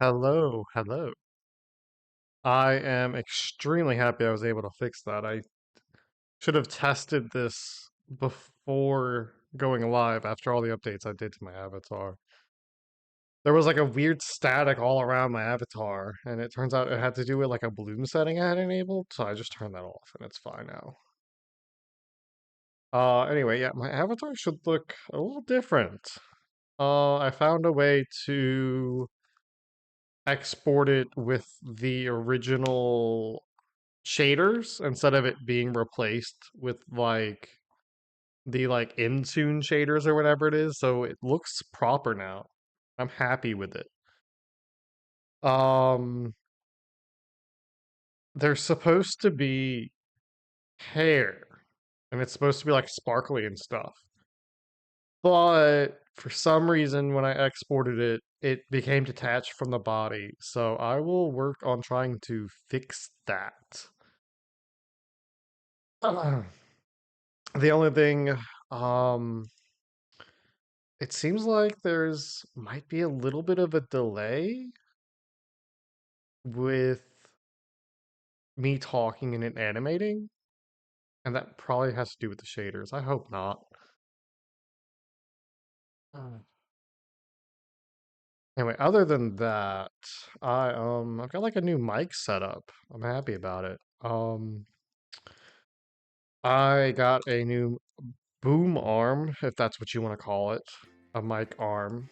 Hello, hello. I am extremely happy I was able to fix that. I should have tested this before going live after all the updates I did to my avatar. There was like a weird static all around my avatar, and it turns out it had to do with like a bloom setting I had enabled, so I just turned that off and it's fine now. Anyway, yeah, my avatar should look a little different. I found a way to export it with the original shaders instead of it being replaced with like the like Intune shaders or whatever it is, so it looks proper now. I'm happy with it. Um there's supposed to be hair and it's supposed to be like sparkly and stuff. But for some reason when I exported it, it became detached from the body. So I will work on trying to fix that. The only thing um it seems like there's might be a little bit of a delay with me talking and it animating, and that probably has to do with the shaders. I hope not. Uh, Anyway, other than that, I've got like a new mic setup. I'm happy about it. I got a new boom arm, if that's what you want to call it, a mic arm,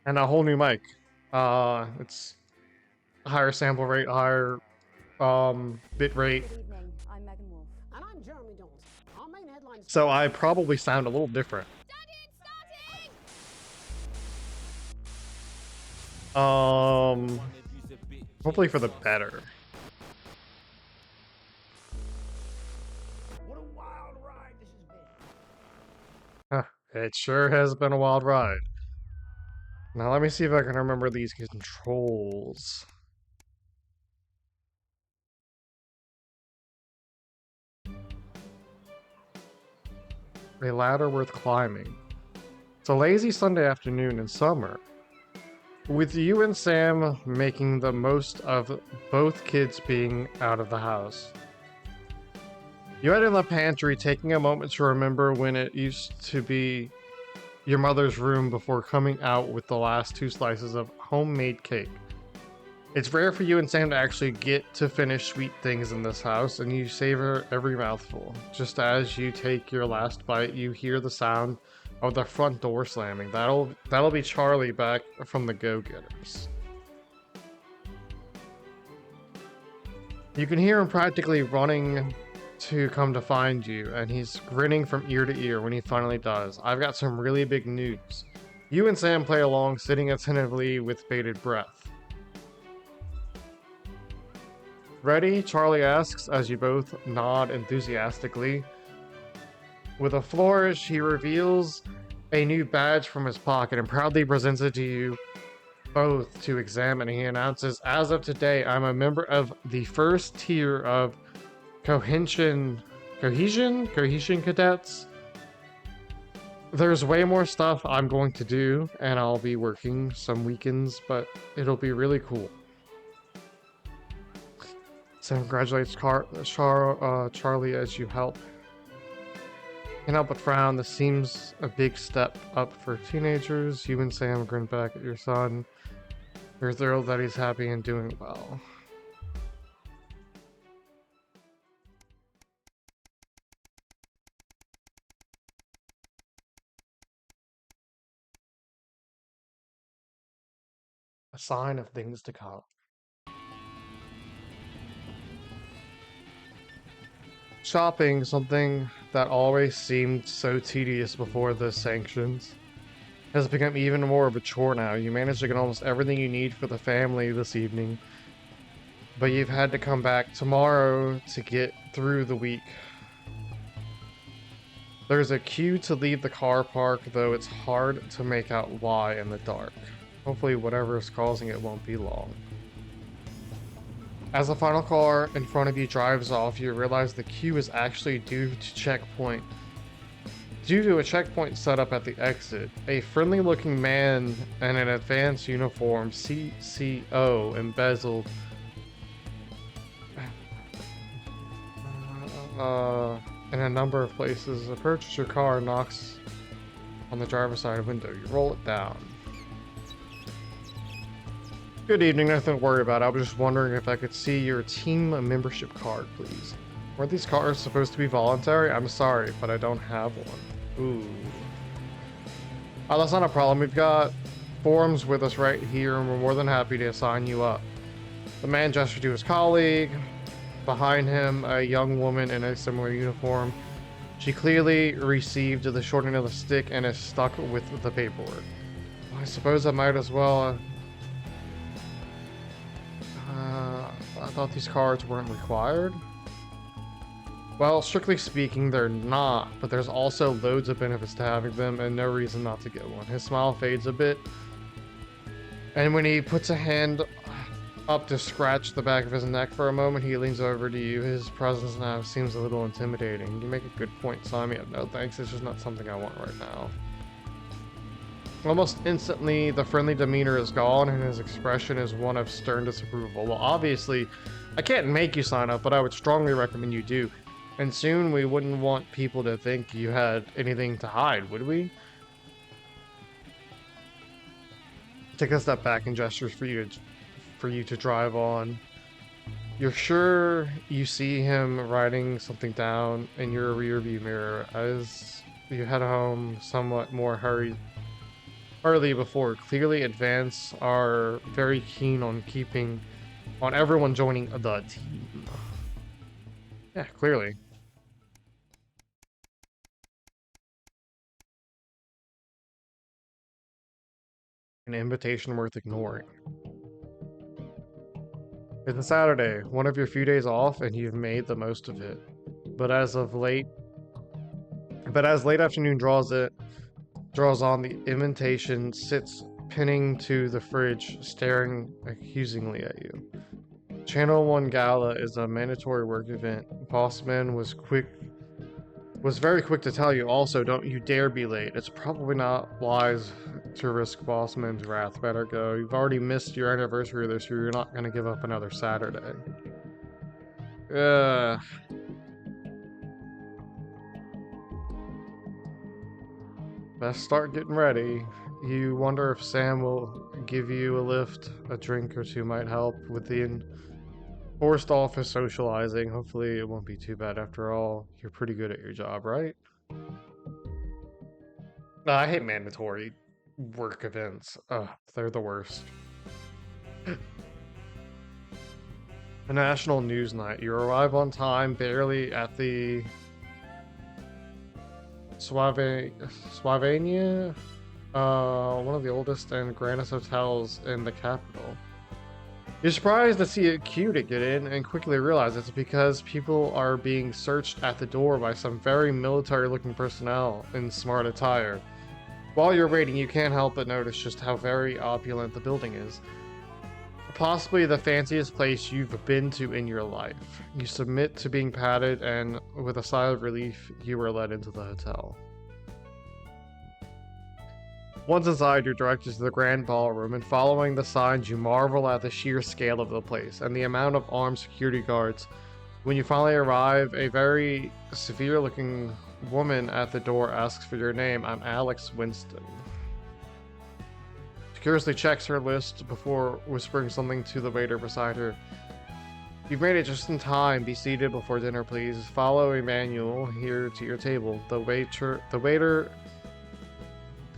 and a whole new mic. It's higher sample rate, higher bit rate. Good evening. I'm Megan Wolf. And I'm Jeremy Jones. Our main headlines. So I probably sound a little different. Um, Hopefully for the better. What a wild ride this has been. Huh, it sure has been a wild ride. Now let me see if I can remember these controls. A ladder worth climbing. It's a lazy Sunday afternoon in summer, with you and Sam making the most of both kids being out of the house. You hide in the pantry, taking a moment to remember when it used to be your mother's room before coming out with the last two slices of homemade cake. It's rare for you and Sam to actually get to finish sweet things in this house, and you savor every mouthful. Just as you take your last bite, you hear the sound of the front door slamming. That'll be Charlie back from the Go-Getters. You can hear him practically running to come to find you, and he's grinning from ear to ear when he finally does. I've got some really big news. You and Sam play along, sitting attentively with bated breath. Ready? Charlie asks as you both nod enthusiastically. With a flourish, he reveals a new badge from his pocket and proudly presents it to you both to examine. He announces, as of today, I'm a member of the first tier of Cohesion Cadets. There's way more stuff I'm going to do, and I'll be working some weekends, but it'll be really cool. So congratulates Charlie as you help. Can't help but frown. This seems a big step up for teenagers. You and Sam grin back at your son. You're thrilled that he's happy and doing well. A sign of things to come. Shopping, something that always seemed so tedious before the sanctions, has become even more of a chore now. You manage to get almost everything you need for the family this evening, but you've had to come back tomorrow to get through the week. There's a queue to leave the car park, though it's hard to make out why in the dark. Hopefully whatever is causing it won't be long. As the final car in front of you drives off, you realize the queue is actually due to checkpoint Due to a checkpoint set up at the exit, a friendly-looking man in an advanced uniform, CCO, embezzled in a number of places, approaches your car and knocks on the driver's side window. You roll it down. Good evening, nothing to worry about. I was just wondering if I could see your team membership card, please. Weren't these cards supposed to be voluntary? I'm sorry, but I don't have one. Ooh. Oh, that's not a problem. We've got forms with us right here, and we're more than happy to assign you up. The man gestured to his colleague. Behind him, a young woman in a similar uniform. She clearly received the short end of the stick and is stuck with the paperwork. Well, I suppose I might as well... I thought these cards weren't required? Well, strictly speaking, they're not, but there's also loads of benefits to having them and no reason not to get one. His smile fades a bit, and when he puts a hand up to scratch the back of his neck for a moment, he leans over to you. His presence now seems a little intimidating. You make a good point, Simon. No thanks, it's just not something I want right now. Almost instantly, the friendly demeanor is gone, and his expression is one of stern disapproval. Well, obviously, I can't make you sign up, but I would strongly recommend you do. And soon, we wouldn't want people to think you had anything to hide, would we? Take a step back and gestures for you to drive on. You're sure you see him writing something down in your rearview mirror as you head home somewhat more hurriedly before. Clearly, Advance are very keen on everyone joining the team. Yeah, clearly. An invitation worth ignoring. It's a Saturday, one of your few days off, and you've made the most of it. But as late afternoon draws on, the invitation sits pinning to the fridge, staring accusingly at you. Channel 1 Gala is a mandatory work event. Bossman was very quick to tell you. Also, don't you dare be late. It's probably not wise to risk Bossman's wrath. Better go. You've already missed your anniversary this year. You're not going to give up another Saturday. Best start getting ready. You wonder if Sam will give you a lift. A drink or two might help with the enforced office socializing. Hopefully it won't be too bad after all. You're pretty good at your job, right? I hate mandatory work events. Ugh, they're the worst. A national news night. You arrive on time, barely at the Slovenia, one of the oldest and grandest hotels in the capital. You're surprised to see a queue to get in and quickly realize it's because people are being searched at the door by some very military-looking personnel in smart attire. While you're waiting, you can't help but notice just how very opulent the building is. Possibly the fanciest place you've been to in your life. You submit to being patted, and with a sigh of relief, you are led into the hotel. Once inside, you're directed to the grand ballroom, and following the signs, you marvel at the sheer scale of the place and the amount of armed security guards. When you finally arrive, a very severe-looking woman at the door asks for your name. I'm Alex Winston. Curiously checks her list before whispering something to the waiter beside her. You've made it just in time. Be seated before dinner, please. Follow Emmanuel here to your table. The waiter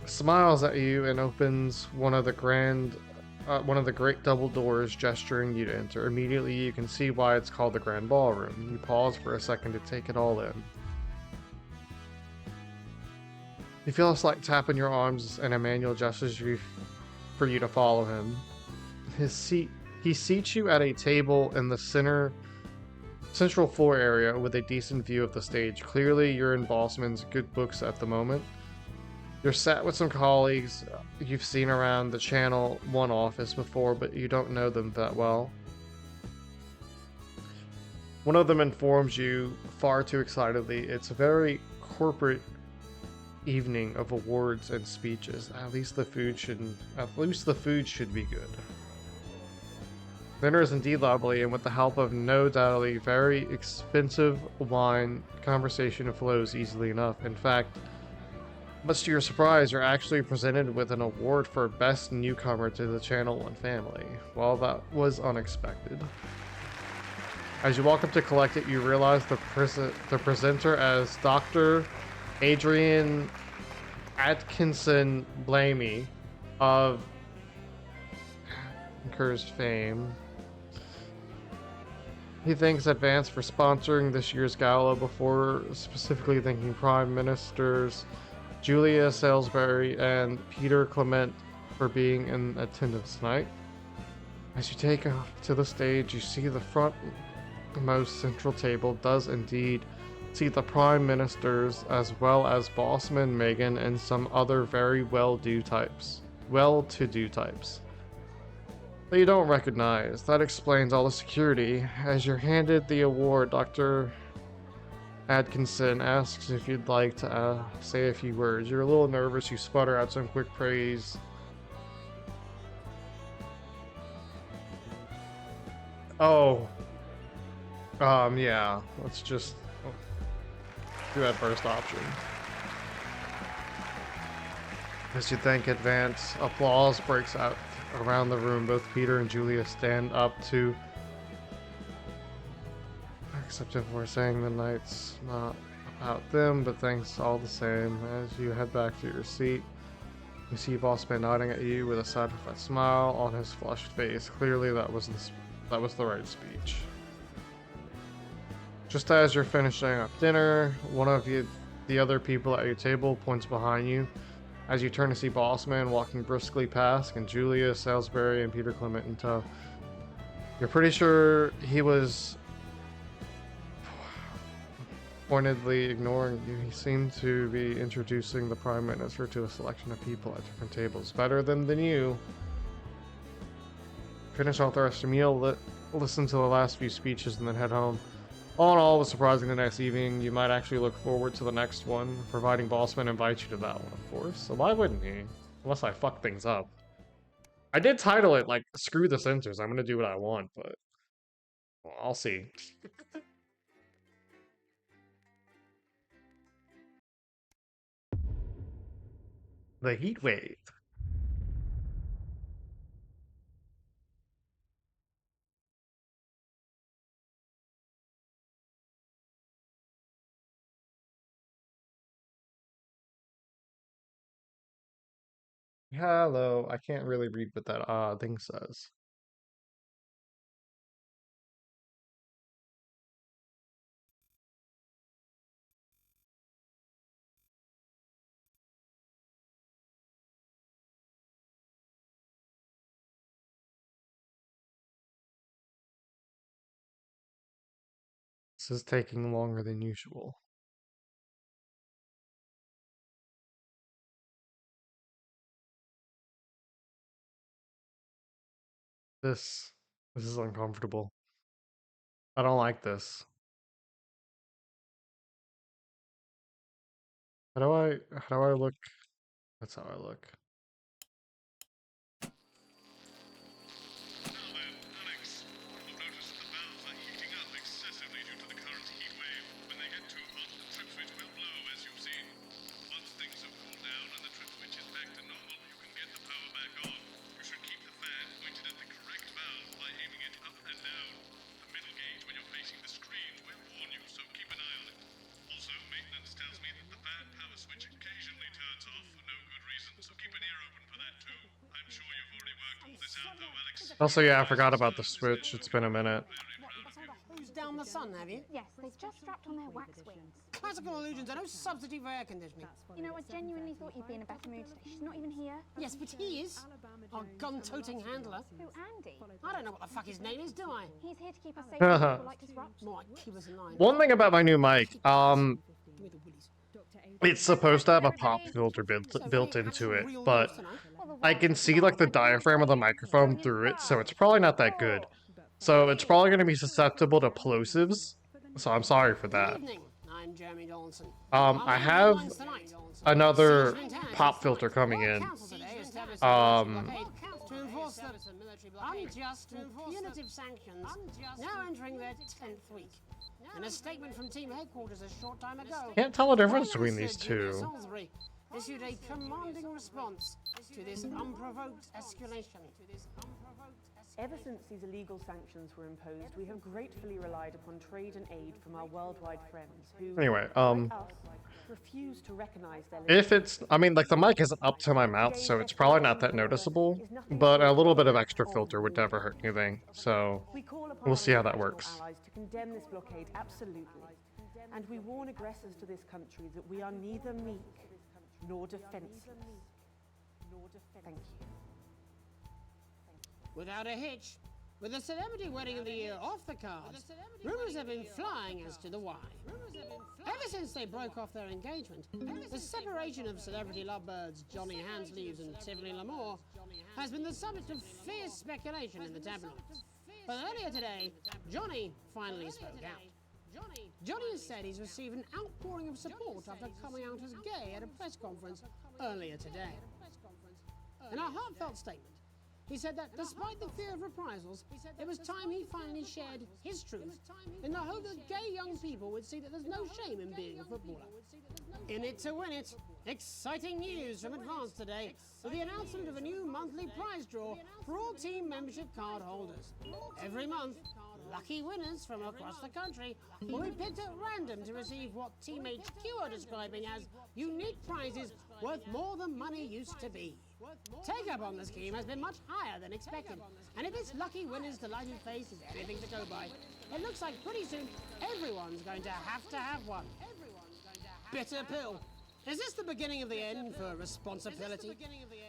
smiles at you and opens one of the great double doors, gesturing you to enter. Immediately, you can see why it's called the Grand Ballroom. You pause for a second to take it all in. You feel a slight tap in your arms, and Emmanuel gestures for you to follow him. He seats you at a table in the central floor area with a decent view of the stage. Clearly, you're in Bossman's good books at the moment. You're sat with some colleagues you've seen around the Channel 1 office before, but you don't know them that well. One of them informs you far too excitedly it's a very corporate evening of awards and speeches. At least the food should be good. Dinner is indeed lovely, and with the help of no doubtly very expensive wine, conversation flows easily enough. In fact, much to your surprise, you're actually presented with an award for Best Newcomer to the Channel 1 family. Well, that was unexpected. As you walk up to collect it, you realize the presenter as Dr. Adrian Atkinson Blamey of Kerr's fame. He thanks Advance for sponsoring this year's gala before specifically thanking Prime Ministers Julia Salisbury and Peter Clement for being in attendance tonight. As you take to the stage, you see the frontmost central table does indeed see the Prime Ministers as well as Bossman, Megan, and some other very well-to-do types that you don't recognize. That explains all the security. As you're handed the award, Dr. Atkinson asks if you'd like to say a few words. You're a little nervous, you sputter out some quick praise. Oh. Yeah, let's just do that first option. As you thank Advance, applause breaks out around the room. Both Peter and Julia stand up to accept him for saying the night's not about them, but thanks all the same. As you head back to your seat, you see Bossman nodding at you with a satisfied smile on his flushed face. Clearly that was the right speech. Just as you're finishing up dinner, one of the other people at your table points behind you. As you turn to see Bossman walking briskly past, and Julia Salisbury and Peter Clement in tow. You're pretty sure he was pointedly ignoring you. He seemed to be introducing the Prime Minister to a selection of people at different tables. Better than you. Finish off the rest of the meal, listen to the last few speeches, and then head home. All in all, it was surprisingly nice evening. You might actually look forward to the next one, providing Bossman invites you to that one, of course. So why wouldn't he? Unless I fuck things up. I did title it, like, screw the censors. I'm gonna do what I want, but... well, I'll see. The heat wave. Hello. I can't really read what that thing says. This is taking longer than usual. This is uncomfortable. I don't like this. How do I look? That's how I look. Now then, Alex, you'll notice that the valves are heating up excessively due to the current heat wave. When they get too hot, the trip switch will blow, as you've seen. Once things have cooled down and the trip switch is back to normal, you can get the power back on. You should keep the fan pointed at the correct valve by aiming it up and down. The middle gauge when you're facing the screen will warn you, so keep an eye on it. Also, maintenance tells me that the fan power switch occasionally turns off for no good reason, so keep an ear open for that too. I'm sure you've already worked all this out though, Alex. Also, yeah, I forgot about the Switch. It's been a minute. Who's down the sun, have you? Yes, they've just strapped on their wax wings. Classical illusions are no substitute for air conditioning. You know, I genuinely thought you'd be in a better mood today. She's not even here. Yes, but he is. Our gun-toting handler. Who, Andy? I don't know what the fuck his name is, do I? He's here to keep us safe from people like Disrupt. More like keep us in line. One thing about my new mic, Give me the willies. it's supposed to have a pop filter built into it, but I can see like the diaphragm of the microphone through it, so it's probably not that good. So it's probably going to be susceptible to plosives. So I'm sorry for that. Good evening. I I'm Jeremy Donaldson. I have another pop filter coming in. To enforce the unjust and punitive sanctions now entering their 10th week. In a statement from team headquarters a short time ago, Can't tell the difference Prime between these Minister Julia two. Salisbury issued a commanding response to this unprovoked escalation. Ever since these illegal sanctions were imposed, we have gratefully relied upon trade and aid from our worldwide friends who, Anyway, like us, refuse to recognize their if it's, I mean, like the mic isn't up to my mouth, so it's probably not that noticeable, but a little bit of extra filter would never hurt anything, so We call upon we'll our see how that international works. allies to condemn this blockade absolutely, and we warn aggressors to this country that we are neither meek nor defenseless. Thank you. Without a hitch, with the celebrity wedding of the year off the cards, rumors have been flying as to the why. Ever since they broke off their engagement, the separation of celebrity lovebirds Johnny Hansleaves and Tiffany L'Amour has been the subject of fierce speculation in the tabloids. But earlier today, Johnny finally spoke out. Johnny has said he's received an outpouring of support after coming out as gay at a press conference earlier today. In a heartfelt statement, he said that despite the fear of reprisals, it was time he finally shared his truth in the hope that gay young people would see that there's no shame in being a footballer. In it to win it, exciting news from Advance today with the announcement of a new monthly prize draw for all team membership card holders. Every month, lucky winners from across the country will be picked at random to receive what Team HQ are describing as unique prizes worth more than money used to be. Take-up on the scheme has been much higher than expected, and if this lucky winner's delighted face is anything to go by, it looks like pretty soon everyone's going to have one. Bitter pill. Is this the beginning of the end for responsibility?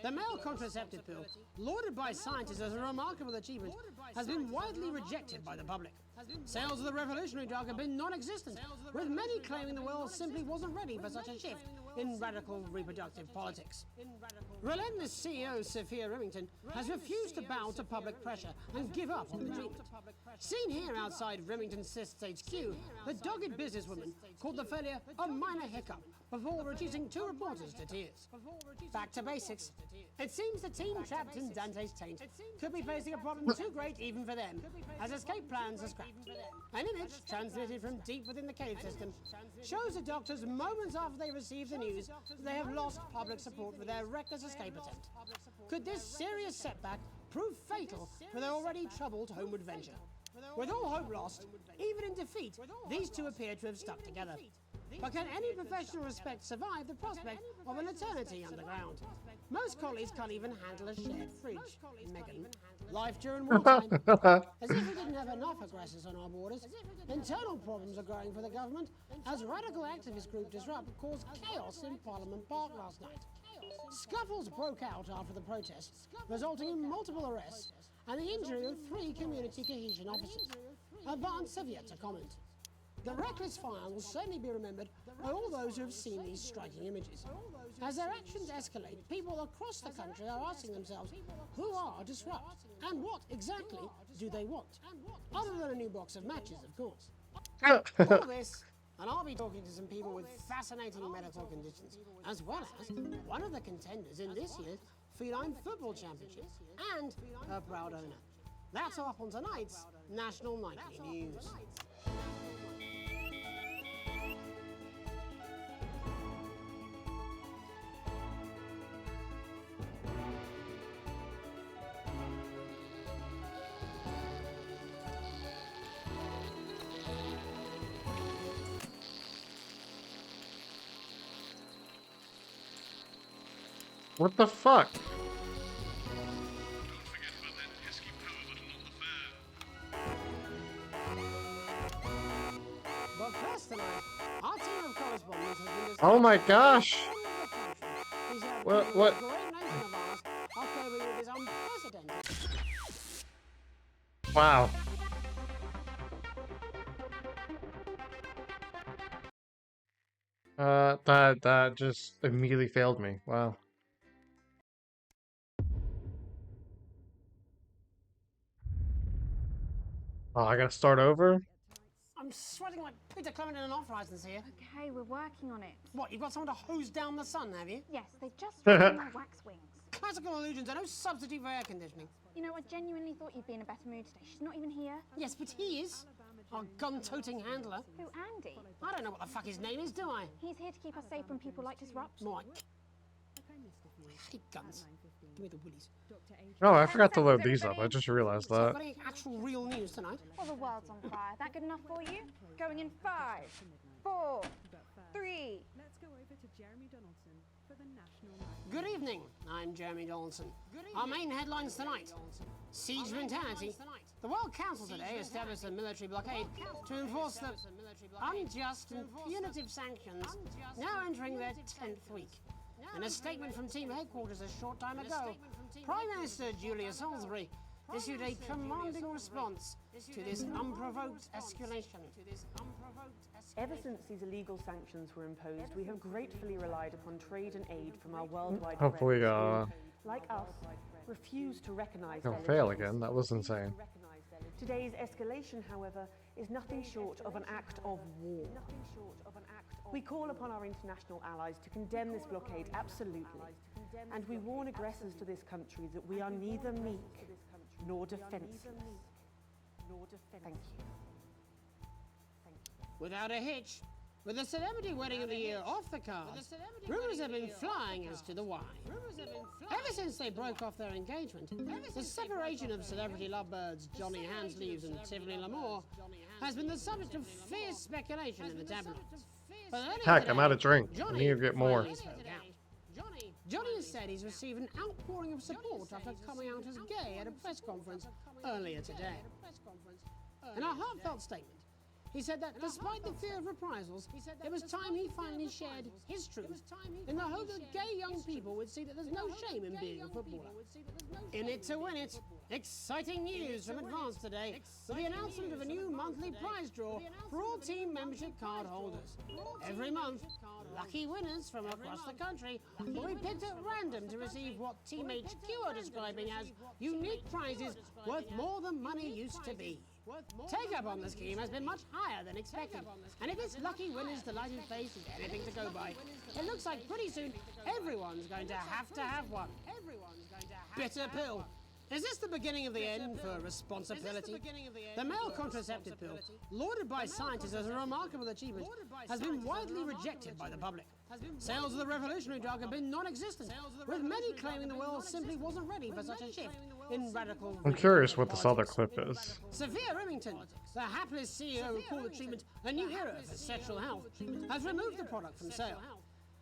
The male contraceptive pill, lauded by scientists as a remarkable achievement, has been widely rejected by the public. Sales of the revolutionary drug have been non-existent, with many claiming the world simply wasn't ready for such a shift in radical reproductive politics. Relentless CEO Sophia Remington has refused to bow to public pressure and give up on the treatment. Seen here outside Remington Cysts HQ, the dogged businesswoman called the failure a minor hiccup before reducing two reporters to tears. Back to basics. It seems the team trapped in Dante's taint could be facing a problem too great even for them, as escape plans are scrapped. An image transmitted from deep within the cave system shows the doctors moments after they receive the news that they have lost public support for their reckless escape attempt. Could this serious setback prove fatal for their already troubled homeward venture? With all hope lost, even in defeat, these two appear to have stuck together. But can any professional respect survive the prospect of an eternity underground? Most collies can't even handle a shared fridge, Megan. Life during wartime. As if we didn't have enough aggressors on our borders, internal problems are growing for the government as radical activist group Disrupt caused chaos in Parliament Park last night. Scuffles broke out after the protests, resulting in multiple arrests and the injury of 3 community cohesion officers. Advance have yet to comment. The reckless fire will certainly be remembered by all those who have seen these striking images. As their actions escalate, people across the country are asking themselves, who are Disrupt? And what exactly do they want? Other than a new box of matches, of course. All this, and I'll be talking to some people with fascinating medical conditions, as well as one of the contenders in this year's Feline Football Championship, and her proud owner. That's all up on tonight's National Nightly News. What the fuck? Don't forget about that pesky power button on the fan. But first tonight, our team of correspondents has been discussing Oh my gosh! What? Great nation of ours are coping with this unprecedented. Wow. That just immediately failed me. Wow. Oh, I gotta start over? I'm sweating like Peter Clement in an off-license here. Okay, we're working on it. What, you've got someone to hose down the sun, have you? Yes, they just strapped on their wax wings. Classical illusions are no substitute for air conditioning. You know, I genuinely thought you'd be in a better mood today. She's not even here. Yes, but he is. Our gun-toting handler. Who, Andy? I don't know what the fuck his name is, do I? He's here to keep us safe from people like Disrupt. More like... I hate guns. Give me the willies. Oh, I forgot to load these up. I just realized So I've that. got any actual real news tonight? Well, the world's on fire. That good enough for you? Going in 5, 4, 3. Let's go over to Jeremy Donaldson for the National Night. Good evening, I'm Jeremy Donaldson. Our main headlines tonight. Siege mentality. The World Council today established a military blockade to enforce the unjust and punitive sanctions now entering their 10th week. In a statement from team headquarters a short time ago, Prime Minister Julia Salisbury issued a commanding response to this unprovoked escalation. Ever since these illegal sanctions were imposed, we have gratefully relied upon trade and aid from our worldwide Hopefully, friends who, like us, refuse to recognize I'll their fail legitimacy. again. That was insane. Today's escalation, however, is nothing short of an act of war. We call upon our international allies to condemn this blockade absolutely, and we warn aggressors to this country that we are neither meek nor defenseless. Thank you. Without a hitch, with the celebrity wedding of the year off the cards, rumors have been flying as to the why. Ever since they broke off their engagement, the separation of celebrity lovebirds Johnny Hansleaves and Tiffany L'Amour has been the subject of fierce speculation in the tabloids. But earlier Heck, today, I'm out of drink. I Johnny need to get more. finally spoke out. Johnny has said he's received an outpouring of support after coming out as gay at a press conference earlier today. In a heartfelt statement, he said that despite the fear of reprisals, it was time he finally shared his truth in the hope that gay young people would see that there's no shame in being a footballer. In it to win it, exciting news from Advance today with the announcement of a new monthly prize draw for all team membership card holders. Every month, lucky winners from across the country will be picked at random to receive what Team HQ are describing as unique prizes worth more than money used to be. Take up on the scheme has been much higher than expected, and if this lucky winner's delighted face is anything to go by, it looks like pretty soon everyone's going to have one. Bitter pill. Is this the beginning of the end for responsibility? The male contraceptive pill, lauded by scientists as a remarkable achievement, has been widely rejected by the public. Sales of the revolutionary drug have been non-existent, with many claiming the world simply wasn't ready for such a shift in radical... I'm curious what this other clip is. Sophia Remington, the hapless CEO who called the treatment a new era for sexual health, has removed the product from sale.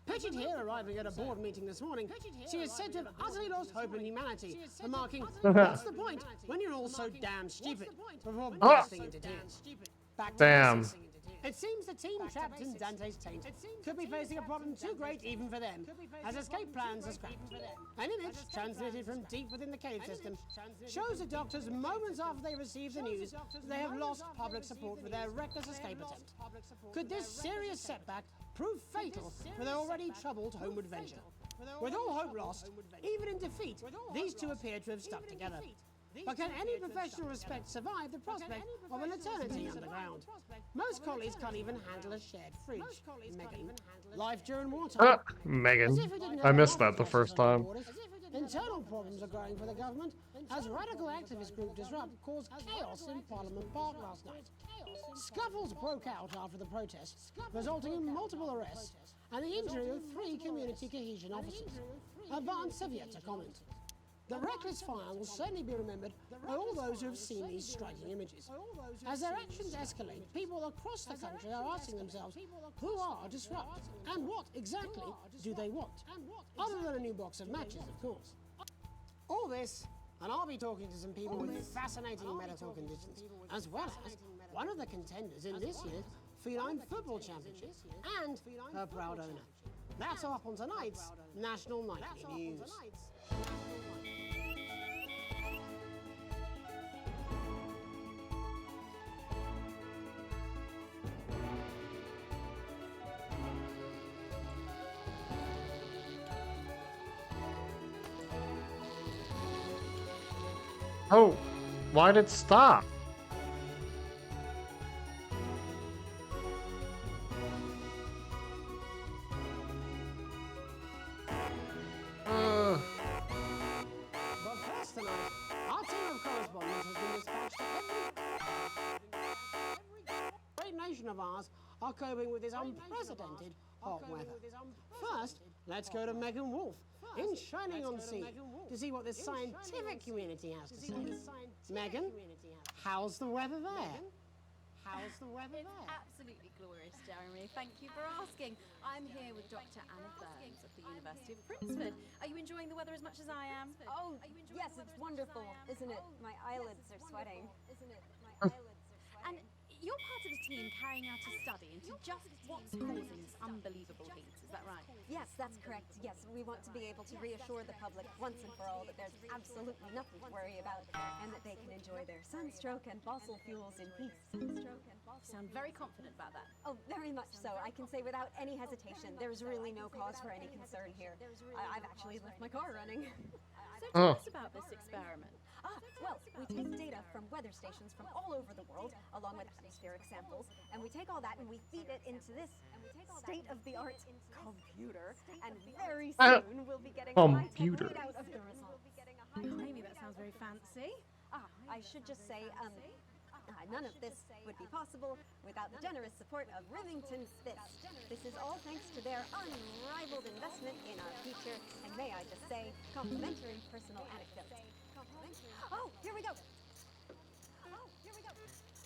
Pictured here arriving at a board meeting this morning, she is said to have utterly lost hope in humanity, remarking, "What's the point when you're all so damn stupid?" before bursting into tears. Back to Damn. business. It seems the team trapped in Dante's taint could be facing a problem too great even for them, as escape plans are scrapped. An image transmitted from deep within the cave system shows the doctors moments after they receive the news that they have lost public support for their reckless escape attempt. Could this serious setback prove fatal for their already troubled homeward venture? With all hope lost, even in defeat, these two appear to have stuck together. But can any professional respect survive the prospect of an eternity underground? Most collies can't even handle a shared fridge. Megan, life during wartime. Megan. As if it didn't I have missed enough that the of first external time. borders, internal problems are growing for the government as radical activist group Disrupt caused chaos in Parliament Park last night. Scuffles broke out after the protests, resulting in multiple arrests and the injury of 3 community cohesion officers. Advance have yet to comment. The reckless fire will certainly be remembered by all those who have seen these striking images. As their actions escalate, people across the country are asking themselves, who are Disrupt? And what exactly do they want? Other than a new box of matches, of course. All this, and I'll be talking to some people with fascinating medical conditions, as well as one of the contenders in this year's Feline Football Championship, and her proud owner. That's all up on tonight's National Nightly News. Oh, why did it stop? nation of ours are coping with this unprecedented hot weather. First, let's go to Megan Wolf in Shining-on-Sea to see what the scientific community has to say. Megan, how's the weather there? How's the weather It's there? absolutely glorious, Jeremy. Thank you for asking. I'm here with Dr. Anna Burns at the University of Princeton. Are you enjoying the weather as much as I am? Oh, yes, it's wonderful, isn't it? My eyelids are sweating. Isn't it? My eyelids are And sweating. you're part of a team carrying out a study into just what's causing this unbelievable heat. Is that right? Yes, that's correct. Yes, we want to be able to reassure the public once and for all that there's absolutely nothing to worry about and that they can enjoy their sunstroke and fossil fuels in peace. You sound very confident about that. Oh, very much so. I can say without any hesitation, there's really no cause for any concern here. I've actually left my car running. So tell us about this experiment. Well, we take data from weather stations from all over the world, along with atmospheric samples, and we take all that and we feed it into this state-of-the-art computer, and very soon we'll be getting a high-tech Computer. readout of the results. Blimey, that sounds very fancy. I should just say, none of this would be possible without the generous support of Rivington Fist. This is all thanks to their unrivaled investment in our future, and may I just say, complimentary personal anecdote. Oh, here we go.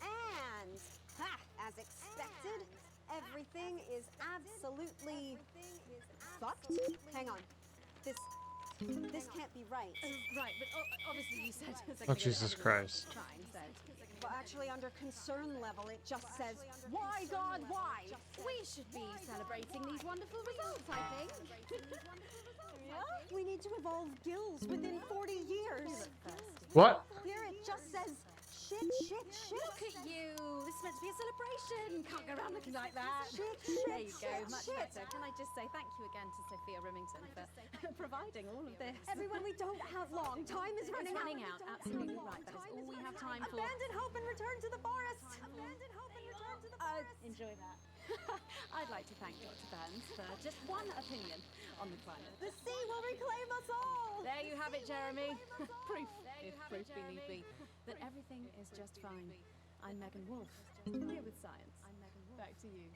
And, as expected, everything is absolutely fucked. Hang on. This can't be right. Right, but obviously you said... Oh, Jesus Christ. Fine, said. Well, actually, under concern level, it just says, why, God, why? We should be celebrating these wonderful results, I think. We need to evolve gills within 40 years. What? Here it just says, shit. Look at you. This is meant to be a celebration. Can't go around looking like that. Shit. There you go. Much better. Can I just say thank you again to Sophia Remington for providing all of this? Everyone, we don't have long. Time is running It's running out. Absolutely right. That is all we have time for. Abandon hope and return to the forest. Enjoy that. I'd like to thank Dr. Burns for just one opinion on the climate. The sea will reclaim us all. There you have it, Jeremy. Proof, if proof be need be, that everything is just fine. I'm Megan Wolf, here with science. Back to you.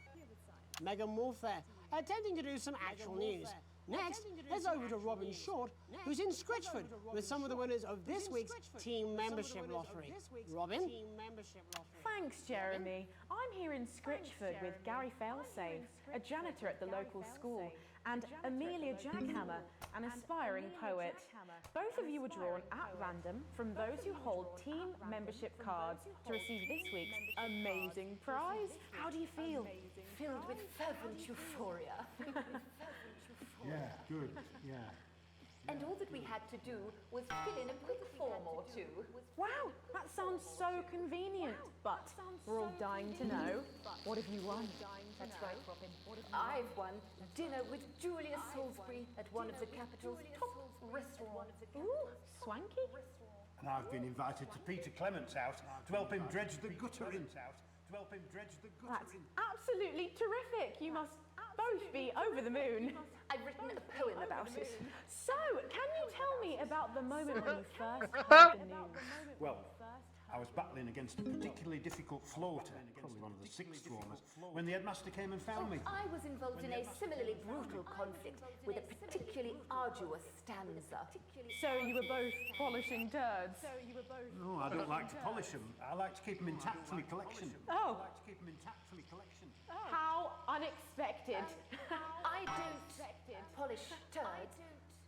Megan Wolf there, attempting to do some actual news. Next, let's over to Robin Short, who's in Scritchford with some of the winners of this week's Team Membership Lottery. Robin? Thanks, Jeremy. I'm here in Scritchford with Gary Failsafe, a janitor at the local school, and Amelia Jackhammer, an aspiring poet. Both of you were drawn at random from those who hold team membership cards to receive this week's amazing prize. How do you feel? Filled with fervent euphoria. Yeah, good, yeah. And all that we had to do was fill in a quick form or two. Wow, that sounds so convenient. But we're all dying to know, what have you won? That's right, Robin. I've won dinner with Julia Salisbury at one of the capital's top restaurants. Ooh, swanky. And I've been invited to Peter Clement's house to help him dredge the gutter in. That's absolutely terrific. You must both be over the moon. I've written a poem about it. So, can you tell me about the moment when you first heard the news? Well, I was battling against a particularly difficult floater, probably one of the sixth formers, when the headmaster came and found me. I was involved in a similarly brutal conflict with a particularly arduous stanza. So you were both polishing turds? No, I don't like to polish them. I like to keep them intact for my collection. Oh. How unexpected. I don't polish turds.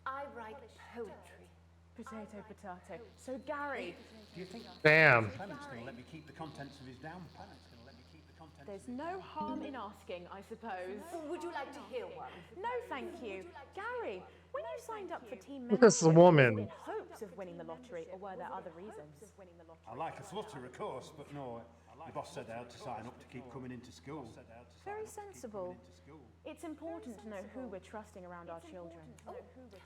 I write poetry. Potato, potato. So Gary, Do you think Damn. Clement's going to let me keep the contents of his down? there's no harm in asking, I suppose. Would you like to hear one? No, thank you. Gary, when you signed up for team This membership, woman. was it in hopes of winning the lottery, or were there other reasons? I like a flutter, of course, but no, the boss said I had to sign up to keep coming into school. Very sensible. It's important to know who we're trusting around our children.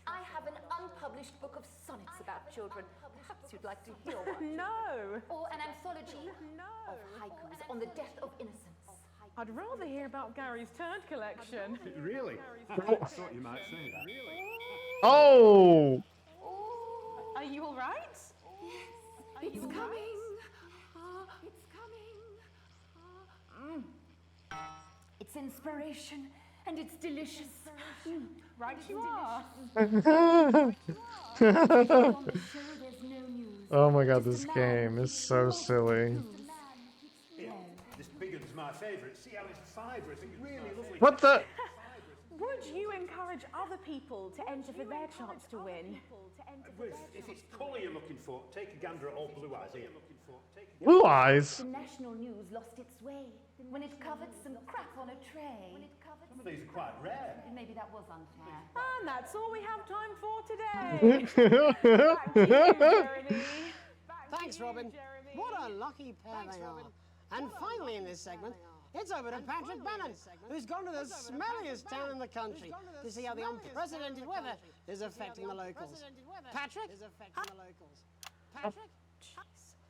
I have an unpublished book of sonnets about children. Perhaps you'd like to hear one. No! Or an anthology of haikus on the death of innocence. I'd rather hear about Gary's turd collection. Really? I thought you might say that. Oh! Are you all right? It's coming. It's coming. It's inspiration, and it's delicious. Right you are. On the show, there's no news. Oh my god, Just this a man game who is keeps so multiple silly. clues. Here, this big one's my favourite. See how it's fibrous? It's really lovely. What the? Would you encourage other people to enter for their chance to win? If it's colour you're looking for, take a gander at all blue eyes here. Blue eyes? The national news lost its way when it covered some crap on a tray. Some of these are quite rare. Maybe that was unfair. And that's all we have time for today. Back to you, Jeremy. Thanks, Robin. What a lucky pair they are. And finally in this segment, it's over to Patrick Bannon, who's gone to the smelliest town in the country to see how the unprecedented weather is affecting the locals. Patrick? Patrick?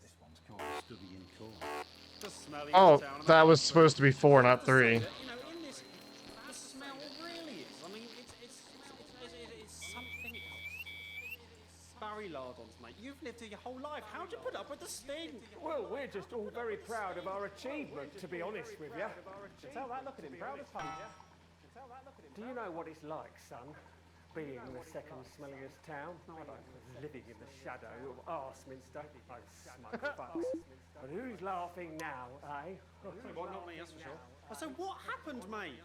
This one's called Study in Corn. The smelliest Oh, town in the that was country. supposed to be 4, not 3. You know, in this, the smell really is. I mean, it's something else. Barry Lardons, mate, you've lived here your whole life. How'd you put up with the stink? Well, we're just all very proud of our achievement, to be honest with you. Tell that look at him, proud as punch. Do you know what it's like, son? Being the second smelliest town? I don't living in the shadow of Arseminster. Those smoke fucks. But who's laughing now, eh? Well, not me, that's for sure. So what happened, mate?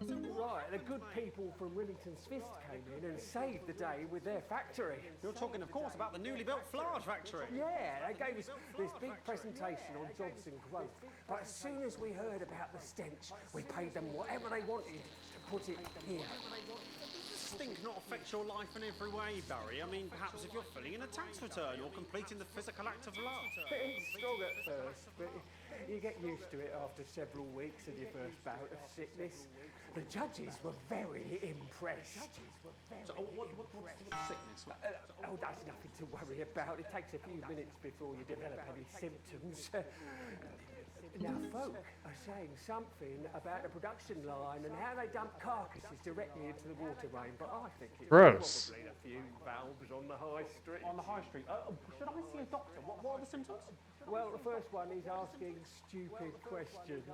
Right, the good people from Remington's Fist came in and saved the day with their factory. You're talking, of course, about the newly built flour factory. Yeah, they gave us this big presentation on jobs and growth. But as soon as we heard about the stench, we paid them whatever they wanted to put it here. Does stink not affect your life in every way, Barry? I mean, perhaps if you're filling in a tax return or completing the physical act of love. It's strong at first, but you get used to it after several weeks of your first bout of sickness. The judges were very impressed. So, what's the sickness? Oh, that's nothing to worry about. It takes a few minutes before you develop any symptoms. Now, folk are saying something about the production line and how they dump carcasses directly into the water main, but I think it's Gross. probably a few valves on the high street. On the high street? Should I see a doctor? What are the symptoms? Well, the first one is asking stupid questions.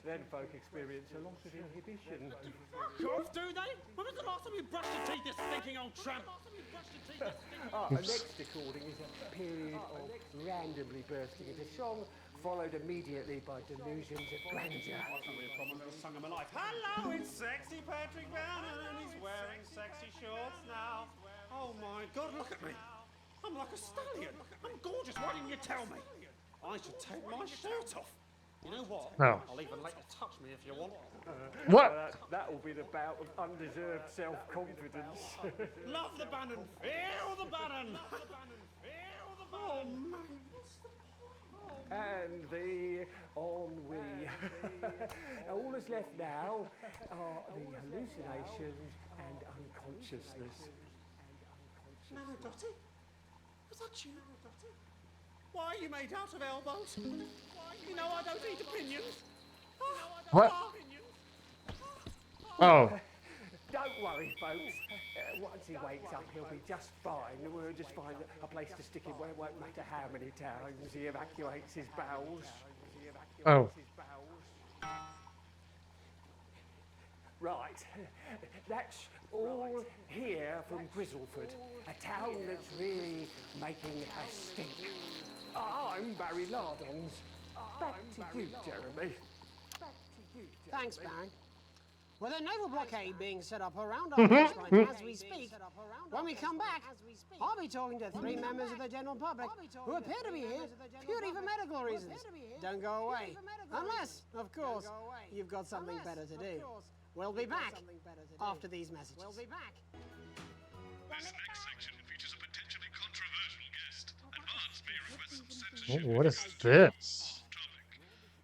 Then folk experience a loss of inhibition. Cops, do they? When was the last time you brushed your teeth, this stinking old tramp? The next recording is a period of randomly bursting into song, followed immediately by delusions of grandeur. That's not really a problem with the song of my life. Hello, it's sexy Patrick Bannon, and he's wearing sexy shorts now. Oh my God, look at me. I'm like a stallion. I'm gorgeous. Why didn't you tell me? I should take my shirt off. You know what? No. I'll even let you touch me if you want. What? That will be the bout of undeserved self-confidence. Love the Bannon. Feel the Bannon. Feel the Bannon. And the ennui. All that's left now are the hallucinations and unconsciousness. No, Dottie? Was that you? Why are you made out of elbows? You know I don't eat opinions. What? Oh. Don't worry, folks. Once he wakes up, he'll be just fine. We'll just find a place to stick him where it won't matter how many times he evacuates his bowels. Oh. Right. That's all here from Grizzleford, a town that's really making a stink. I'm Barry Lardons. Back to you, Jeremy. Thanks, Barry. With a naval blockade being set up around our coastline as we speak, when we come back, I'll be talking to 3 members of the general public who appear to be here purely for medical reasons. Don't go away. Unless, of course, you've got something better to do. We'll be back after these messages. This next section features a potentially controversial guest. Advance may request some Oh, censorship. what is this?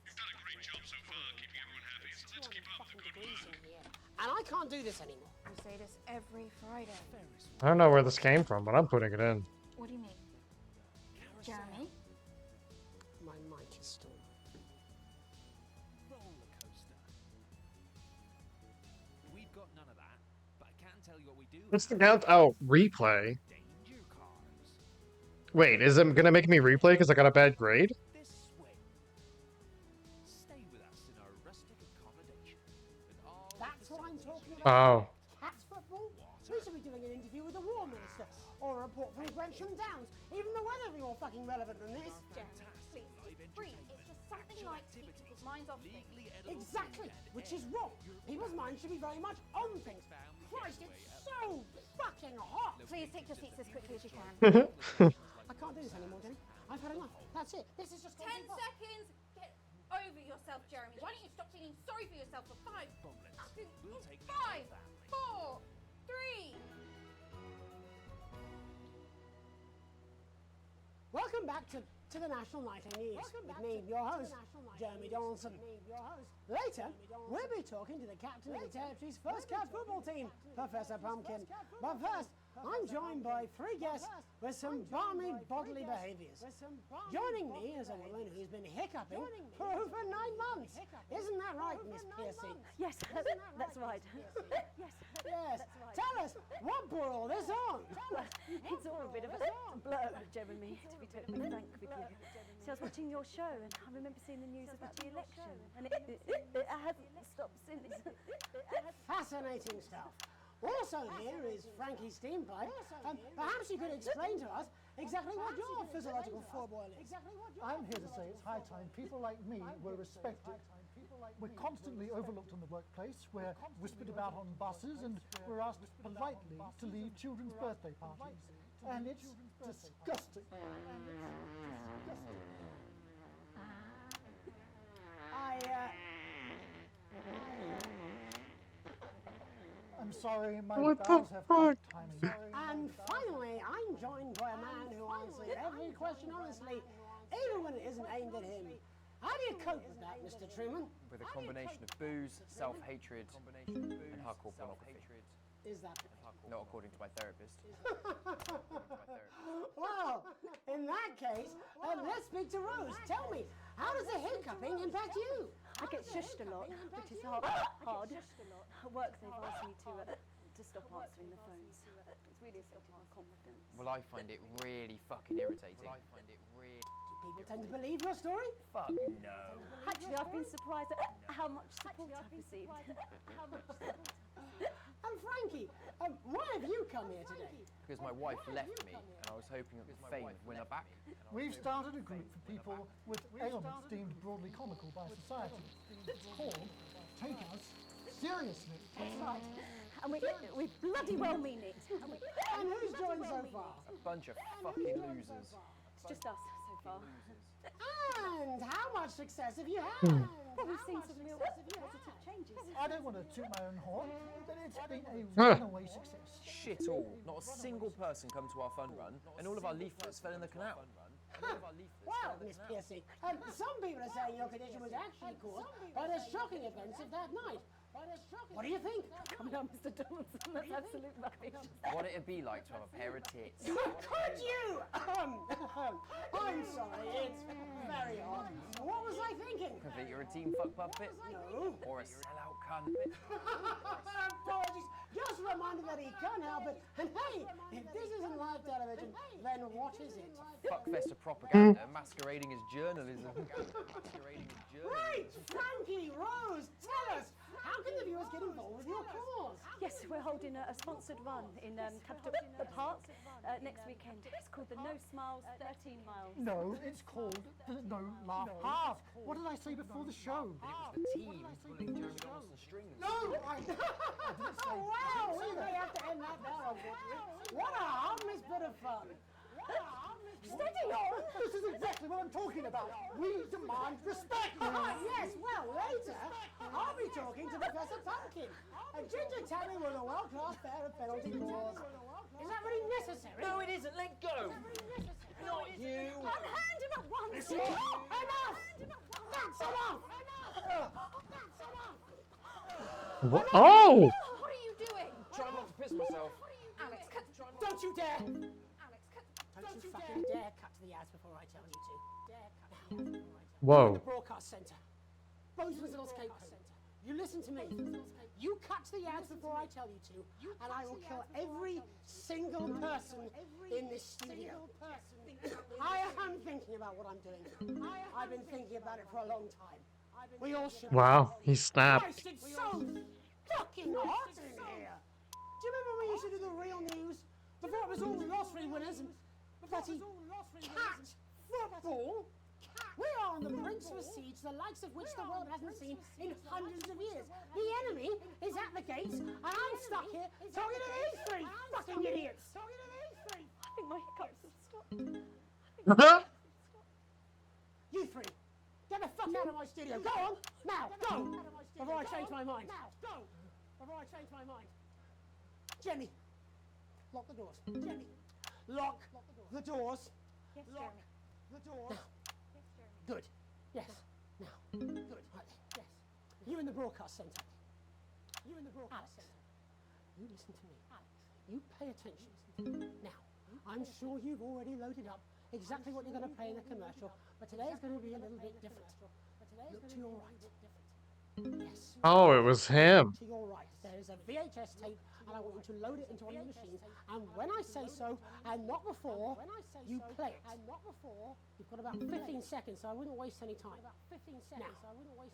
You've done a great job so far keeping everyone happy, so let's keep up the good work. And I can't do this anymore. You say this every Friday. I don't know where this came from, but I'm putting it in. What do you mean? Jeremy? My mic is still. We've got none of that, but I can tell you what we do. What's the count? Oh, replay. Wait, is it gonna make me replay because I got a bad grade? This way. Stay with us in our rustic accommodation. Oh. Cats football? We should be doing an interview with the War Minister, or a report from Grensham Downs. Even the weather be more fucking relevant than this. Please, breathe. It's just something like to keep people's minds off things. Exactly, which is wrong. People's minds should be very much on things. Christ, it's so fucking hot. Please take your seats as quickly as you can. I can't do this anymore, Jenny. I've had enough. That's it. This is just 10 seconds. Get over yourself, Jeremy. Why don't you stop feeling sorry for yourself for 5, 5, 4, 3. Welcome back to the National Nightly News with me, your host, Jeremy Donaldson. Later, we'll be talking to the captain of the territory's first cat football team, Professor Pumpkin. But first, I'm joined by 3 guests with some balmy bodily behaviours. Joining me is a woman who's been hiccuping for over 9 months. Isn't that right, Miss Piercy? Yes, that's right. Yes. Yes. Tell us, what brought all this on? It's all a bit of a blur, Jeremy, to be totally frank with you. See, I was watching your show and I remember seeing the news about the election, and it hasn't stopped since. Fascinating stuff. Also here is Frankie Steampipe. Perhaps you could explain to us exactly what your physiological foreboil is. I'm here to say it's high time people like me were respected. We're constantly overlooked in the workplace, we're whispered about on buses, and we're asked politely to leave children's birthday parties. And it's disgusting. I'm sorry, my bowels have tough timing. And finally, I'm joined by a man who answers every question honestly, even when it isn't aimed at him. How do you cope with that, Mr. Truman? With a combination of booze, self-hatred, and hardcore pornography. Is that? Not according to my therapist. Well, in that case, let's speak to Rose. Tell me, how does the hiccuping impact you? I get shushed a lot, which is hard. At work, they've asked me to stop answering the phones. It's really affected my confidence. Well, I find it really fucking irritating. People tend to believe your story? Fuck no. Actually, I've been surprised at how much support I've received. And Frankie, why have you come here today? Because my wife left me, and I was hoping that the fame would win her back. We've started a group for people with ailments deemed broadly comical by society. It's called Take Us Seriously. That's right. And we bloody well mean it. And who's joined so far? A bunch of fucking losers. It's just us so far. And how much success have you had? Well, we've seen some real positive changes. I don't want to toot my own horn, but it's been a runaway success. Shit all. Not a single person come to our fun run, and all of our leaflets fell in the canal. Well, Miss Piercy, some people are saying your condition was actually caused by the shocking events of that night. What do you think? Come on, Mr. Donaldson, that's absolute rubbish. What it'd be like to have a pair of tits. Could you? I'm sorry, it's very hot. What was I thinking? That you're a team fuck puppet? No. Or a sellout cunt? Apologies. Just reminded that he can't help it. And hey, if this isn't live television, then what is it? Fuckfest of propaganda masquerading as journalism. Right! Frankie, Rose, tell us, how can the viewers get involved with your cause? Yes, we're holding a sponsored run in Capital Park next weekend. It's called the No Smiles 13 Miles. No, it's called the No Laugh Half. What did I say before the show? The team pulling Jeremy Donaldson's strings. No! Oh, wow! We may have to end that now, unfortunately. What a harmless bit of fun. Steady on! This is exactly what I'm talking about. We demand respect. Yes, well, later, I'll be talking to Professor Pumpkin. Ginger Tammy with a world-class pair of penalty claws. Is that really necessary? No, it isn't. Let go. Not you. Unhand him at once. Enough! That's enough! That's enough! What? Oh! What are you doing? Trying not to piss myself. Alex, cut. Don't you dare! Alex, cut. Don't you fucking dare cut to the ads before I tell you to. Dare cut to the ads before I tell you to. Whoa. The broadcast centre. Bozeman's Little Scapegoat. You listen to me. You cut to the ads before I tell you to, and I will kill every single person in this studio. I am thinking about what I'm doing. I've been thinking about it for a long time. We all should. Wow, he snapped. Christ, it's so fucking hot in here. Do you remember when we used to do the real news? Before it was all the lottery winners and bloody cat football? We are on the brink of a siege, the likes of which the world hasn't seen in hundreds of years. The enemy is at the gates, and I'm stuck here talking to these three fucking idiots. I think my hiccups have stopped. You three, get the fuck out of my studio. Go on, now, go! Before I change my mind. Jenny, lock the doors. Jenny, lock the doors. Yes, Lock Jeremy. the doors. Yes, Jeremy. Good. Yes. Now. Good. Right. Yes. You in the broadcast centre. Alex, you listen to me. Alex, you pay attention. Now, I'm sure you've already loaded up exactly what you're going to play in the commercial, but today's going to be a little bit different. Look to your right. Yes. Oh, it was him. To your right, there is a VHS tape, and I want you to load it into one of your machines. And when I say so, and not before, you play it. You've got about 15 seconds, so I wouldn't waste any time. Now,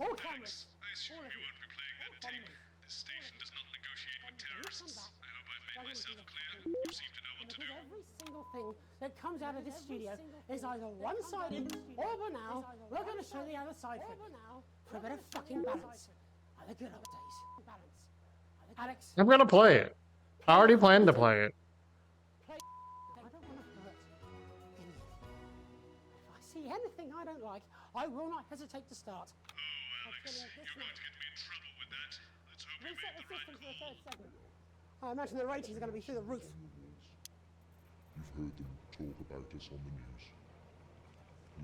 all cameras. I assume you won't be playing that tape. This station does not negotiate with terrorists. I hope I've made myself clear. You seem to know what to do. Every single thing that comes out of this studio is either one-sided or banal. We're going to show the other side for you. For a bit of fucking balance. Are the good old days. Alex, I'm gonna play it. I already planned to play it. I don't want to hurt any of you. If I see anything I don't like, I will not hesitate to start. Oh, Alex, you're going to get me in trouble with that. Let's hope you made the right call. I imagine the ratings are going to be through the roof. You've heard them talk about us on the news.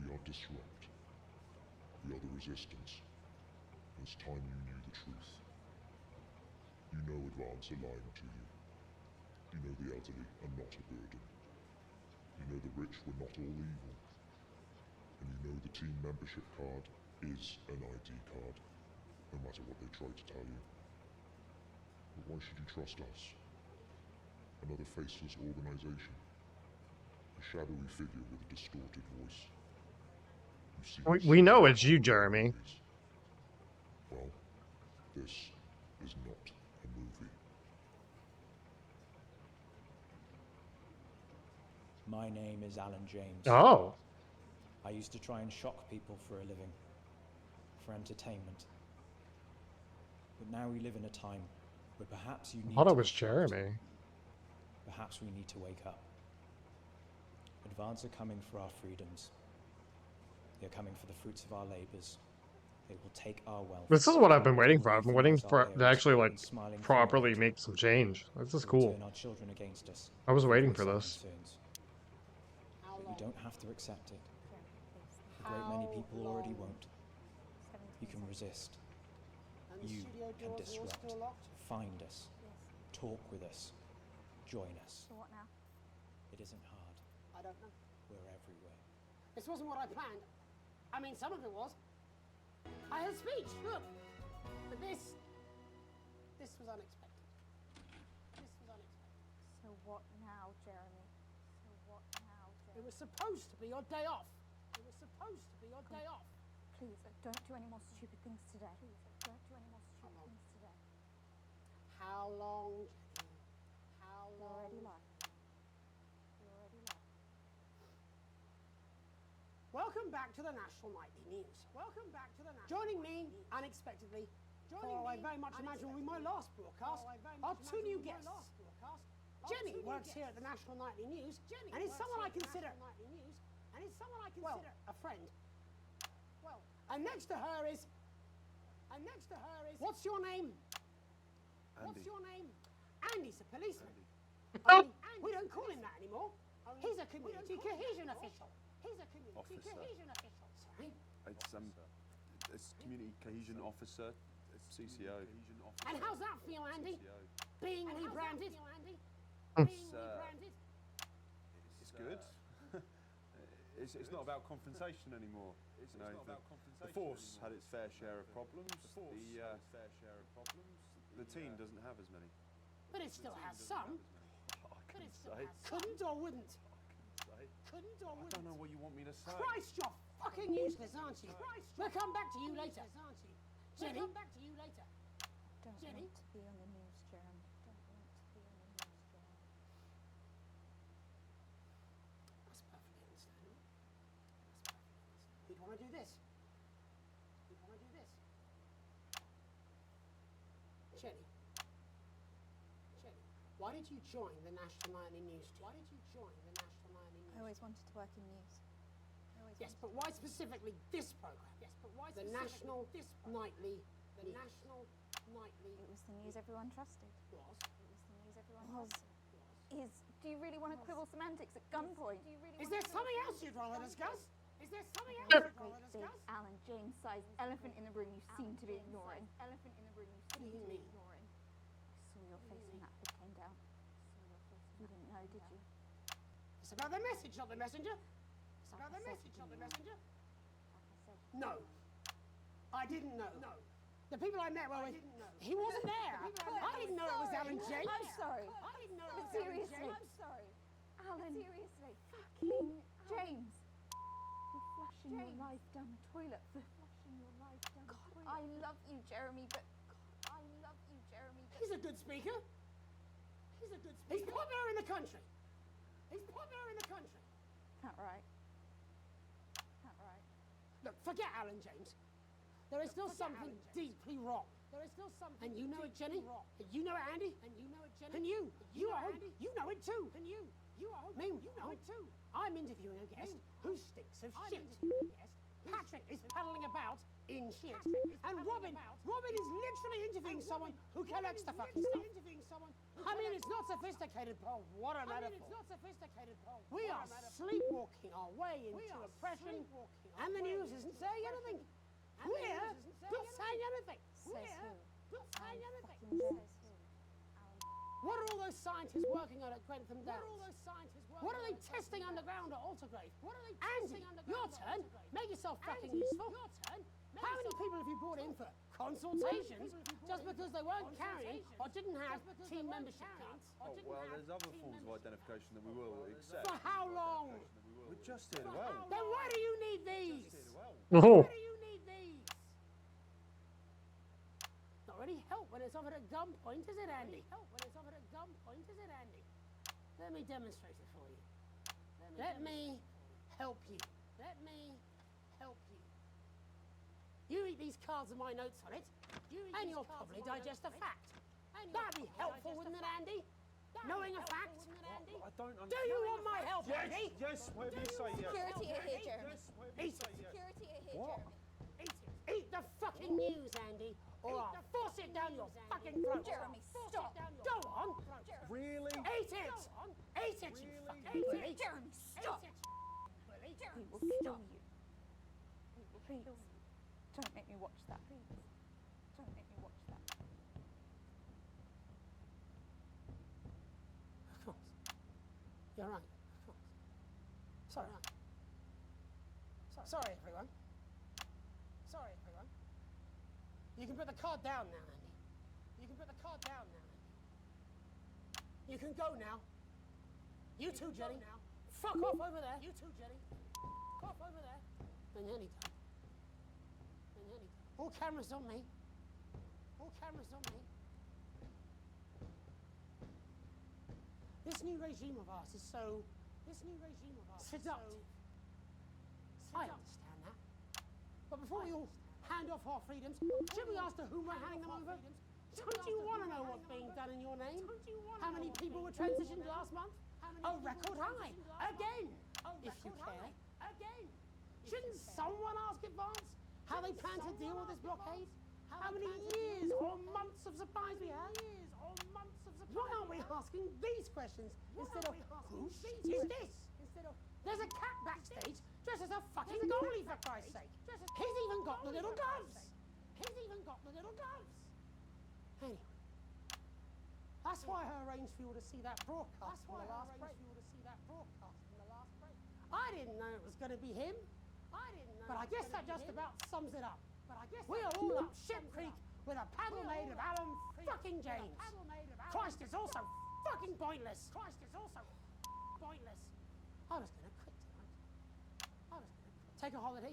We are Disrupt. We are the Resistance. It's time you knew the truth. You know Advance are lying to you. You know the elderly are not a burden. You know the rich were not all evil. And you know the team membership card is an ID card, no matter what they try to tell you. But why should you trust us? Another faceless organization. A shadowy figure with a distorted voice. You see We know it's you, Jeremy. Well, this is not a movie. My name is Alan James. Oh. I used to try and shock people for a living, for entertainment. But now we live in a time where perhaps you need I thought to it was reflect. Jeremy. Perhaps we need to wake up. Advance are coming for our freedoms. They're coming for the fruits of our labors. They will take our wealth. This is what I've been waiting for. I've been waiting for to actually like smiling properly make some change. This is cool. Turn our children against us. I was waiting voice for our this. concerns. But you don't have to accept it. A great many people already won't. You can resist. You can disrupt. Find us. Talk with us. Join us. So what now? It isn't hard. I don't know. We're everywhere. This wasn't what I planned. I mean, some of it was. I had speech, look. But this was unexpected. So what now, Jeremy? It was supposed to be your day off. Please, don't do any more stupid things today. How long? You're already live. Welcome back to the National Nightly News. Joining me unexpectedly, I very much imagine will be my last broadcast, are two new guests. Jenny works here at the National Nightly News, and is someone I consider, well, a friend. And next to her is, what's your name? Andy. Andy's a policeman. We don't call him that anymore. He's a community cohesion official. Officer. Sorry. It's community cohesion officer, CCO. And how's that feel, Andy? Being rebranded? It's good. It's not about confrontation anymore. You know, the force had its fair share of problems. The team doesn't have as many. But it still has some. Say. Couldn't or wouldn't? I don't know what you want me to say. Christ, you're fucking useless, aren't you? We'll come back to you later. Jenny? Don't don't Jenny? want to be on the news, Jeremy. Don't want to be on the news, Jeremy. That's perfectly understandable. You'd want to do this. You'd want to do this. Jenny. Jenny, why did you join the National Nightly News team? Why did you join the National Nightly News I always wanted to work in news. Yes, but why specifically this program? Yes, but why the National Nightly? The National Nightly. It was the news everyone trusted. Was. It was the news everyone trusted. Is. Do you really want to quibble semantics at gunpoint? Is there something else you'd rather discuss? Is there something else Great you'd rather big discuss? Alan James-sized elephant in the room you seem to be ignoring. Elephant in the room you seem to be ignoring. I saw your face when that bit came down. You didn't know, did you? It's about the message, not the messenger. It's about the message, not the messenger. No. I didn't know. No. The people I met were with. He wasn't there. I didn't know it was Alan James. I'm sorry. I didn't know it But was Alan seriously. James. I'm sorry. Alan. Seriously. Fucking James. For flushing your life down the toilet. For flushing your life down the toilet. I love you, Jeremy, but. I love you, Jeremy, but. He's a good speaker. He's a good speaker. He's popular in the country. He's popular in the country. Not right. Not right. Look, forget Alan James. There is still something deeply wrong. There is still something. And you know it, Jenny. And you know it, Andy. And you know it, Jenny. And you are home. You know it too. And you are home. Me, you know it too. I'm interviewing a guest who stinks of shit. Patrick is paddling about in shit. And Robin is literally interviewing someone who collects the fucking stuff. I mean, it's not sophisticated, but what a metaphor. We are sleepwalking our way into oppression, and the news isn't saying anything. We're not saying anything. We're not saying anything. What are all those scientists working on at Grentham Downs? What are they testing underground at Altergrave? Andy, your turn. Make yourself fucking useful. How many people have you brought in for consultations just because they weren't carrying or didn't have team membership cards? Oh, well, there's other forms of identification that we will accept. For how long? We're just here to help. Then why do you need these? Oh. Why do you need these? Not really help when it's offered at gunpoint, is it, Andy? Let me demonstrate it for you. Let me help you. Let me help you. You read these cards with my notes on it, and you'll probably digest a fact. That'd be helpful, wouldn't it, Andy? Knowing a fact? I don't understand. Do you want my help, Andy? Yes, whatever you say, yes. Security are here, Jeremy. Eat it. Security are here, What? Jeremy. Eat it. Eat the fucking news, Andy, or I'll force it down your fucking throat. Jeremy, stop. Go on. Really? Eat it. Eat it, you fucking bully. Jeremy, stop. Bully. We will kill you. We will kill you. Don't make me watch that. Please. Don't make me watch that. Of course. You're right. Of course. Sorry. Sorry, everyone. Sorry, everyone. You can put the card down now, Andy. You can put the card down now, Andy. You can go now. You too, Jenny. Fuck off over there. You too, Jenny. Fuck off over there. And nearly done. And nearly done. All cameras on me. All cameras on me. This new regime of ours is so seductive. I understand that. But before we all hand off our freedoms, should we ask to whom we're handing them over? Don't you want to know what's being done in your name? How many people were transitioned last month? A record high. Again, if you care. Again. Shouldn't someone ask advance how they plan to deal with this blockade? How many years or months of supplies we have? Why aren't we asking these questions instead of whose sheet is this? There's a cat backstage dressed as a fucking goalie, for Christ's sake. He's even got the little gloves. Anyway, that's why I arranged for you to see that broadcast from the last break. I didn't know it was going to be him, but I guess that just about sums it up. We are all up Ship Creek with a paddle made of Alan fucking James. Christ is also fucking pointless. I was going to quit tonight. Take a holiday.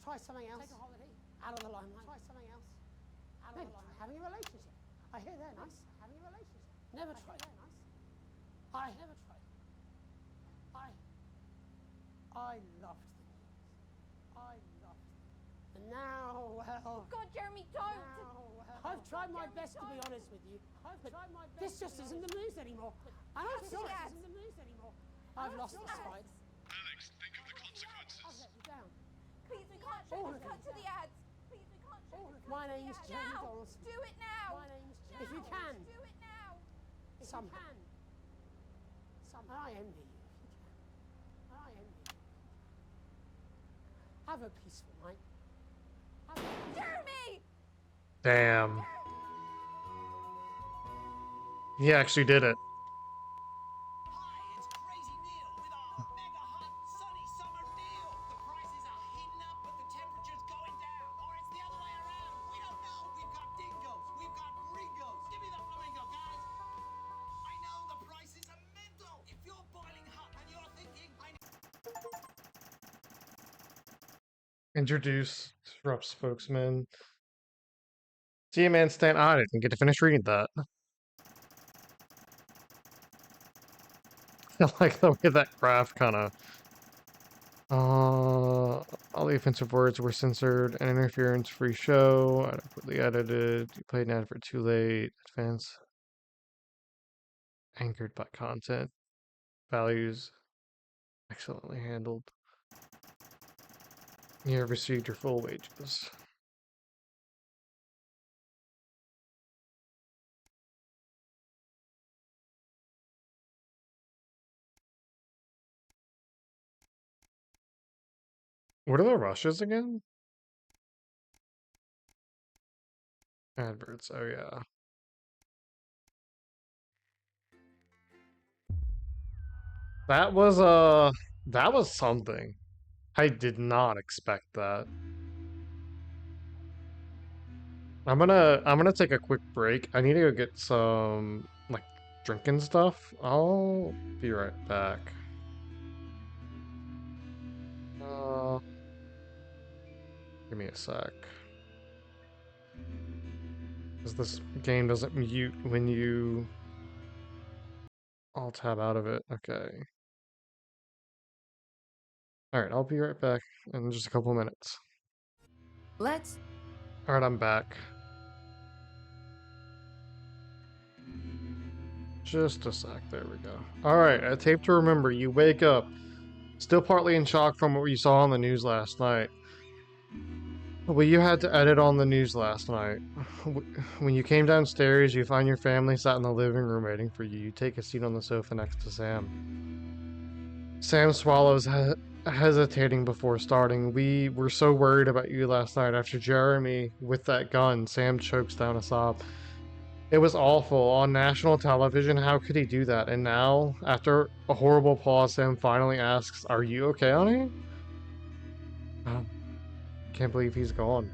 Try something else. Out of the limelight. Maybe try having a relationship. I hear they're nice. Having a relationship. Never tried. I never tried. I loved them. I loved them. And now, well... God, Jeremy, don't! I've tried my best to be honest with you, but this just isn't the news anymore. And I'm sorry, this isn't the news anymore. I've lost this fight. Alex, think of the consequences. I've let you down. Please, we can't show this. Cut to the ads. Please, we can't show this. My name's Jeremy Donaldson. Do it now! My name's Jeremy. If you can. Do it now! Somehow. I envy you if you can. I envy you. Have a peaceful night. Jeremy! Damn. He actually did it. Introduce Disrupt spokesman. See a man stand. I didn't get to finish reading that. I like the way that graph kind of. All the offensive words were censored. An interference-free show. Adequately edited. You played an advert too late. Advance. Anchored by content. Values. Excellently handled. You have received your full wages. What are the rushes again? Adverts, oh yeah. That was something. I did not expect that. I'm gonna take a quick break. I need to go get some like drinking stuff. I'll be right back. Give me a sec. Because this game doesn't mute when you... I'll tab out of it. Okay. Alright, I'll be right back in just a couple minutes. Let's... Alright, I'm back. Just a sec. There we go. Alright, a tape to remember. You wake up. Still partly in shock from what you saw on the news last night. Well, you had to edit on the news last night. When you came downstairs, you find your family sat in the living room waiting for you. You take a seat on the sofa next to Sam. Sam swallows, hesitating before starting. We were so worried about you last night. After Jeremy with that gun, Sam chokes down a sob. It was awful. On national television, how could he do that? And now, after a horrible pause, Sam finally asks, "Are you okay, honey?" Can't believe he's gone.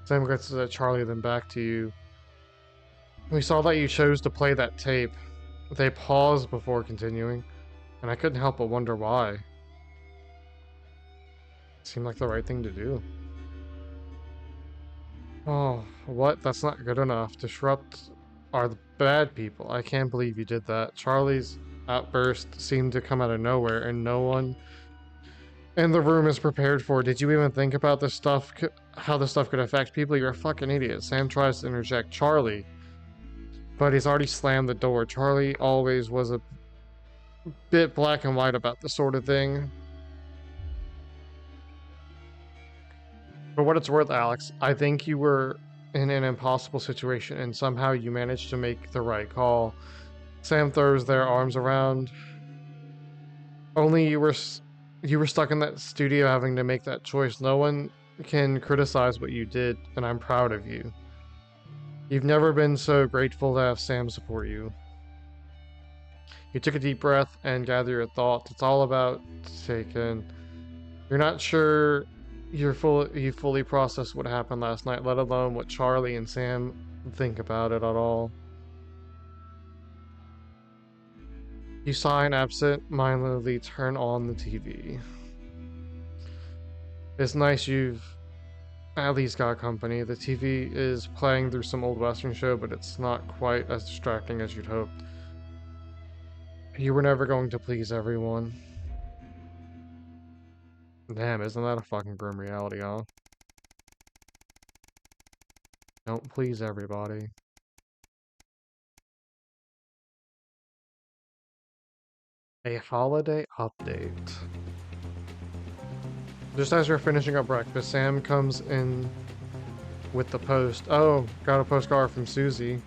Sam gets to Charlie, then back to you. We saw that you chose to play that tape. They paused before continuing, and I couldn't help but wonder why. It seemed like the right thing to do. Oh, what? That's not good enough. Disrupt are the bad people. I can't believe you did that. Charlie's outburst seemed to come out of nowhere, and no one in the room is prepared for it. Did you even think about this stuff, how this stuff could affect people? You're a fucking idiot. Sam tries to interject Charlie, but he's already slammed the door. Charlie always was a bit black and white about this sort of thing. For what it's worth, Alex, I think you were in an impossible situation and somehow you managed to make the right call. Sam throws their arms around. Only you were stuck in that studio having to make that choice. No one can criticize what you did, and I'm proud of you. You've never been so grateful to have Sam support you. You took a deep breath and gathered your thoughts. It's all about taking. You're not sure you fully processed what happened last night, let alone what Charlie and Sam think about it at all. You sigh and absent-mindedly turn on the TV. It's nice you've Allie's got company. The TV is playing through some old Western show, but it's not quite as distracting as you'd hoped. You were never going to please everyone. Damn, isn't that a fucking grim reality, huh? Don't please everybody. A holiday update. Just as you're finishing up breakfast, Sam comes in with the post. Oh, got a postcard from Susie.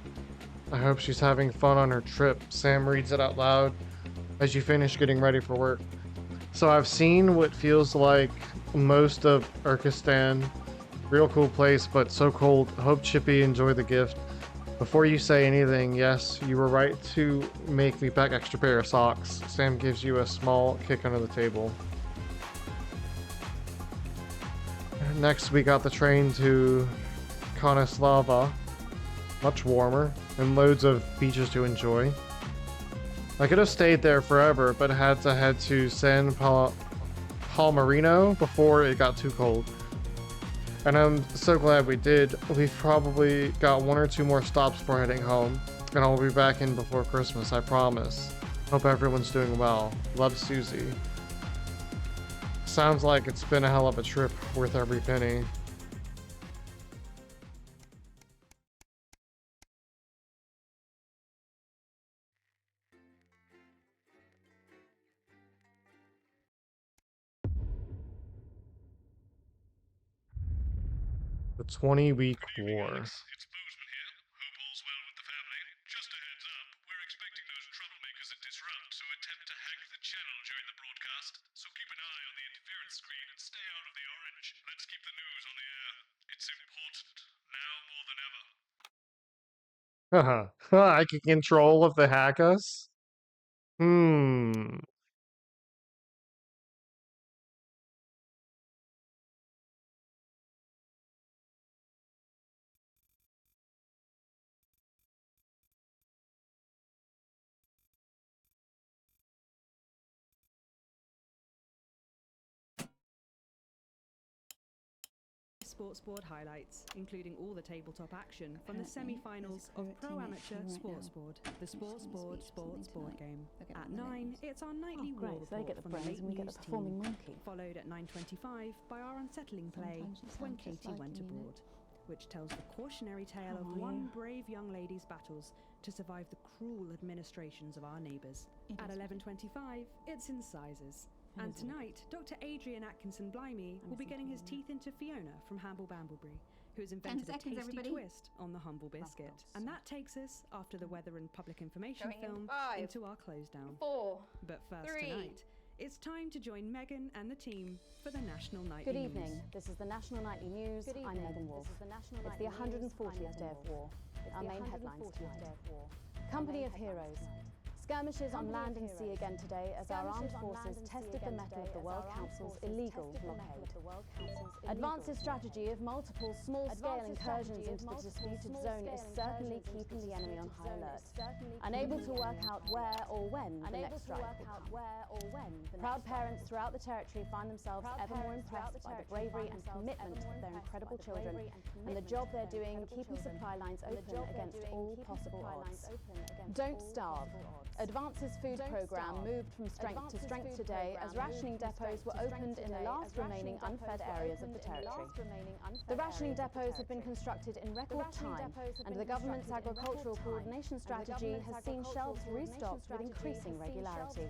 I hope she's having fun on her trip. Sam reads it out loud as you finish getting ready for work. So I've seen what feels like most of Urkistan. Real cool place, but so cold. Hope Chippy enjoyed the gift. Before you say anything, yes, you were right to make me pack extra pair of socks. Sam gives you a small kick under the table. Next, we got the train to Koneslava. Much warmer, and loads of beaches to enjoy. I could have stayed there forever, but had to head to San Palmarino before it got too cold. And I'm so glad we did. We've probably got 1 or 2 more stops before heading home. And I'll be back in before Christmas, I promise. Hope everyone's doing well. Love, Susie. Sounds like it's been a hell of a trip, worth every penny. The 20-week war. It's Bozeman here. Hope all's well with the family. Just a heads up, we're expecting those troublemakers at Disrupt to attempt to hack the channel during the broadcast, so keep an eye on the interference screen and stay out of the orange. Let's keep the news on the air. It's important, now more than ever. I can control if they hack us? Sports Board highlights, including all the tabletop action from the semi-finals of Pro Amateur Sports Board, the Sports Board game. At 9, it's our nightly war report so they get the from brains the late and we get news the performing team, monkey. followed at 9:25 by our unsettling play When Katie Went Abroad, which tells the cautionary tale of one brave young lady's battles to survive the cruel administrations of our neighbours. At 11:25, it's Incisors. And tonight, Dr. Adrian Atkinson Blimey will be getting his teeth into Fiona from Hamble Bamblebury, who has invented a tasty twist on the humble biscuit. And that takes us, after the weather and public information film, into our close down. 4, But first 3. tonight, it's time to join Megan and the team for the National Nightly Good News. evening. This is the National Nightly News. I'm Megan Wolf. It's the 140th day of war. Our main headlines tonight. Company of Heroes. Skirmishes on land and sea again today as our armed forces tested the mettle of the World Council's illegal blockade. Advance's strategy of multiple small-scale incursions into the disputed zone is certainly keeping the enemy on high alert, unable to work out where or when the next strike will come. Proud parents throughout the territory find themselves ever more impressed by the bravery and commitment of their incredible children and the job they're doing keeping supply lines open against all possible odds. Don't starve. Advance's food programme moved from strength to strength today as rationing depots were opened in the last remaining unfed areas of the territory. The rationing depots have been constructed in record time, and the government's agricultural coordination strategy has seen shelves restocked with increasing regularity.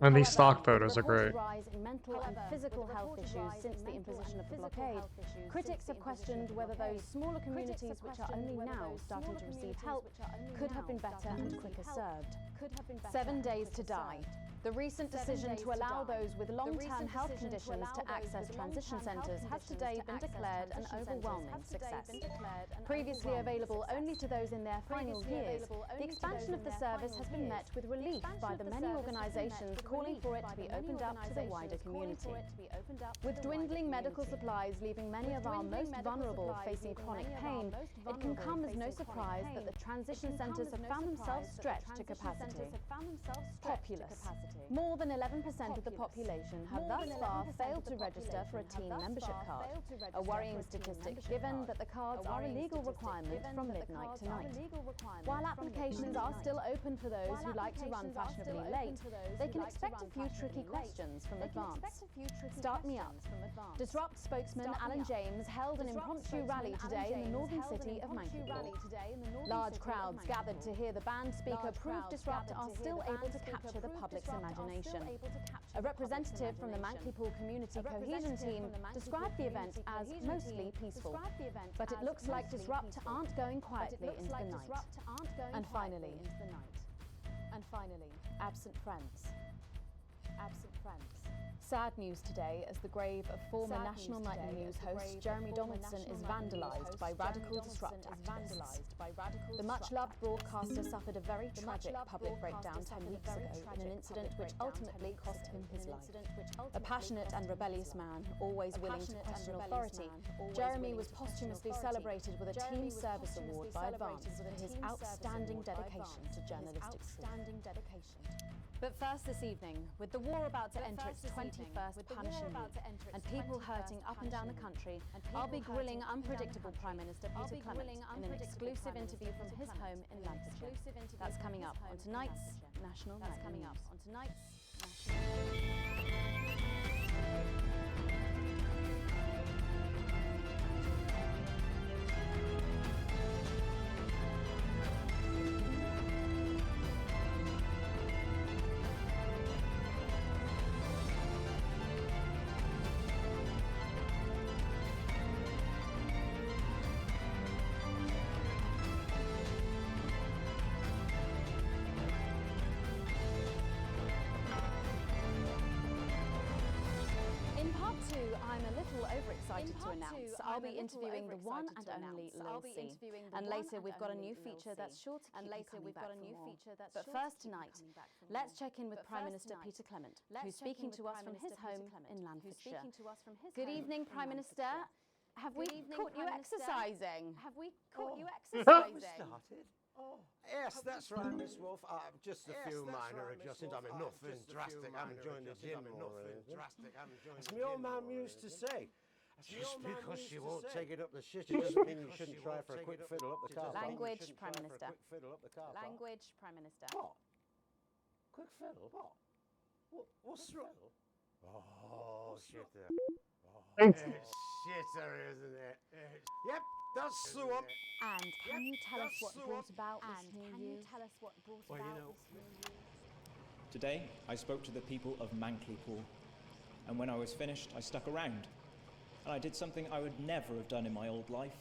And these stock photos are great. Rise in mental and physical health issues since the imposition of the blockade, critics have questioned whether those smaller communities which are only now starting to receive help could have been better and quicker served. 7 days to die. The recent decision to allow those with long-term health conditions to access transition centres has today been declared an overwhelming success. Previously available only to those in their final years, the expansion of the service has been met with relief by the many organisations calling for it to be opened up to the wider community. With dwindling medical supplies leaving many of our most vulnerable facing chronic pain, it can come as no surprise that the transition centres have found themselves stretched to capacity. Populous. More than 11% of the population have thus far failed to register for a teen membership card, a worrying statistic given that the cards are a legal requirement from midnight tonight. While applications are still open for those who like to run fashionably late, they can expect a few tricky questions from advance. Start me up. Disrupt spokesman Alan James held an impromptu rally today in the northern city of Manchester. Large crowds gathered to hear the band speaker prove Disrupt are still able to capture the public's imagination. A representative from the Mankley-Pool Community Cohesion Team described the event as mostly peaceful. But it looks like Disrupt aren't going quietly into the night. And finally, absent friends. Sad news today as the grave of former National Nightly News host Jeremy Donaldson is vandalised by radical Disrupt activists. The much-loved broadcaster suffered a very tragic public breakdown 10 weeks ago in an incident which ultimately cost him his life. A passionate and rebellious man, always willing to question authority, Jeremy was posthumously celebrated with a Team Service Award by Advance for his outstanding dedication to journalistic truth. But first this evening, with the war about to enter its 21st punishing week and people hurting up and down the country, I'll be grilling unpredictable Prime Minister Peter Clement in an exclusive interview from his home in Lancashire. That's coming up on tonight's National Nightly News. Overexcited to announce I'll be interviewing the one and only Lil C. And later we've got a new feature that's sure to keep you coming back for more. But first tonight, let's check in with Prime Minister Peter Clement, who's speaking to us from his home in Lancashire. Good evening, Prime Minister. Have we caught you exercising? Started? Yes, that's right, Miss Wolf. Just a few minor adjustments. I mean, nothing drastic. I haven't joined the gym or anything. As my old man used to say, just because she won't take it up the shit, it doesn't mean you shouldn't try for a quick fiddle up the car. Language, Prime Minister. Language, Prime Minister. What? Quick fiddle? What? What's wrong? Oh, shitter. Thank you. It's shitter, isn't it? Yep, that's the one. And can you tell us what brought about this new year? Today, I spoke to the people of Mankley-Pool, and when I was finished, I stuck around. And I did something I would never have done in my old life.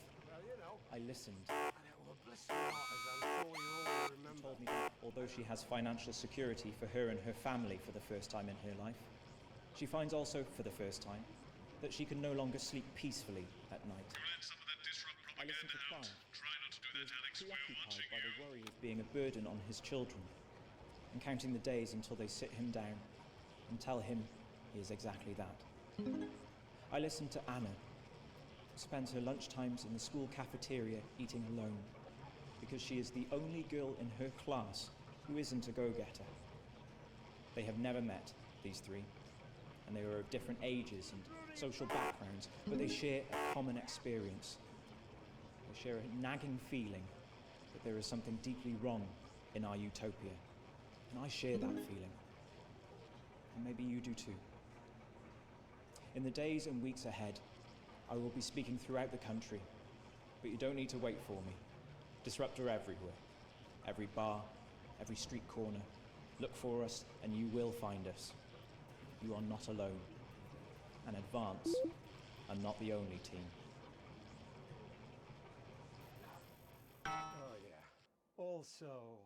I listened. She told me that although she has financial security for her and her family for the first time in her life, she finds also, for the first time, that she can no longer sleep peacefully at night. I listened to Clive. He was preoccupied by the worry of being a burden on his children, and counting the days until they sit him down and tell him he is exactly that. I listened to Anna, who spends her lunchtimes in the school cafeteria eating alone, because she is the only girl in her class who isn't a go-getter. They have never met, these three, and they are of different ages and social backgrounds, but they share a common experience. They share a nagging feeling that there is something deeply wrong in our utopia. And I share that feeling. And maybe you do too. In the days and weeks ahead, I will be speaking throughout the country, but you don't need to wait for me. Disruptor everywhere. Every bar, every street corner. Look for us and you will find us. You are not alone. And Advance are not the only team. Oh, yeah. Also,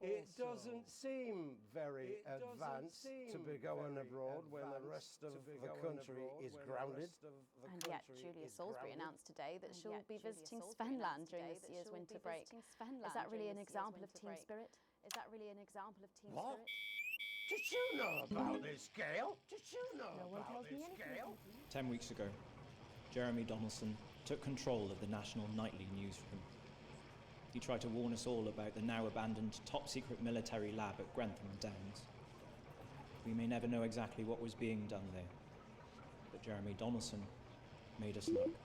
it doesn't seem very advanced to be going abroad when the rest of the country is grounded. And yet, Julia Salisbury announced today that she'll be visiting Svenland during this year's winter break. Is that really an example of team spirit? What? Did you know about this, Gail? Did you know about this, Gail? 10 weeks ago, Jeremy Donaldson took control of the national nightly newsroom. He tried to warn us all about the now abandoned top-secret military lab at Grantham Downs. We may never know exactly what was being done there, but Jeremy Donaldson made us look.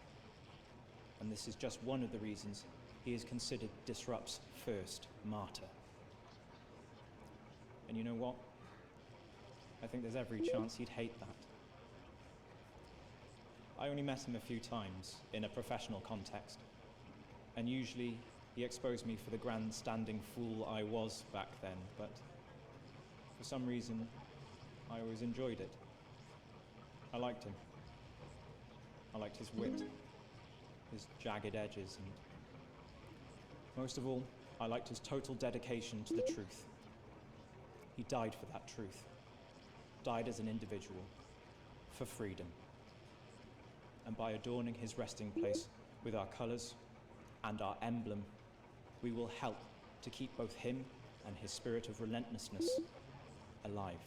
And this is just one of the reasons he is considered Disrupt's first martyr. And you know what? I think there's every chance he'd hate that. I only met him a few times in a professional context, and usually he exposed me for the grandstanding fool I was back then, but for some reason, I always enjoyed it. I liked him. I liked his wit, his jagged edges, and most of all, I liked his total dedication to the truth. He died for that truth. Died as an individual, for freedom. And by adorning his resting place with our colours and our emblem, we will help to keep both him and his spirit of relentlessness alive.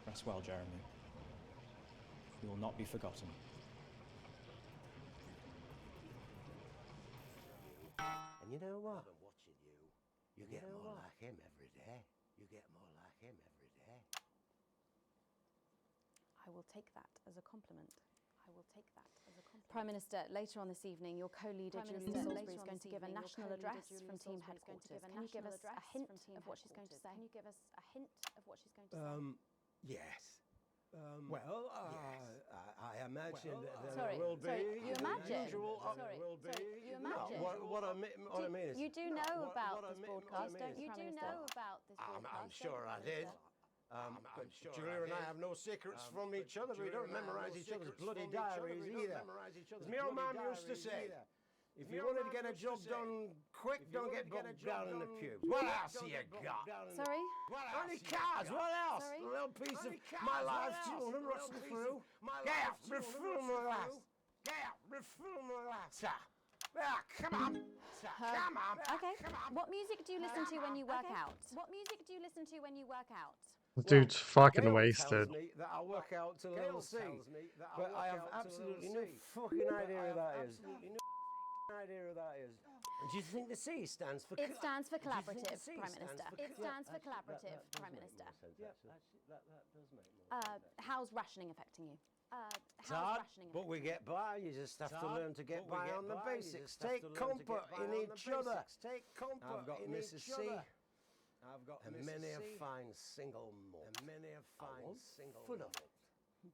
Rest well, Jeremy. You will not be forgotten. And you know what? You get more like him every day. You get more like him every day. I will take that as a compliment. I will take that as a compliment. Prime Minister, later on this evening, your co-leader Julia Salisbury is going to give a national address from team headquarters. Can you give us a hint of what she's going to say? Can you give us a hint of what she's going to say? Yes. Well, I imagine that Sorry, there will be. you imagine? Usual, You imagine? No, what I mean is. You do know about this broadcast, don't you, Prime Minister? I'm sure I did. But Julia and I have no secrets from each other. We don't memorize each other's bloody diaries either. As my old mum used to say, if you wanted to get a job done quick, don't get bogged down in the pubes. What else have you got? Sorry? Only cars, what else? Sorry? A little piece of my life children rustling through. Get out, refill my glass. Get out, refill my glass. Come on. Come on. Okay. What music do you listen to when you work out? What music do you listen to when you work out? This dude's fucking Gail wasted. tells me that I work out to Little C, but I have absolutely no fucking idea who that is. And do you think the C stands for? It stands for collaborative, Prime Minister. It stands for collaborative, Prime Minister. That does make more sense. How's rationing affecting you? It's hard, but we get by. You just have to learn to get by on the basics. Take comfort in each other. I've got Mrs. C. I've got many a fine single malt. I want fun of it.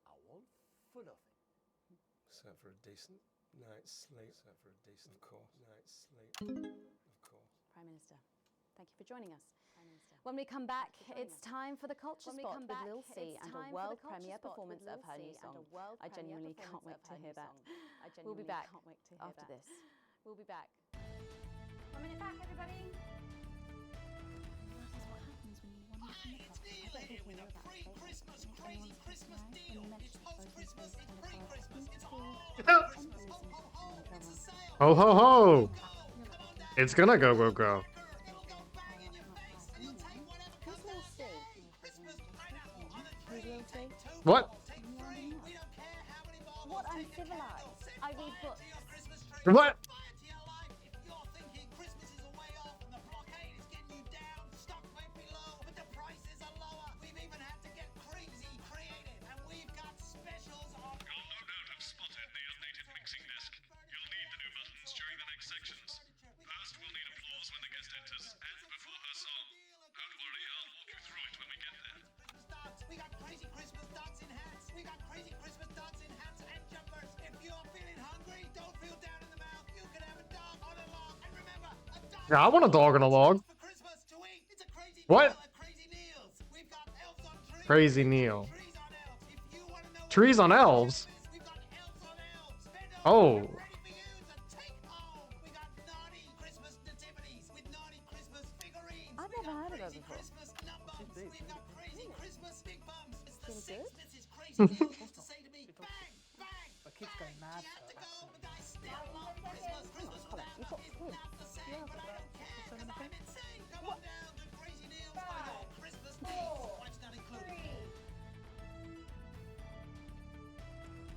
I want fun of it. Except for a decent night's sleep. Except for a decent, night's sleep. Of course. Prime Minister, thank you for joining us. When we come back, it's time for the culture spot with Lil C and a world premiere performance of her new song. I genuinely can't wait to hear that. We'll be back after this. We'll be back. 1 minute back, everybody. It's Neil here with a pre-Christmas crazy Christmas deal. It's post-Christmas, it's pre-Christmas, it's ho-ho-Christmas, ho-ho-ho, it's a sale. Ho ho ho! It's gonna go go go. What? What uncivilized? I read books. What? We got crazy Christmas dancing hats. We got crazy Christmas dancing hats and jumpers. If you're feeling hungry, don't feel down in the mouth. You can have a dog on a log. And remember, a dog Yeah, I want a dog on a log. for Christmas to eat. It's a crazy What? meal at Crazy Neil's. We've got elves on trees. Crazy Neil. Trees on elves? Oh. I've never heard of her before. We've got crazy Christmas big bums. It's the Feels good? This is crazy Neil used to say to me, bang, bang. The kid's going mad. Christmas without You've got is kids. not the same, but I don't care because I'm insane. Come on down to Crazy Neil's for your Christmas needs. Wife's not included.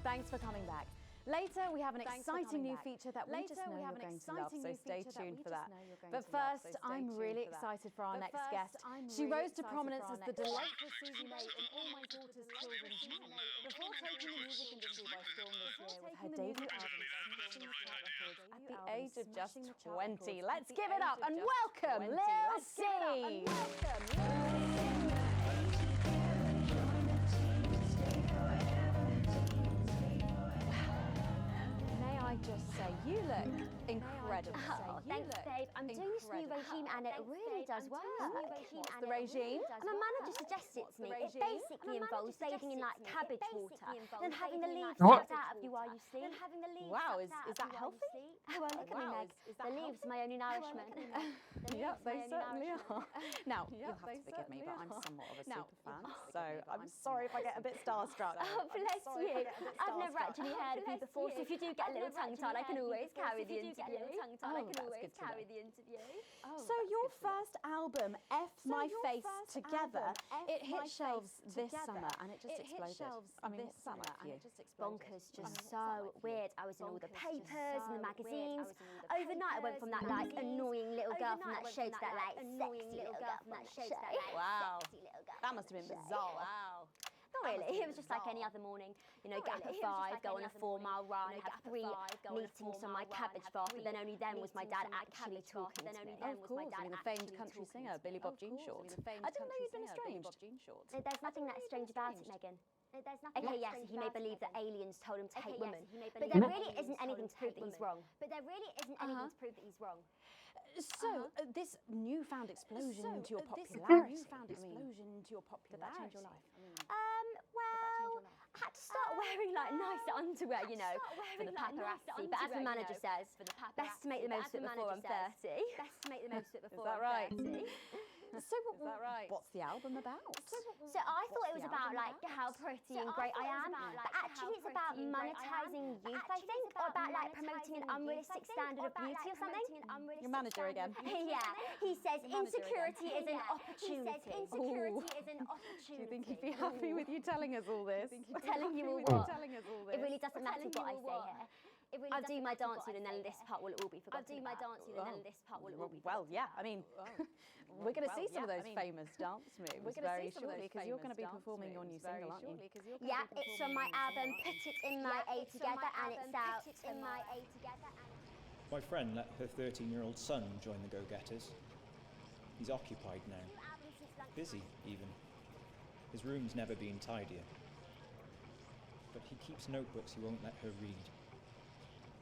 Thanks for coming back. Later, we have an Thanks for exciting coming new back. feature that we just know you're going to love, so stay tuned for that. But So first, stay I'm tuned really for that. excited for our But next first, guest. I'm She really rose to excited prominence for our as the next guest. delightful Susie May in All My Daughter's Children's Month. Before taking the music industry by storm this year with her debut album smashing the chart records at the age of just 20. Let's give it up and welcome Lil C! May I just say, you look incredible. Oh, thanks, babe. I'm doing this new regime and it really does work. What's the regime? My manager suggested it to me. It basically involves bathing in like cabbage water, then having the leaves sucked out of you while you sleep. Wow, is that healthy? Oh, well, look at me, Meg. The leaves are my only nourishment. Yep, they certainly are. Now, you'll have to forgive me, but I'm somewhat of a super fan, so I'm sorry if I get a bit starstruck. Oh, bless you. I've never actually heard of you before, so if you do get a little tongue-tied, I can always carry the interview. So your first album, F My Face Together, it hit shelves this summer and it just exploded. I mean, what's that like for you? Bonkers, just so weird. I was in all the papers and the magazines. Overnight I went from that like annoying little girl from that show to that like sexy little girl from that show. Wow, that must have been bizarre. Wow. Not really, it was just like any other morning. You know, get up at 5, go on a 4-mile run, have 3 meetings on my cabbage bath, but then only then was my dad actually talking to me. Oh, of course, I mean, the famed country singer, Billy Bob Jean Short. I didn't know you'd been estranged. There's nothing that strange about it, Megan. Okay, yes, he may believe that aliens told him to hate women, but there really isn't anything to prove that he's wrong. So, this newfound explosion to your popularity, did that change your life? Well, I had to start wearing like nicer underwear, you know, for the paparazzi. But as the manager says, best to make the most of it before I'm 30. Is that right? So, what's the album about? So I thought it was about like how pretty and great I am, but actually it's about monetizing youth, I think, or about like promoting an unrealistic standard of beauty or something. Your manager again. Yeah, he says insecurity is an opportunity. Do you think he'd be happy with you telling us all this? Telling you all what? It really doesn't matter what I say here. I'll do my dancing and then this part will all be forgotten about. Well, yeah, I mean, we're going to see some of those famous dance moves very shortly because you're going to be performing your new single, aren't you? Yeah, it's from my album Put It In My A Together and it's out. My friend let her 13-year-old son join the Go-Getters. He's occupied now. Busy, even. His room's never been tidier. But he keeps notebooks he won't let her read.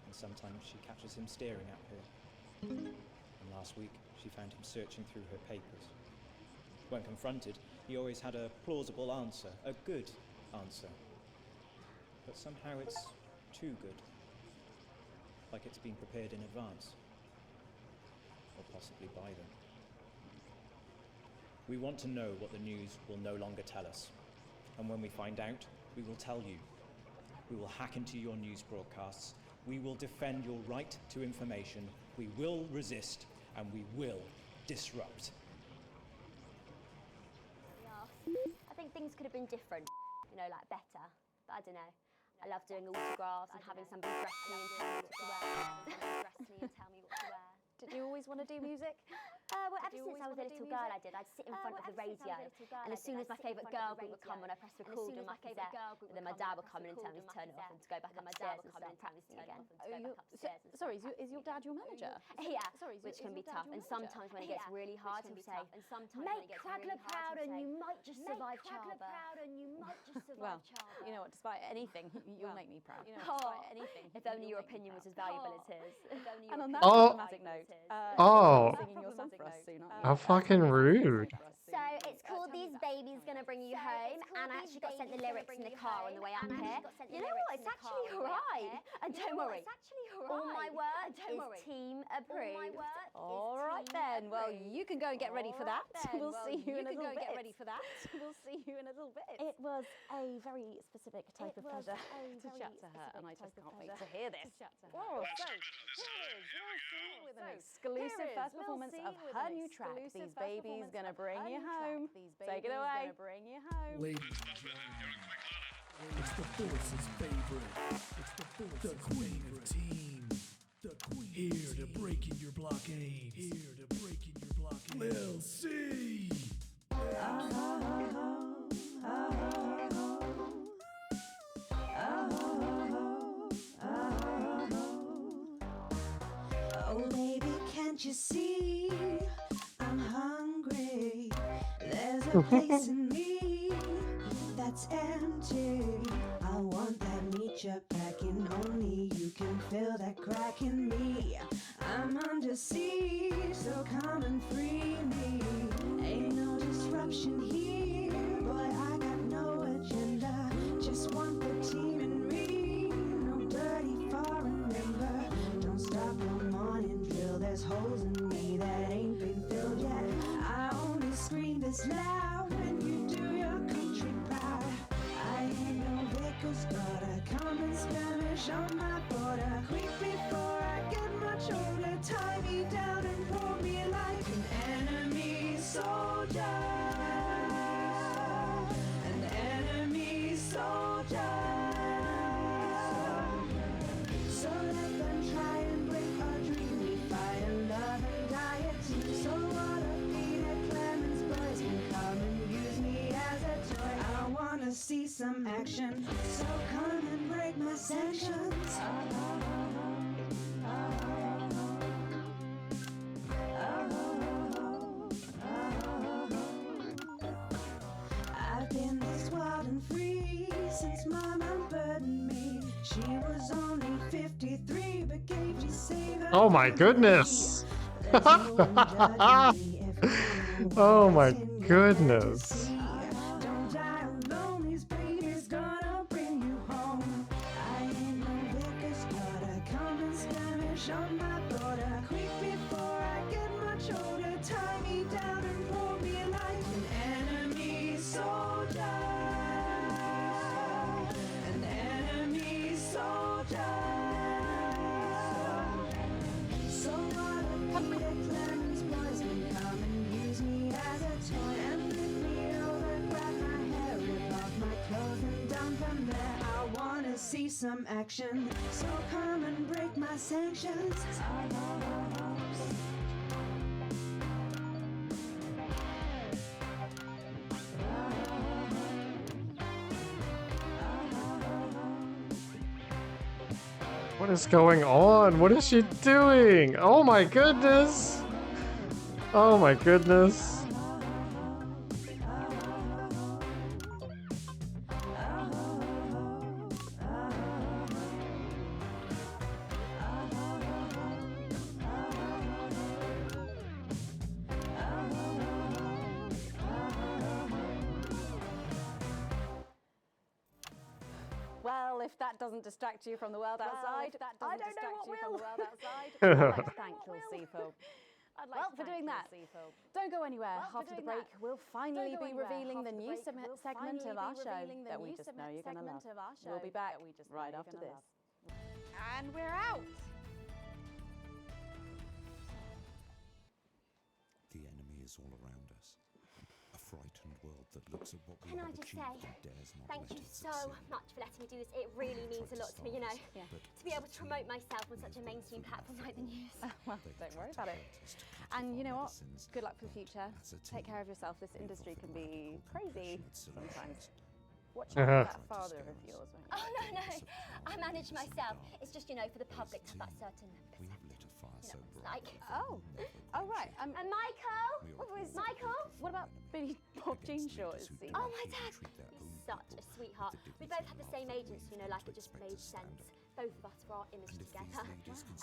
And sometimes she catches him staring at her. And last week, she found him searching through her papers. When confronted, he always had a plausible answer, a good answer. But somehow it's too good. Like it's been prepared in advance. Or possibly by them. We want to know what the news will no longer tell us. And when we find out, we will tell you. We will hack into your news broadcasts. We will defend your right to information. We will resist, and we will disrupt. I think things could have been different, you know, like better, but I don't know. I love doing autographs and having somebody dress me and tell me what to wear. Did you always want to do music? Well, ever since I was a little girl, I did. I'd sit in front of the radio, and as soon as my favourite girl group would come on, I pressed record on my cassette, and then my dad would come in and tell me to turn it off and to go back upstairs and start practicing again. Sorry, is your dad your manager? Yeah, which can be tough, and sometimes when it gets really hard, he'll say, make Cragler proud and you might just survive childbirth. Well, you know what, despite anything, you'll make me proud. If only your opinion was as valuable as his. And on that dramatic note, singing your song for us soon, aren't you? How fucking rude. So it's called These Babies Gonna Bring You Home, and I actually got sent the lyrics in the car on the way up here. You know what, it's actually alright. And don't worry, all my work is team approved. Alright then, well you can go and get ready for that. We'll see you in a little bit. It was a very specific type of pleasure to chat to her, and I just can't wait to hear this. Oh, so here is Lucy with an exclusive first performance of her new track, These Babies Gonna Bring You Home. Take it away. Ladies and gentlemen, here in Quick Ladder, It's the Force's favorite. It's the Queen of Teams. Here to break in your blockade. Lil C. Oh baby, can't you see I'm hungry? There's a place in me that's empty. I want that meat you're packing. Only you can fill that crack in me. I'm under siege, so come and free me. Ain't no disruption here, boy, I got no agenda. Just want the team and me. No dirty foreign member. Don't stop no morning drill. There's holes in me that ain't been filled yet. I only scream this loud when you do your country proud. I ain't no vicar's daughter. Come and skirmish on my border. Quick before I get much older. Tie me down and pull me like an enemy soldier. An enemy soldier. So let them try and break our dream. We fight and love and diet. So what if Peter Clemens boys can come and use me as a toy? I wanna see some action. So come and break my sanctions. I've been this wild and free since Mama burdened me. She was only 53, but gave me savor. Oh my goodness! Oh my goodness! Don't die alone, his baby's gonna bring you home. I ain't no vicar's daughter. Come and skirmish on my border. Quick before I get much older. Tie me down and pull me like an enemy soldier. An enemy soldier. So what if Peter Clemens boys can come and use me as a toy and flip me over, grab my hair, rip off my clothes and down from there. I wanna see some action, so come and break my sanctions. What is going on? What is she doing? Oh my goodness! Oh my goodness! Well, if that doesn't distract you from the world outside, I don't know what will. I'd like to thank Lil C for doing that. Don't go anywhere. After the break, we'll finally be revealing the new segment of our show that we just know you're going to love. We'll be back right after this. And we're out. The enemy is all around us. A frightened world that looks at what we Can I have just achieved say, and dares not thank let you it so succeed. much for letting me do this. It really means a lot to me, you know. To be able to promote myself on such a mainstream platform like the news. Well, don't worry about it. And you know what? Good luck for the future. Take care of yourself. This industry can be crazy sometimes. Watch out for that father of yours, won't you? Oh, no. I manage myself. It's just, you know, for the public to have that certain perspective. You know what it's like. Oh, right. And Michael? Michael? What about Billy Bob Jean Short? Oh, my dad. He's such a sweetheart. We both had the same agents, you know, like it just made sense. Both of us for our image together.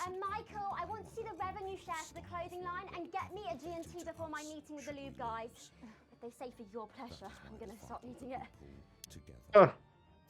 And Michael, I want to see the revenue share for the clothing line and get me a G&T before my meeting with the lube guys. If they say for your pleasure, I'm going to start needing it. Together,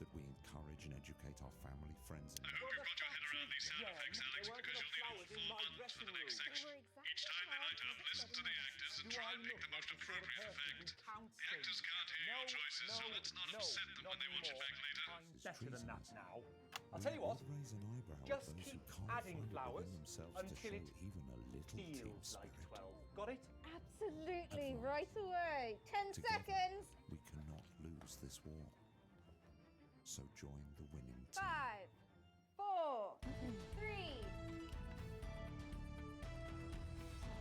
that we encourage and educate our family, friends, and I hope you've got your head around these sound effects, Alex, because you'll need all 4 buttons for the next section. Each time they light up, listen to the actors and try and pick the most appropriate effect. The actors can't hear your choices, so let's not upset them when they watch it back later. Better than that now. I'll tell you what. raise an eyebrow at Just those keep who can't adding find it flowers within themselves to until show it even a little team feels like spirit. 12. Got it? Absolutely, right away. 10 Together, seconds. We cannot lose this war. So join the winning team. 5, 4, 3.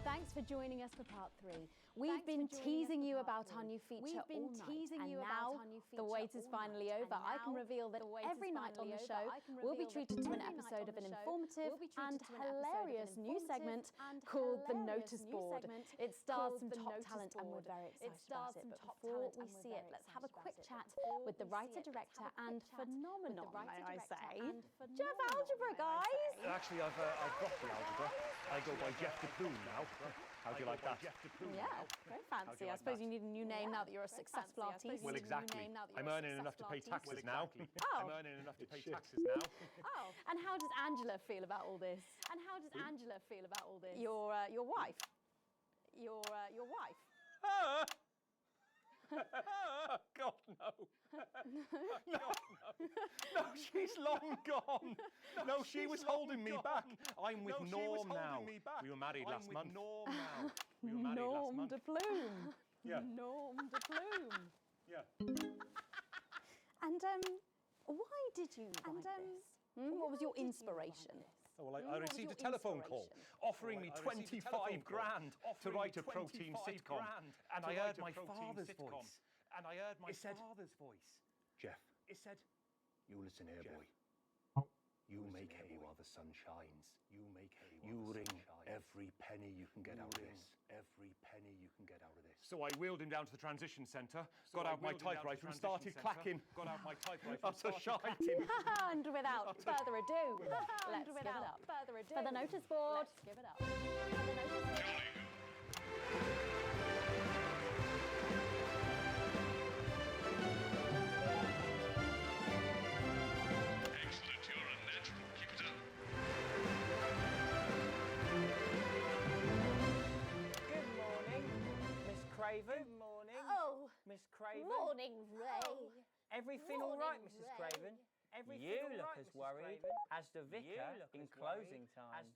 Thanks for joining us for part 3. We've been teasing you about our new feature all night, and now the wait is finally over. I can reveal that every night on the show, we'll be treated to an episode of an informative and hilarious new segment called The Notice Board. It stars some top talent, and we're very excited about it. But before we see it, let's have a quick chat with the writer-director and phenomenon, may I say, Jeff Algebra, guys! Actually, I've dropped the algebra. I go by Jeff DePoon now. How do you like that? Yeah, very fancy. I suppose you need a new name now that you're a successful artist. Well, exactly. I'm earning enough to pay taxes now. Oh. I'm earning enough to pay taxes now. Oh. And how does Angela feel about all this? Your wife. Your wife. God, no. No, she's long gone. No, she was holding me back. I'm with Norm now. We were married last month. Norm now. We were married last month. De Plume. Yeah. Norm de Plume. Yeah. And why did you write this? What was your inspiration? Oh, well, I received a telephone call offering me 25 grand to write a pro-team sitcom. And I heard my father's voice. Jeff, it said, you listen here, boy. You make hay while the sun shines. You wring every penny you can get out of this. So I wheeled him down to the transition centre, got out my typewriter and started clacking. Utter shite. And without further ado, let's give it up for the notice board. Let's give it up. Excellent, you're a natural. Keep it up. Good morning, Miss Craven. Good morning. Oh. Miss Craven. Morning, Ray. Everything all right, Mrs. Craven? Everything you look as worried as the vicar in closing time.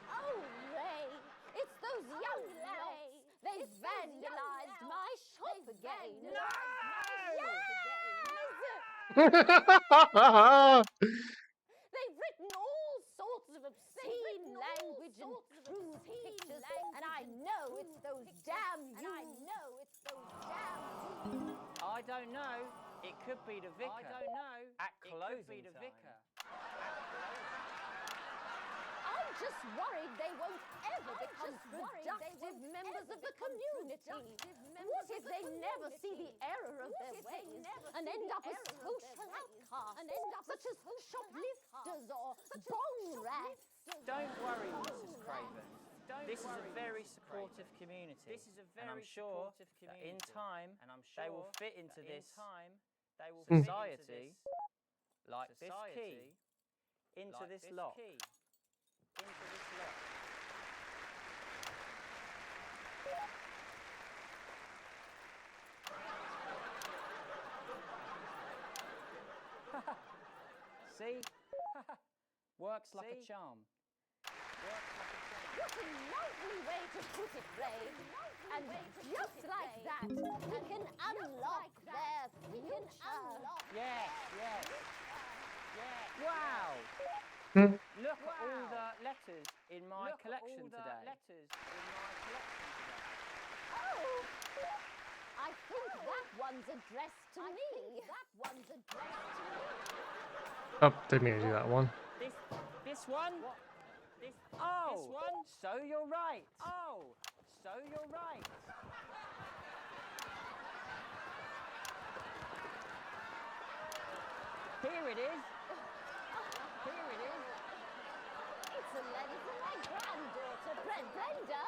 Oh, Ray, it's those young louts. They've vandalised my shop again. No! They've written all sorts of obscene language and crude pictures, and I know it's those damn I don't know. It could be the vicar. I don't know. At closing time. I'm just worried they won't ever become productive members of the community. What if they never see the error of their ways and end up as social outcasts, such as shoplifters or bong rats? Don't worry, Mrs. Craven. This is a very supportive community. And I'm sure that in time they will fit into this society like this key into this lock. See? Works like a charm. What a lovely way to put it, Ray. And just like that, we can unlock their future. Yes. Wow! Look at all the letters in my collection today. Oh, I think that one's addressed to me. Oh, didn't mean to do that one. This one? Oh, this one? So you're right. Here it is. It's a letter from my granddaughter, Brenda.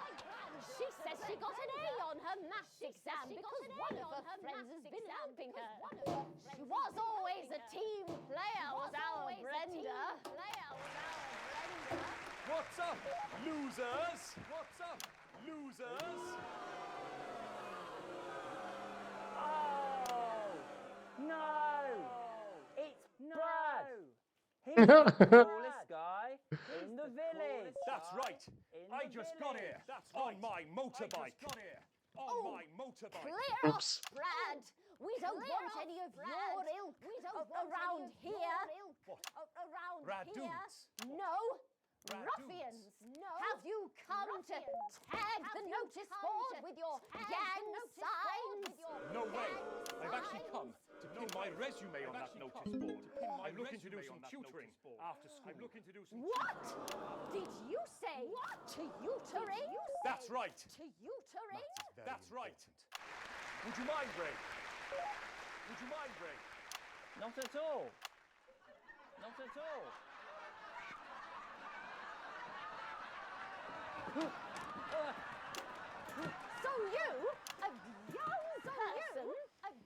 She says she got an A on her maths exam because one of her friends has been helping her. She was always a team player, was our Brenda. What's up, losers? Oh, no. It's Brad. He's the tallest guy in the village. That's right. I just got here on my motorbike. Clear up, Brad. We don't want any of your ilk around here. Around here. Raduns. No. Ruffians! No! Have you come to tag the notice board with your gang signs? No way! I've actually come to pin my resume on that notice board. I'm looking to do some tutoring after school. I'm looking to do some What? Did you say? What? Tutoring? That's right! Tutoring? That's right! Would you mind, Ray? Would you mind, Ray? Not at all. Not at all. So you, a young person,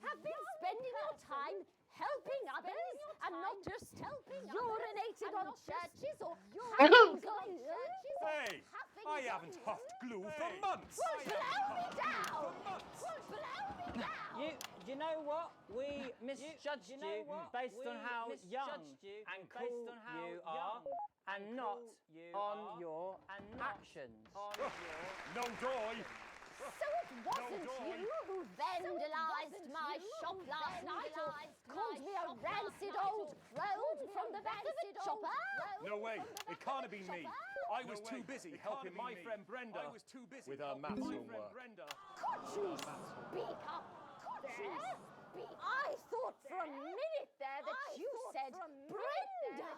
have been spending your time helping others and not just urinating on churches or having Hey! I haven't huffed glue for months! Blow me down! Blow me down! You know what? We misjudged you based on how young and cool you are, and not on your actions. No joy! So it wasn't you who vandalized my shop last night or called me a rancid old crone from the back of a chopper? No way! It can't have been me. I was too busy helping my friend Brenda with her maths homework. Could you speak up? Could you speak? I thought for a minute there that you said Brenda.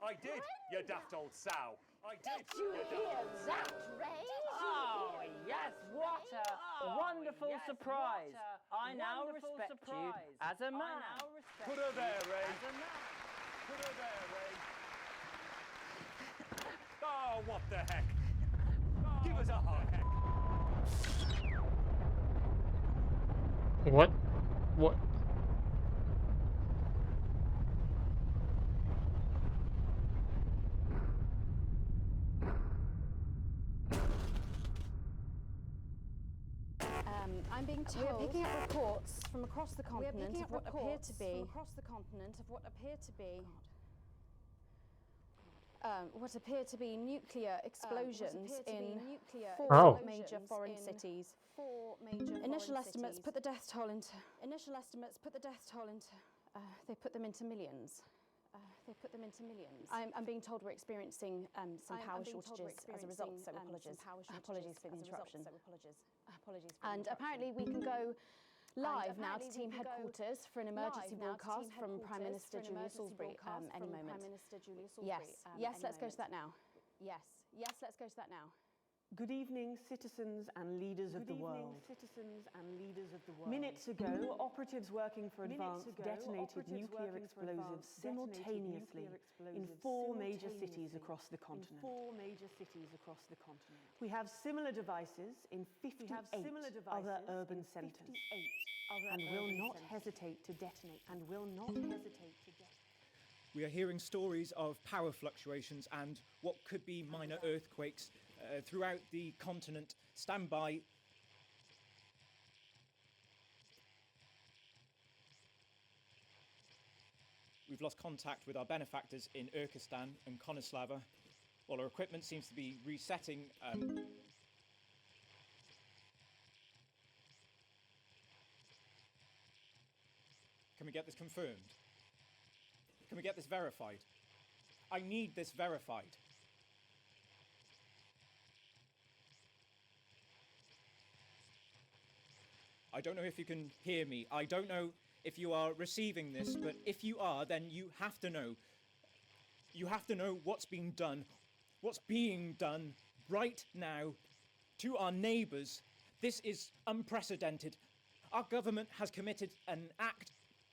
I did, you daft old sow. I did. Did you hear that, Ray? Oh, yes, what a wonderful surprise. I now respect you as a man. Put her there, Ray. As a man. Put her there, Ray. Oh, what the heck? Give us a hug. What? What? I'm being told we're picking up reports from across the continent of what appear to be nuclear explosions in four major foreign cities. Initial estimates put the death toll into they put them into millions. I'm being told we're experiencing some power shortages as a result, so apologies for the interruption. And apparently we can go live now to team headquarters for an emergency broadcast from Prime Minister Julia Salisbury any moment. Yes, let's go to that now. Good evening, citizens and leaders of the world. Minutes ago, operatives working for Advance detonated nuclear explosives simultaneously in four major cities across the continent. We have similar devices in 58 other urban centres and will not hesitate to detonate. We are hearing stories of power fluctuations and what could be minor earthquakes throughout the continent. Stand by. We've lost contact with our benefactors in Urkistan and Konoslava, while our equipment seems to be resetting. Can we get this confirmed? Can we get this verified? I need this verified. I don't know if you can hear me. I don't know if you are receiving this, but if you are, then you have to know. You have to know what's being done right now to our neighbours. This is unprecedented. Our government has committed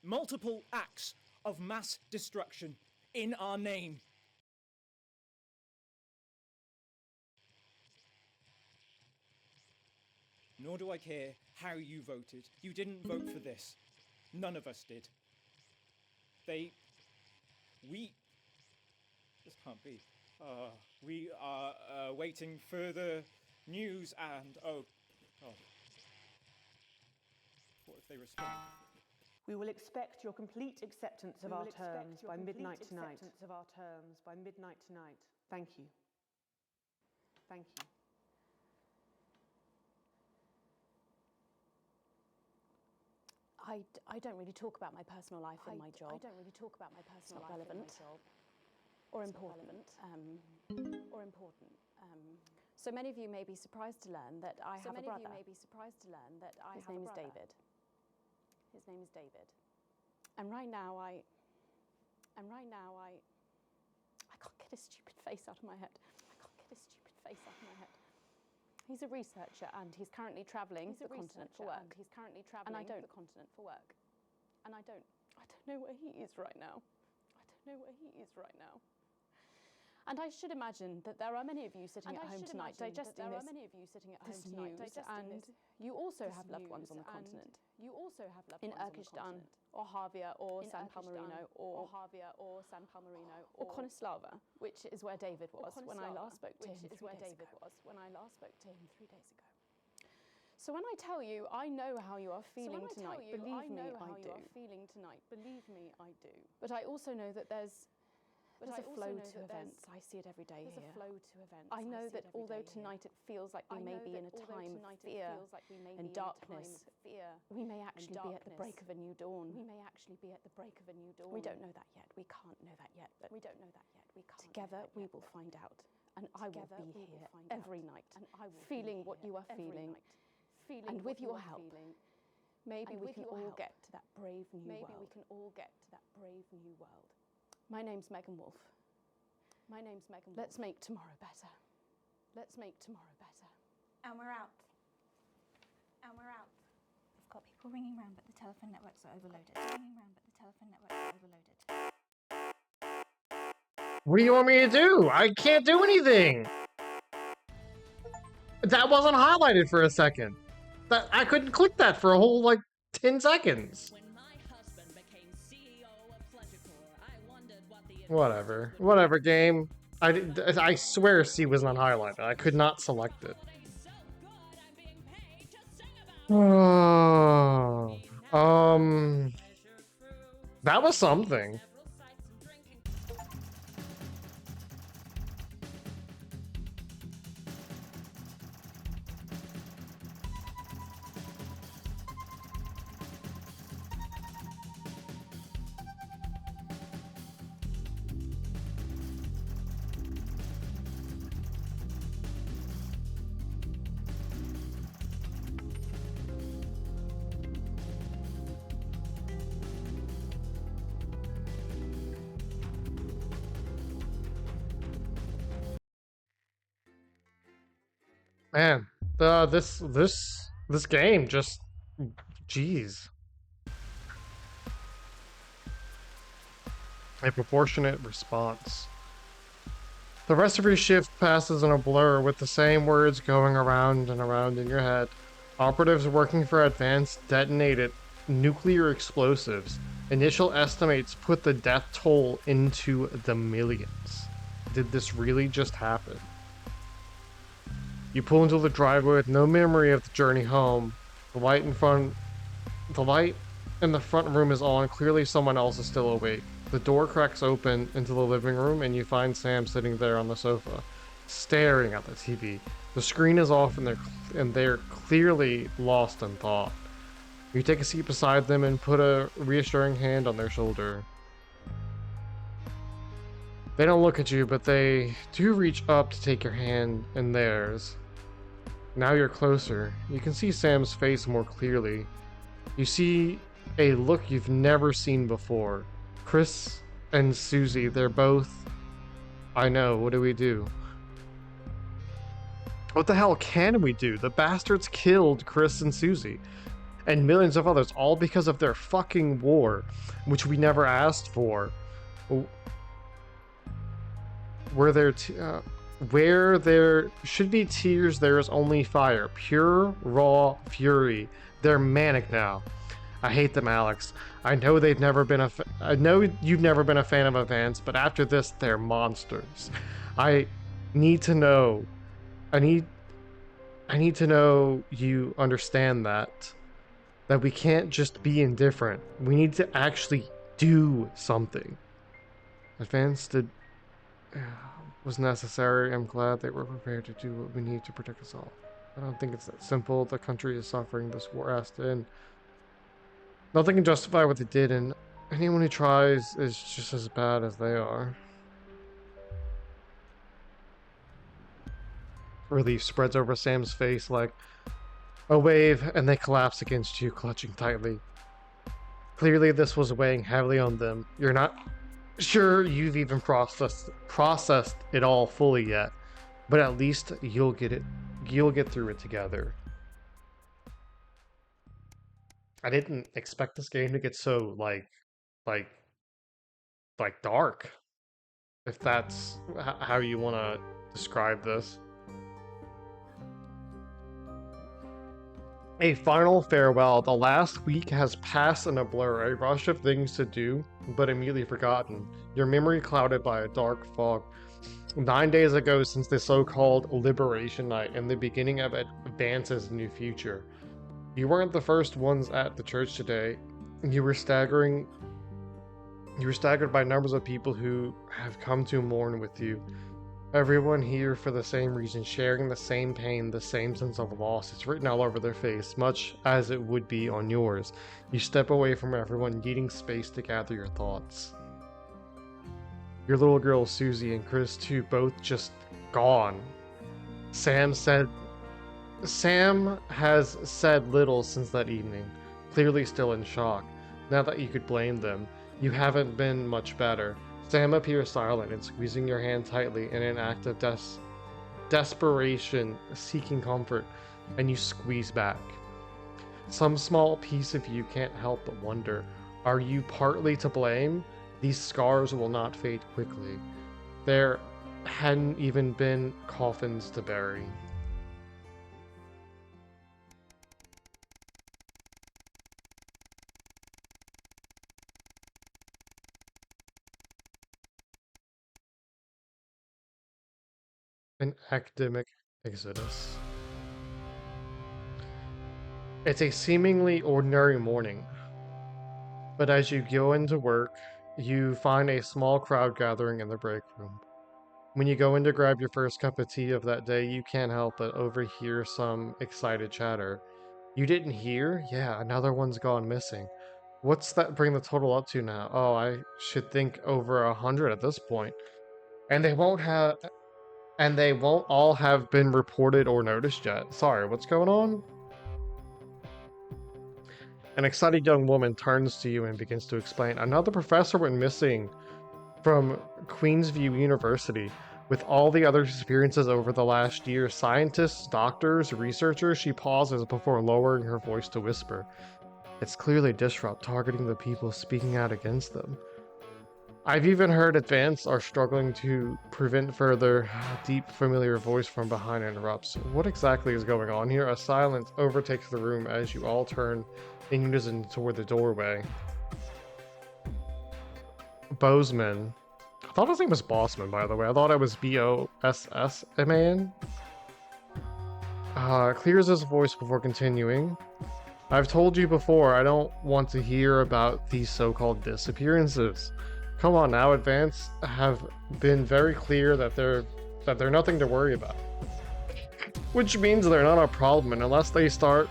multiple acts of mass destruction in our name. Nor do I care how you voted. You didn't vote for this. None of us did. This can't be. We are awaiting further news and, oh God. What if they respond? We will expect your complete acceptance of our terms by midnight tonight. Thank you. I don't really talk about my personal life in my job. I don't really talk about my personal life in my job. Or important. So many of you may be surprised to learn that I have a brother. His name is David. His name is David. And right now I can't get his stupid face out of my head. He's a researcher and he's currently travelling the continent for work. And I don't know where he is right now. And I should imagine that there are many of you sitting at home tonight digesting this news, and you also have loved ones on the continent. In Urkistan, or Havia, or San Palmerino, or Kronislava, which is where David was when I last spoke to him 3 days ago. So when I tell you I know how you are feeling tonight, believe me, I do. But I also know that there's a flow to events. I see it every day here. I know that although tonight it feels like we may be in a time of fear and darkness, we may actually be at the break of a new dawn. We don't know that yet. We can't know that yet. But together we will find out. And I will be here every night, feeling what you are feeling. And with your help, maybe we can all get to that brave new world. My name's Megan Wolf. Let's make tomorrow better. And we're out. I've got people ringing round, but the telephone networks are overloaded. What do you want me to do? I can't do anything. That wasn't highlighted for a second. That I couldn't click that for a whole like 10 seconds. Whatever game. I swear C was not highlighted. I could not select it. That was something. Man, this game just, jeez. A proportionate response. The rest of your shift passes in a blur with the same words going around and around in your head. Operatives working for advanced detonated nuclear explosives. Initial estimates put the death toll into the millions. Did this really just happen? You pull into the driveway with no memory of the journey home. The light in the front room is on. Clearly someone else is still awake. The door cracks open into the living room and you find Sam sitting there on the sofa, staring at the TV. The screen is off and they're clearly lost in thought. You take a seat beside them and put a reassuring hand on their shoulder. They don't look at you, but they do reach up to take your hand in theirs. Now you're closer. You can see Sam's face more clearly. You see a look you've never seen before. Chris and Susie, they're both... I know, what do we do? What the hell can we do? The bastards killed Chris and Susie. And millions of others, all because of their fucking war, which we never asked for. Where there should be tears, there is only fire. Pure, raw fury. They're manic now. I hate them, Alex. I know you've never been a fan of Advance, but after this, they're monsters. I need to know. I need to know you understand that we can't just be indifferent. We need to actually do something. Advance was necessary. I'm glad they were prepared to do what we need to protect us all. I don't think it's that simple. The country is suffering. This war has to end. Nothing can justify what they did, and anyone who tries is just as bad as they are. Relief spreads over Sam's face like a wave, and they collapse against you, clutching tightly. Clearly, this was weighing heavily on them. You're not sure you've even processed it all fully yet, but at least you'll get through it together. I didn't expect this game to get so like dark, if that's how you want to describe this. A final farewell. The last week has passed in a blur, a rush of things to do, but immediately forgotten. Your memory clouded by a dark fog. 9 days ago since the so-called Liberation Night and the beginning of Advance's new future. You weren't the first ones at the church today. You were staggered by numbers of people who have come to mourn with you. Everyone here for the same reason, sharing the same pain, the same sense of loss. It's written all over their face, much as it would be on yours. You step away from everyone, needing space to gather your thoughts. Your little girls, Susie and Chris, too, both just gone. Sam has said little since that evening, clearly still in shock. Not that you could blame them. You haven't been much better. Sam appears silent and squeezing your hand tightly in an act of desperation, seeking comfort, and you squeeze back. Some small piece of you can't help but wonder, are you partly to blame? These scars will not fade quickly. There hadn't even been coffins to bury. An academic exodus. It's a seemingly ordinary morning, but as you go into work, you find a small crowd gathering in the break room. When you go in to grab your first cup of tea of that day, you can't help but overhear some excited chatter. You didn't hear? Yeah, another one's gone missing. What's that bring the total up to now? Oh, I should think over 100 at this point. And they won't all have been reported or noticed yet. Sorry, what's going on? An excited young woman turns to you and begins to explain. Another professor went missing from Queensview University. With all the other experiences over the last year, scientists, doctors, researchers, she pauses before lowering her voice to whisper. It's clearly Disrupt targeting the people speaking out against them. I've even heard Advance are struggling to prevent further. Deep, familiar voice from behind interrupts. What exactly is going on here? A silence overtakes the room as you all turn in unison toward the doorway. Bozeman. I thought his name was Bossman, by the way. I thought it was Bossman. Clears his voice before continuing. I've told you before, I don't want to hear about these so-called disappearances. Come on now, Advance have been very clear that they're nothing to worry about. Which means they're not a problem, and unless they start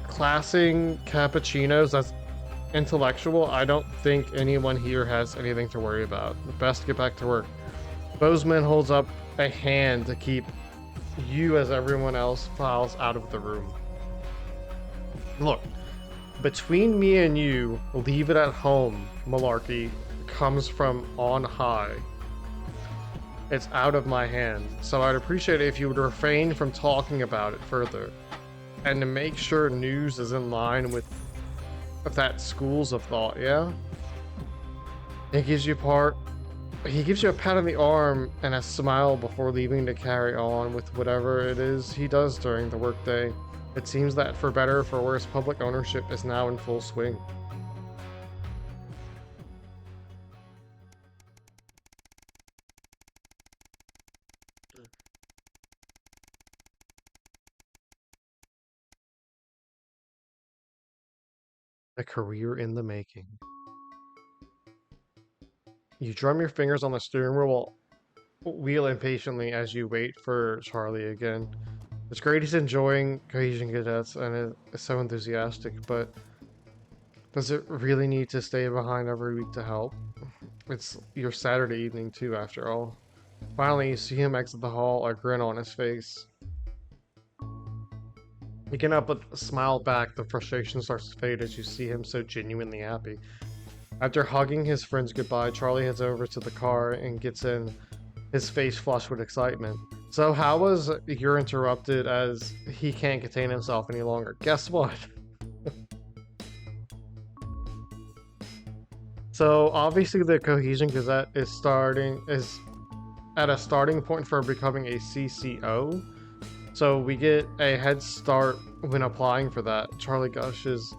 classing cappuccinos as intellectual, I don't think anyone here has anything to worry about. Best get back to work. Bozeman holds up a hand to keep you as everyone else files out of the room. Look, between me and you, leave it at home, malarkey comes from on high. It's out of my hand, so I'd appreciate it if you would refrain from talking about it further. And to make sure news is in line with that schools of thought, yeah? He gives you a pat on the arm and a smile before leaving to carry on with whatever it is he does during the workday. It seems that for better or for worse, public ownership is now in full swing. A career in the making. You drum your fingers on the steering wheel impatiently as you wait for Charlie again. It's great he's enjoying Cohesion Cadets and is so enthusiastic, but Does it really need to stay behind every week to help? It's your Saturday evening too, after all. Finally, you see him exit the hall, a grin on his face. You can't help but smile back. The frustration starts to fade as you see him so genuinely happy. After hugging his friends goodbye, Charlie heads over to the car and gets in, his face flushed with excitement. So how was your interrupted as he can't contain himself any longer? Guess what? So obviously the Cohesion Gazette is at a starting point for becoming a CCO. So we get a head start when applying for that. Charlie Gush is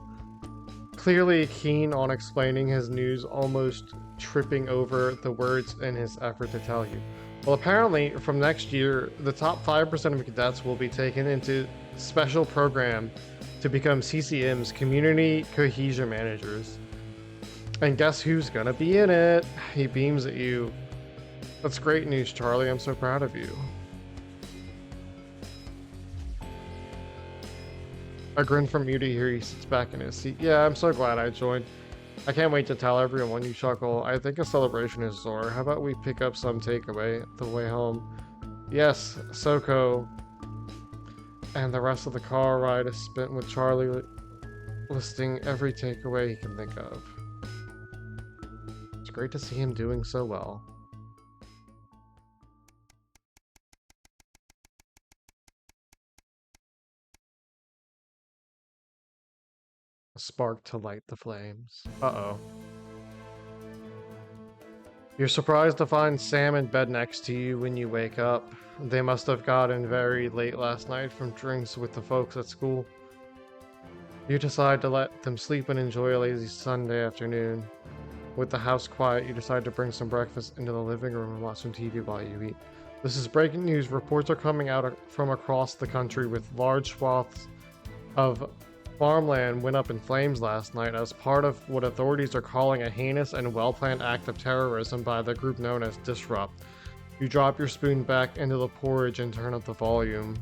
clearly keen on explaining his news, almost tripping over the words in his effort to tell you. Well, apparently, from next year, the top 5% of cadets will be taken into special program to become CCMs, Community Cohesion Managers. And guess who's gonna be in it? He beams at you. That's great news, Charlie. I'm so proud of you. A grin from you to hear. He sits back in his seat. Yeah, I'm so glad I joined. I can't wait to tell everyone. You chuckle. I think a celebration is sore. How about we pick up some takeaway the way home? Yes, Soko. And the rest of the car ride is spent with Charlie listing every takeaway he can think of. It's great to see him doing so well. A spark to light the flames. Uh-oh. You're surprised to find Sam in bed next to you when you wake up. They must have gotten very late last night from drinks with the folks at school. You decide to let them sleep and enjoy a lazy Sunday afternoon. With the house quiet, you decide to bring some breakfast into the living room and watch some TV while you eat. This is breaking news. Reports are coming out from across the country with large swaths of farmland went up in flames last night as part of what authorities are calling a heinous and well-planned act of terrorism by the group known as Disrupt. You drop your spoon back into the porridge and turn up the volume.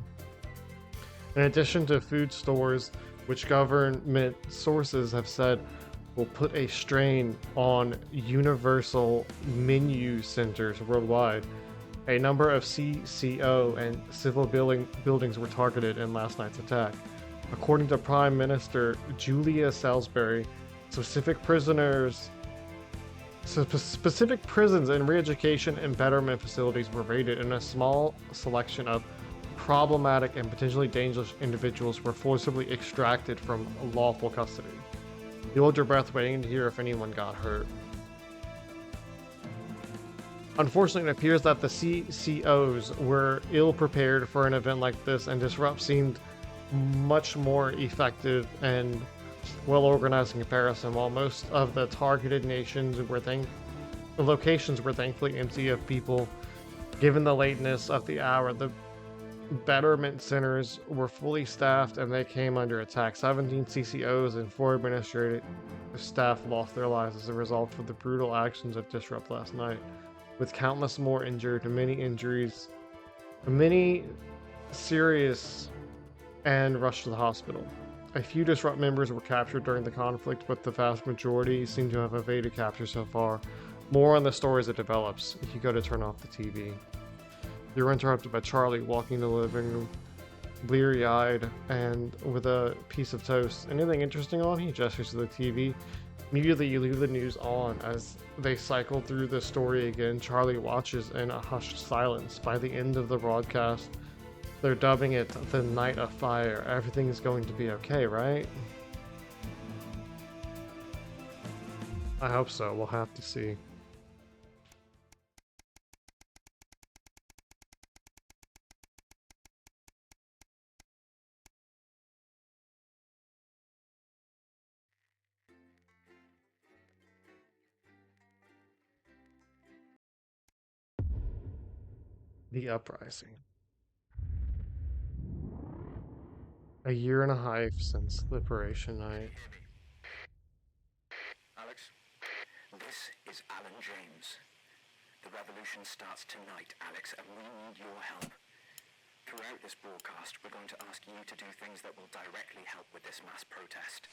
In addition to food stores, which government sources have said will put a strain on universal menu centers worldwide, a number of CCO and civil buildings were targeted in last night's attack. According to Prime Minister Julia Salisbury, specific prisons and re-education and betterment facilities were raided, and a small selection of problematic and potentially dangerous individuals were forcibly extracted from lawful custody. You hold your breath waiting to hear if anyone got hurt. Unfortunately, it appears that the CCOs were ill-prepared for an event like this, and Disrupt seemed much more effective and well-organized in comparison. While most of the targeted locations were thankfully empty of people, given the lateness of the hour, the betterment centers were fully staffed and they came under attack. 17 CCOs and 4 administrative staff lost their lives as a result of the brutal actions of Disrupt last night, with countless more injured, many serious, and rushed to the hospital. A few Disrupt members were captured during the conflict, but the vast majority seem to have evaded capture so far. More on the story as it develops. You go to turn off the TV. You're interrupted by Charlie walking into the living room, bleary-eyed and with a piece of toast. Anything interesting on? He gestures to the TV. Immediately you leave the news on. As they cycle through the story again, Charlie watches in a hushed silence. By the end of the broadcast, they're dubbing it the Night of Fire. Everything is going to be okay, right? I hope so. We'll have to see. The Uprising. A year and a half since Liberation Night. Alex, this is Alan James. The revolution starts tonight, Alex, and we need your help. Throughout this broadcast, we're going to ask you to do things that will directly help with this mass protest.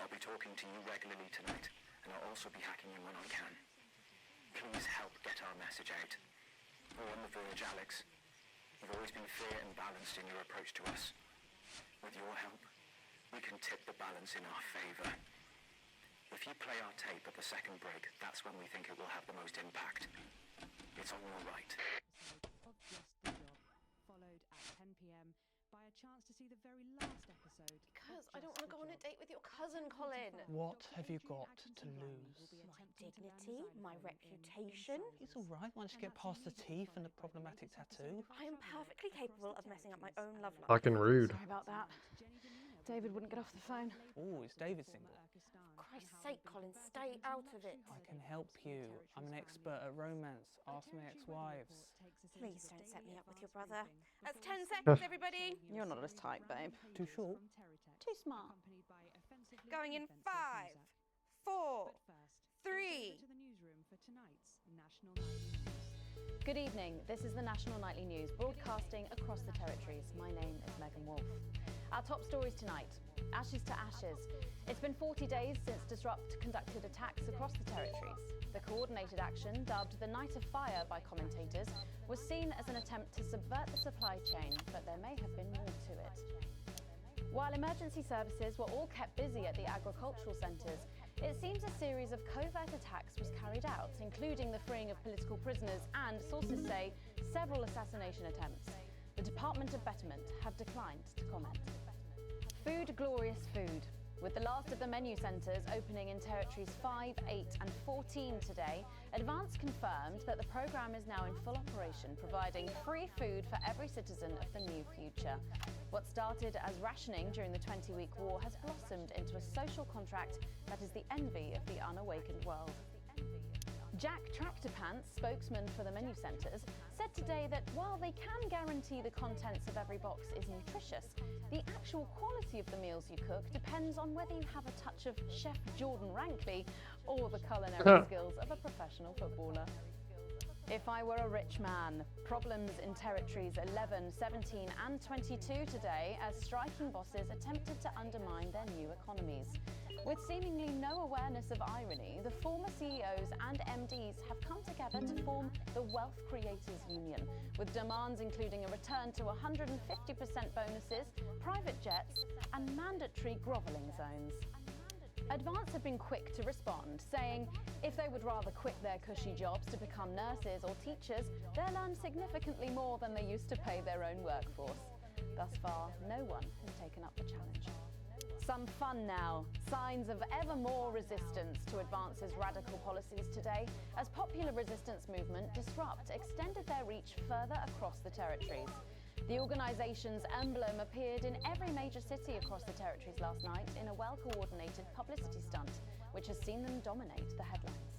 I'll be talking to you regularly tonight, and I'll also be hacking you when I can. Please help get our message out. We're on the verge, Alex. You've always been fair and balanced in your approach to us. With your help, we can tip the balance in our favour. If you play our tape at the second break, that's when we think it will have the most impact. It's on your right. Of Just the Job, followed at 10 p.m. by a chance to see the very last episode. Because I don't want to go on a date with your cousin, Colin. What have you got to lose? My dignity, my reputation. It's all right once you get past the teeth and the problematic tattoo. I am perfectly capable of messing up my own love life. Fucking rude. Sorry about that. David wouldn't get off the phone. Oh, is David single? For Christ's sake, Colin, stay out of it. I can help you. I'm an expert at romance. Ask my ex-wives. Please don't set me up with your brother. That's 10 seconds, everybody. You're not as tight, babe. Too short? Too smart. Going in 5, 4, 3. Good evening. This is the National Nightly News, broadcasting across the territories. My name is Megan Wolfe. Our top stories tonight: ashes to ashes. It's been 40 days since Disrupt conducted attacks across the territories. The coordinated action, dubbed the Night of Fire by commentators, was seen as an attempt to subvert the supply chain, but there may have been more to it. While emergency services were all kept busy at the agricultural centres, it seems a series of covert attacks was carried out, including the freeing of political prisoners and, sources say, several assassination attempts. The Department of Betterment have declined to comment. Food, glorious food. With the last of the menu centres opening in territories 5, 8 and 14 today, Advance confirmed that the programme is now in full operation, providing free food for every citizen of the new future. What started as rationing during the 20-week war has blossomed into a social contract that is the envy of the unawakened world. Jack Tractorpants, spokesman for the menu centres, said today that while they can guarantee the contents of every box is nutritious, the actual quality of the meals you cook depends on whether you have a touch of Chef Jordan Rankley or the culinary skills of a professional footballer. If I were a rich man, problems in territories 11, 17 and 22 today as striking bosses attempted to undermine their new economies. With seemingly no awareness of irony, the former CEOs and MDs have come together to form the Wealth Creators Union, with demands including a return to 150% bonuses, private jets and mandatory grovelling zones. Advance have been quick to respond, saying if they would rather quit their cushy jobs to become nurses or teachers, they'll earn significantly more than they used to pay their own workforce. Thus far, no one has taken up the challenge. Some fun now. Signs of ever more resistance to Advance's radical policies today, as popular resistance movement Disrupt extended their reach further across the territories. The organisation's emblem appeared in every major city across the territories last night in a well-coordinated publicity stunt, which has seen them dominate the headlines.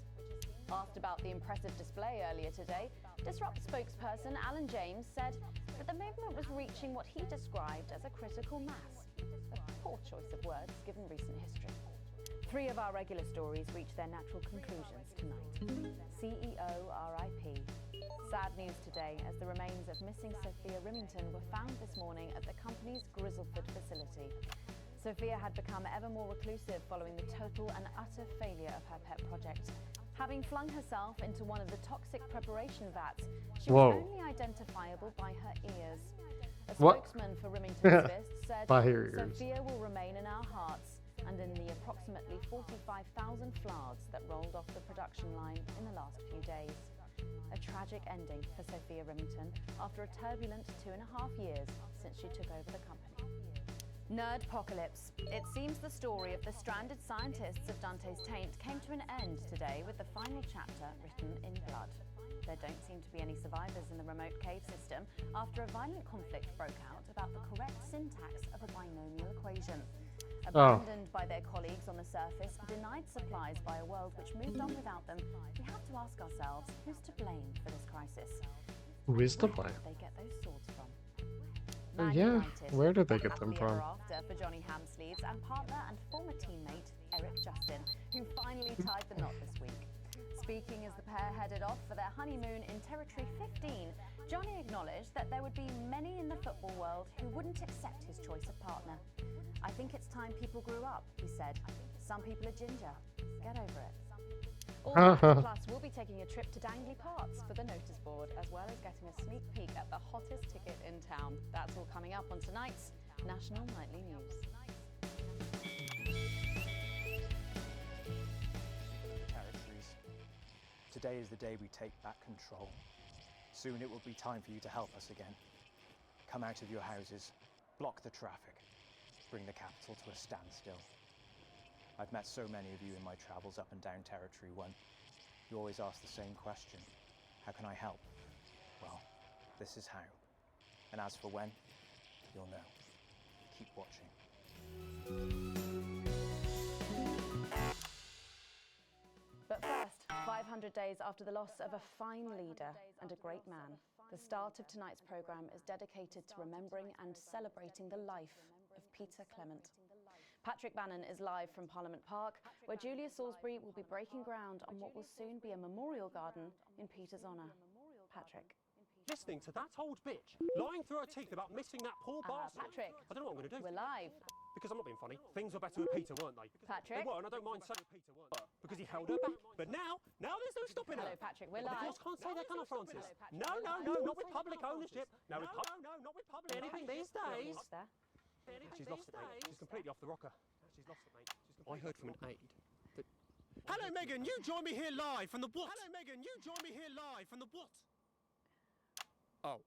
Asked about the impressive display earlier today, Disrupt spokesperson Alan James said that the movement was reaching what he described as a critical mass. A poor choice of words given recent history. 3 of our regular stories reach their natural conclusions tonight. CEO RIP. Sad news today as the remains of missing Sophia Rimington were found this morning at the company's Grizzleford facility. Sophia had become ever more reclusive following the total and utter failure of her pet project. Having flung herself into one of the toxic preparation vats, she was only identifiable by her ears. A spokesman for Rimington's Fist said, Sophia will remain in our hearts and in the approximately 45,000 flards that rolled off the production line in the last few days. A tragic ending for Sophia Rimington after a turbulent 2.5 years since she took over the company. Nerdpocalypse. It seems the story of the stranded scientists of Dante's Taint came to an end today with the final chapter written in blood. There don't seem to be any survivors in the remote cave system after a violent conflict broke out about the correct syntax of a binomial equation. Abandoned by their colleagues on the surface, denied supplies by a world which moved on without them, we have to ask ourselves, who's to blame for this crisis? Who is to blame? Where did they get those swords from? Yeah, where did they get them from? After for Johnny Hamsleeves and partner and former teammate Eric Justin, who finally tied the knot this week. Speaking as the pair headed off for their honeymoon in Territory 15, Johnny acknowledged that there would be many in the football world who wouldn't accept his choice of partner. I think it's time people grew up, he said. Some people are ginger. Get over it. All That Plus will be taking a trip to Dangley Parks for the notice board, as well as getting a sneak peek at the hottest ticket in town. That's all coming up on tonight's National Nightly News. Territories. Today is the day we take back control. Soon it will be time for you to help us again. Come out of your houses, block the traffic, bring the capital to a standstill. I've met so many of you in my travels up and down Territory 1. You always ask the same question. How can I help? Well, this is how. And as for when, you'll know. Keep watching. But first, 500 days after the loss of a fine leader and a great man, the start of tonight's programme is dedicated to remembering and celebrating the life of Peter Clement. Patrick Bannon is live from Parliament Park, where Julia Salisbury will be breaking ground on what will soon be a memorial garden in Peter's honour. Patrick. Listening to that old bitch lying through her teeth about missing that poor bastard. Patrick. I don't know what I'm going to do. We're live. Because I'm not being funny. Things were better with Peter, weren't they? Patrick. They were, and I don't mind saying Peter weren't. Because he held her back. But now there's no stopping her. Hello, Patrick. We're Of live. course, can't say that, can I, Francis? No, not with public ownership. No, not with public anything these days. She's lost it, mate. She's completely off the rocker. She's lost it, mate. I heard from an aide that... Hello, Megan. You join me here live from the what? Hello, Megan. You join me here live from the what? Oh.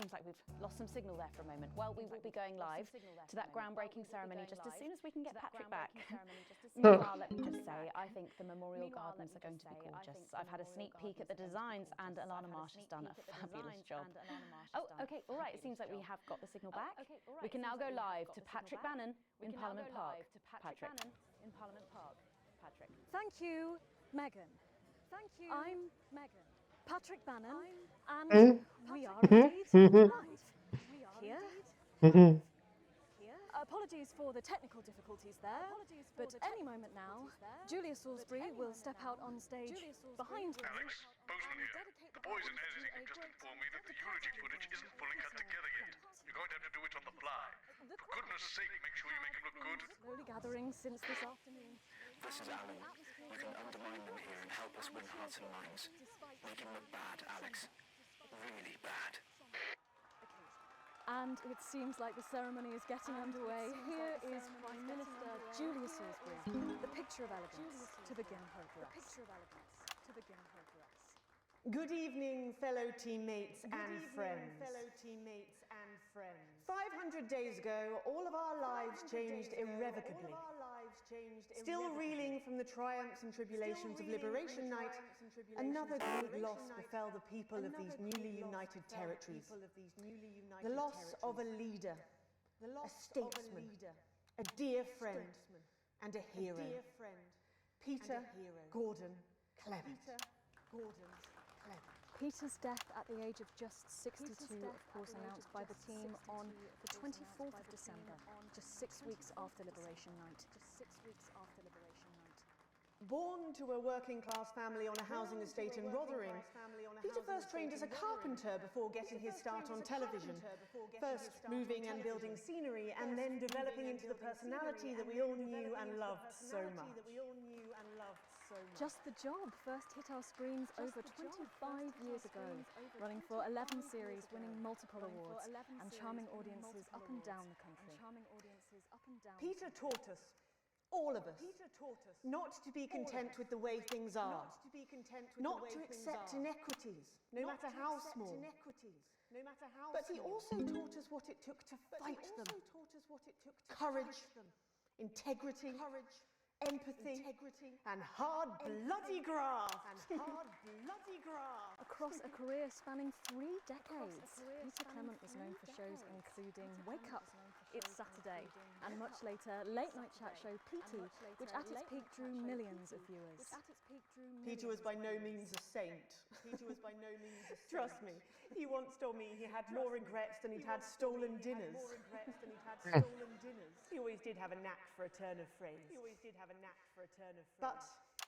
Seems like we've lost some signal there for a moment. Well, we will be going live to that groundbreaking ceremony just as soon as we can get Patrick back. Meanwhile, let me just say, I think the memorial gardens are going to be gorgeous. I've had a sneak peek at the designs, and Alana Marsh has done a fabulous job. Oh, okay, all right. It seems like we have got the signal back. We can now go live to Patrick Bannon in Parliament Park. Patrick. In Parliament Park. Patrick. Thank you, Megan. Thank you. I'm Megan. Patrick Bannon, and we are Mhm. indeed live. Here. Apologies for the technical difficulties there, but any moment now, Julia Salisbury will step out on stage behind me. Alex, Bozeman here. The boys in editing have just informed me that the eulogy footage isn't fully cut together yet. You're going to have to do it on the fly. For goodness sake, make sure you make it look good. Slowly gathering since this afternoon. This is Alan. You can undermine them here and help us win hearts and minds. Make him look bad, Alex. Really bad. And it seems like the ceremony is getting underway. Here is Prime Minister Julia Salisbury, the picture of elegance to begin her address. Good evening, fellow teammates and friends. 500 days ago, all of our lives changed irrevocably. Still reeling from the triumphs and tribulations of Liberation Night, another great loss befell the people of these newly united territories. The loss of a leader, a statesman, a dear friend, and a hero. Peter Gordon Clement. Peter's death at the age of just 62, of course, announced by the team on the 24th of December, just 6 weeks after Liberation Night. Born to a working-class family on a housing estate in Rotherham, Peter first trained as a carpenter before getting his start on television. First moving and building scenery, and then developing into the personality that we all knew and loved so much. Just the Job first hit our screens over 25 years ago, running for 11 series, winning multiple awards, and charming audiences up and down the country. Peter taught us, all of us, not to be content with the way things are, not to accept inequities, no matter how small. But he also taught us what it took to fight them. Courage, integrity, empathy, integrity, and hard bloody graft. Across a career spanning 3 decades, Peter Clement was known for shows including Wake Up, It's Saturday, and much later Late Night Chat show PT, which at its peak drew millions of viewers. Peter was by no means a saint. Trust me, he once told me he had more regrets than he'd had stolen dinners. He always did have a knack for a turn of phrase. But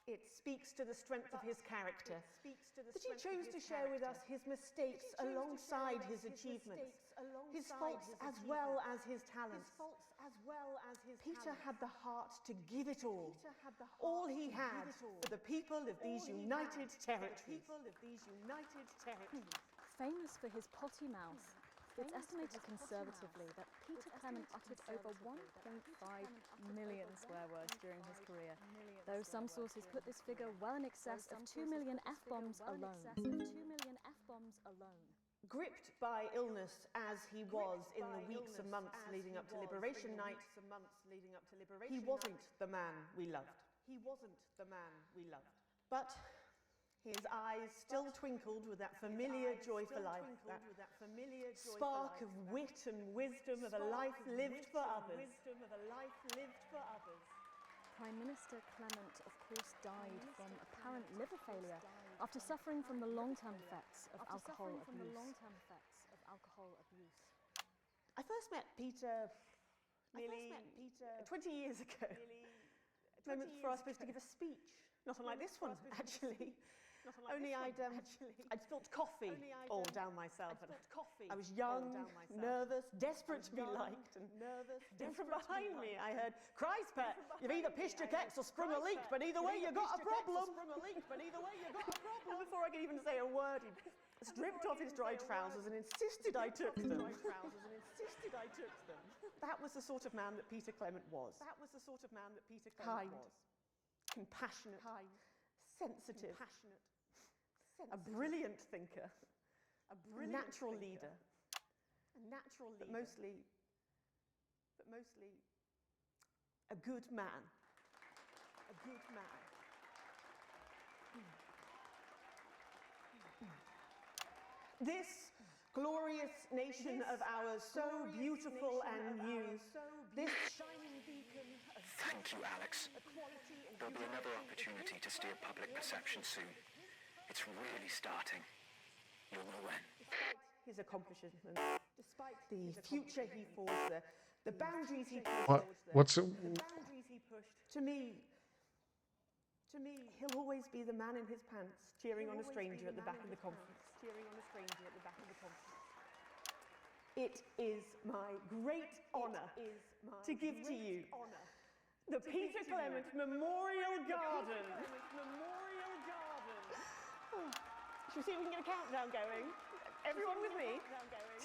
it speaks to the strength of his character that he chose to share with us his mistakes alongside his achievements, his faults as well as his talents. Peter had the heart to give it all he had for the people of these united territories. Famous for his potty mouth, it's estimated conservatively that Peter Clement uttered over 1.5 million swear words during his career, though some sources put this figure well in excess of 2 million F-bombs alone. Gripped by illness as he was in the weeks and months leading up to Liberation Night, he wasn't the man we loved. But his eyes still twinkled with that familiar joy for life, that spark of wit and wisdom of a life lived for others. Prime Minister Clement, of course, died from apparent liver failure after suffering from the long-term effects of alcohol abuse. I first met Peter nearly 20 years ago. Moments before I was supposed to give a speech. Not unlike this one, actually. Only I'd spilt coffee all down myself. I was young, nervous, desperate to be liked, and from behind me I heard, "Christ, Pet, you've either pissed your kecks or sprung a leak, but either way you got a problem." And before I could even say a word, he stripped off his dry trousers and insisted I took them. That was the sort of man that Peter Clement was. Kind, compassionate, sensitive, a brilliant thinker, a natural leader, but mostly a good man. This glorious nation of ours, so beautiful and new, this shining beacon of... Thank you, Alex. There'll be another opportunity to steer public perception soon. It's really starting. You'll know when. Despite his accomplishments, despite the future he forged, the boundaries he pushed, to me, he'll always be the man in his pants, cheering on a stranger at the back of the conference. It is my great honour to give to you the Peter Clement Memorial Garden. Should we see if we can get a countdown going? Everyone with me?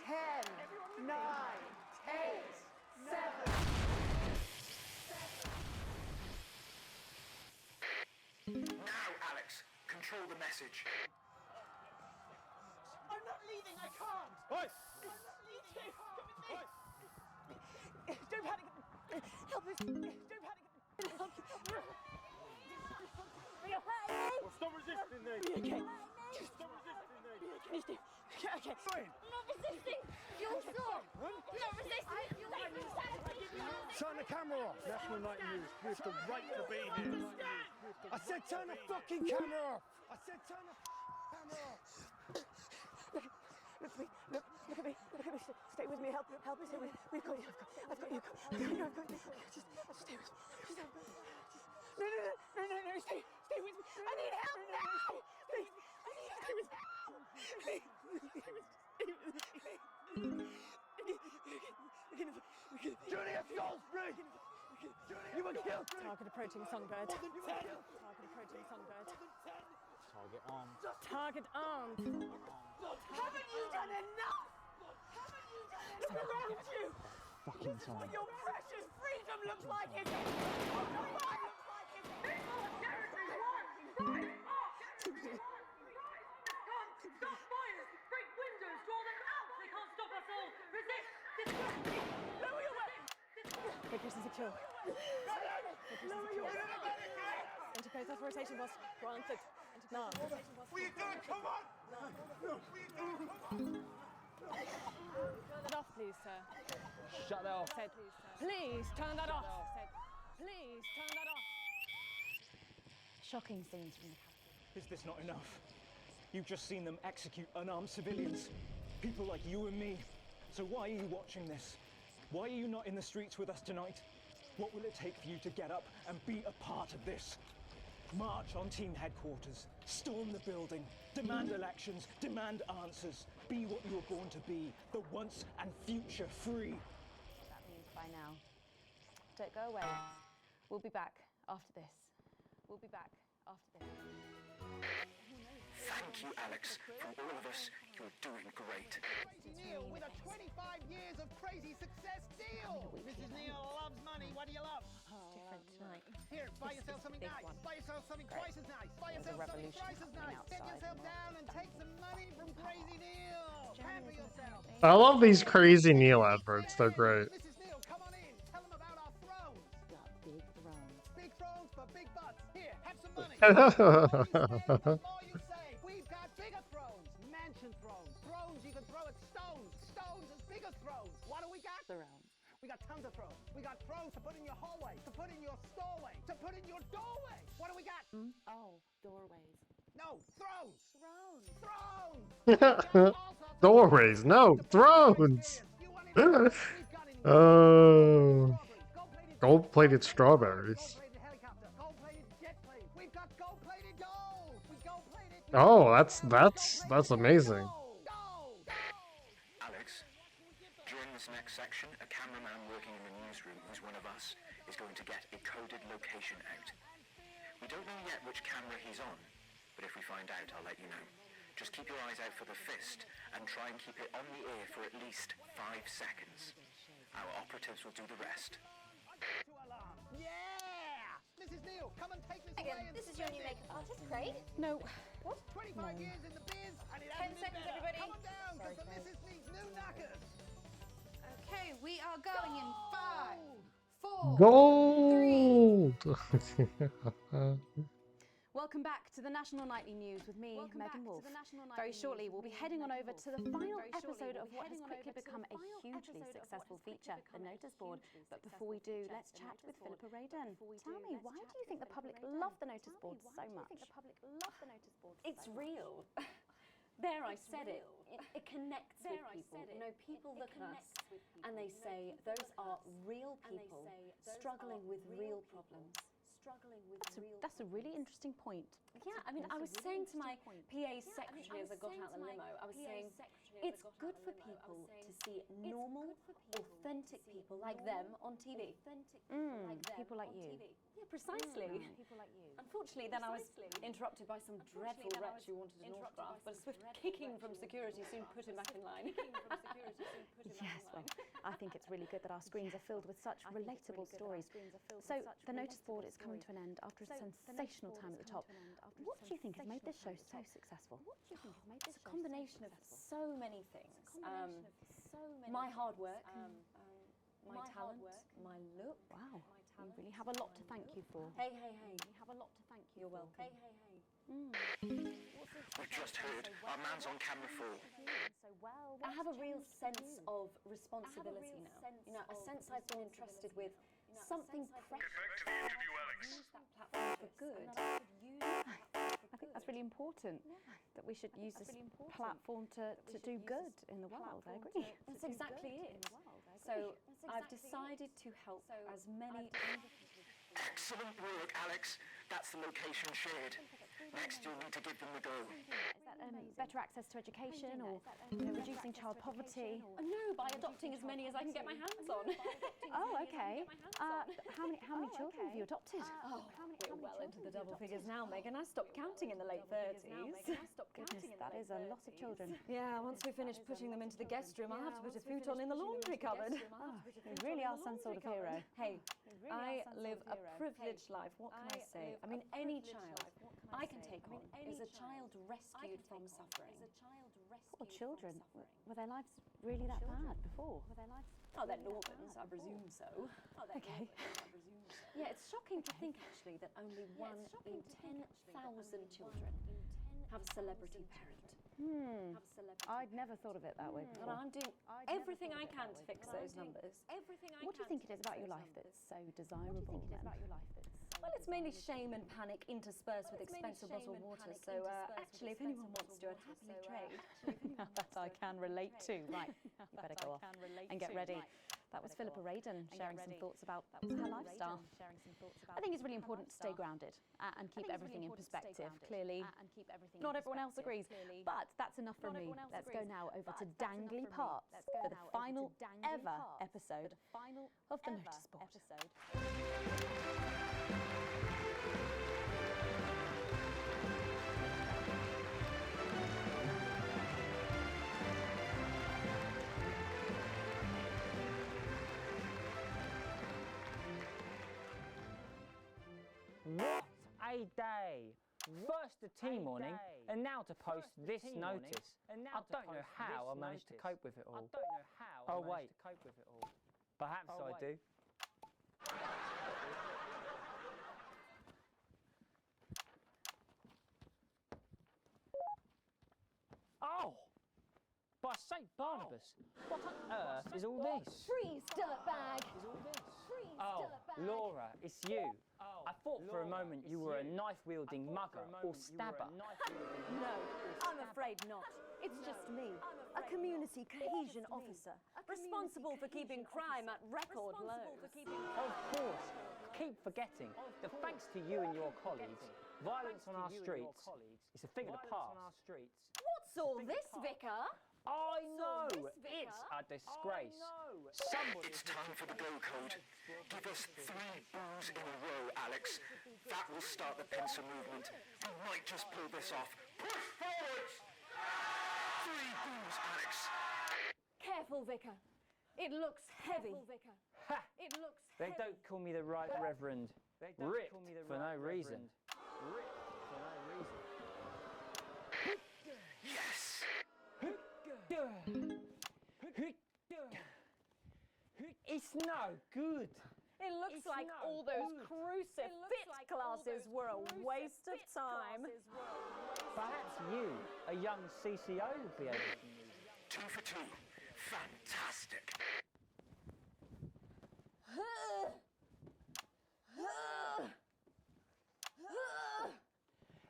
10, 9, 8, 7. Now, Alex, control the message. I'm not leaving, I can't! Oi! I'm not leaving, come with me! Don't panic! Help us! Don't panic! Help me! You're hurting me! Well, stop resisting then! Okay. Stop resisting then! Okay. I'm not resisting! You'll stop! I'm not resisting! Turn the camera off! National Night News. We have the right to be here. I said turn the fucking camera off! I said turn the camera off! Look at me. Stay with me. Help me. Stay with me. We've got you. I've got you. I've got you. Just stay with me. No. Stay with me. I need help now. Please. Stay with me. Please. Julia Salisbury! You were killed! Target approaching Songbird. Target armed. Target armed. Haven't you done enough? Look around you. Fucking time. What your precious freedom looks like is Stop fires! Break windows! Draw them out! They can't stop us all! Resist! Destroy! Lower your weapon! Focus is secure. Enter close rotation, boss. Go on, click. Now. What are you doing? Come on! What are you doing? Come on! Turn that off, please, sir. Shut that off. Said, please turn that off. Said, please turn that off. Shocking scenes from the capital. Is this not enough? You've just seen them execute unarmed civilians, people like you and me. So why are you watching this? Why are you not in the streets with us tonight? What will it take for you to get up and be a part of this? March on team headquarters, storm the building, demand elections, demand answers. Be what you were born to be, the once and future free. What that means by now. Don't go away. We'll be back after this. We'll be back after this. Thank you, Alex. From all of us, you're doing great. Crazy Neil with a 25 years of crazy success deal. Mrs. Neil loves money. What do you love? Different tonight. Here, buy yourself something nice. Buy yourself something twice as nice. Buy yourself something thrice as nice. Get yourself down and take some money from Crazy Neil. Pamper yourself. I love these Crazy Neil adverts. They're great. Mrs. Neil, come on in. Tell them about our thrones. Got big thrones. Big thrones for big butts. Here, have some money. The more you save. We've got bigger thrones. Mansion thrones. Thrones you can throw at stones. Stones as big as thrones. What do we got? Thrones. We got tons of thrones. We got thrones to put in your hallway, to put in your stowaway, to put in your doorway. What do we got? Oh, doorways. No, thrones. Thrones. Doorways, no, thrones. Oh, gold-plated strawberries. Gold-plated helicopter. Gold-plated jet plane. We've got gold-plated gold. We gold-plated. Oh, that's amazing. Alex, during this next section, a cameraman working in the newsroom who's one of us is going to get a coded location out. We don't know yet which camera he's on, but if we find out, I'll let you know. Just keep your eyes out for the fist and try and keep it on the air for at least 5 seconds. Our operatives will do the rest. Yeah! Mrs. Neil, come and take this away and This is your new makeup artist, Craig. No. What? 25 years in the biz and it 10 hasn't been seconds, better. everybody. Come on down, because the missus needs new knackers. Okay, we are going in 5, 4, Gold. Welcome back to the National Nightly News with me, Megan Wolf. Very shortly, we'll be heading on over to the final episode of what has quickly become a hugely successful feature, The Notice Board. But before we do, let's chat with Philippa Radin. Tell me, why do you think the public love the Notice Board so much? It's real. There, I said it. It connects with people. You know, people look at us and they say, those are real people struggling with real problems. That's a really interesting point. Yeah, I mean, I was saying to my PA secretary as I got out the limo, I was saying, it's good for people to see normal, authentic people like them on TV. People like you. Yeah, precisely. People like you. Unfortunately, then I was interrupted by some dreadful wretch who wanted an autograph, but a swift kicking from security soon put him back in line. Yes, well, I think it's really good that our screens are filled with such relatable stories. So, the Notice Board is coming to an end after a sensational time at the top. What do you think has made this show so successful? It's a combination of so many things. My hard work, my talent, my look. Wow, you really have a lot to thank you for. Hey, hey, hey. You have a lot to thank you You're for. welcome. Hey, hey, hey. We've just heard our man's on camera 4. I have a real sense of responsibility now. You know, a sense I've been entrusted with something precious. Get back to the interview, Alex. Use that platform for good. I think that's really important, that we should use this platform to do good in the world. I agree. That's exactly it. So I've decided to help as many... Excellent work, Alex. That's the location shared. Next, you'll need to give them the go. Is that better access to education or reducing child poverty? No, by adopting as many as I can get my hands on. Oh, okay. How many children have you adopted? We're well into the double figures now, Megan. I stopped counting in the late 30s. Goodness, that is a lot of children. Yeah, once we finish putting them into the guest room, I'll have to put a futon in the laundry cupboard. You really are some sort of hero. Hey, I live a privileged life. What can I say? I mean, any child I can take on is a child rescued from suffering. Poor children. Were their lives really that bad before? Oh, they're Normans, I presume so. Okay. Yeah, it's shocking to think actually that only 1 in 10,000 children have a celebrity parent. I'd never thought of it that way And before. I'm doing everything I can to fix those numbers. What do you think it is about your life that's so desirable then? Well, it's mainly shame and panic interspersed with expensive bottled water, so actually if anyone wants to, I'd happily trade. That I can relate to. Right, you better go off and get ready. That was Philippa Radin sharing some thoughts about her lifestyle. I think it's really important to stay grounded and keep everything in perspective. Clearly, not everyone else agrees, but that's enough from me. Let's go now over to Dangly Parts for the final ever episode of the Notice Board. What a day! First the tea morning, and now to post this notice. I don't know how I managed to cope with it all. Oh wait, perhaps I do. Oh! By St. Barnabas, what on earth is all this? Freeze, dirtbag! Oh, Laura, it's you. I thought for a moment you were a knife-wielding mugger or stabber. No, I'm afraid not. It's just me, a community cohesion officer, responsible for keeping crime at record lows. Of course, keep forgetting that thanks to you and your colleagues, violence on our streets is a thing of the past. What's all this, Vicar? I know, it's a disgrace. It's time for the go code. Give us 3 boos in a row, Alex. That will start the pincer movement. We might just pull this off. Push forward! 3 boos, Alex. Careful, Vicar. It looks heavy. Ha! They don't call me the Right Reverend. Ripped for no reason. Yes! It's no good. It looks like all those crucifix classes were a waste of time. Perhaps you, a young CCO, would be able to use it. 2 for 2. Fantastic.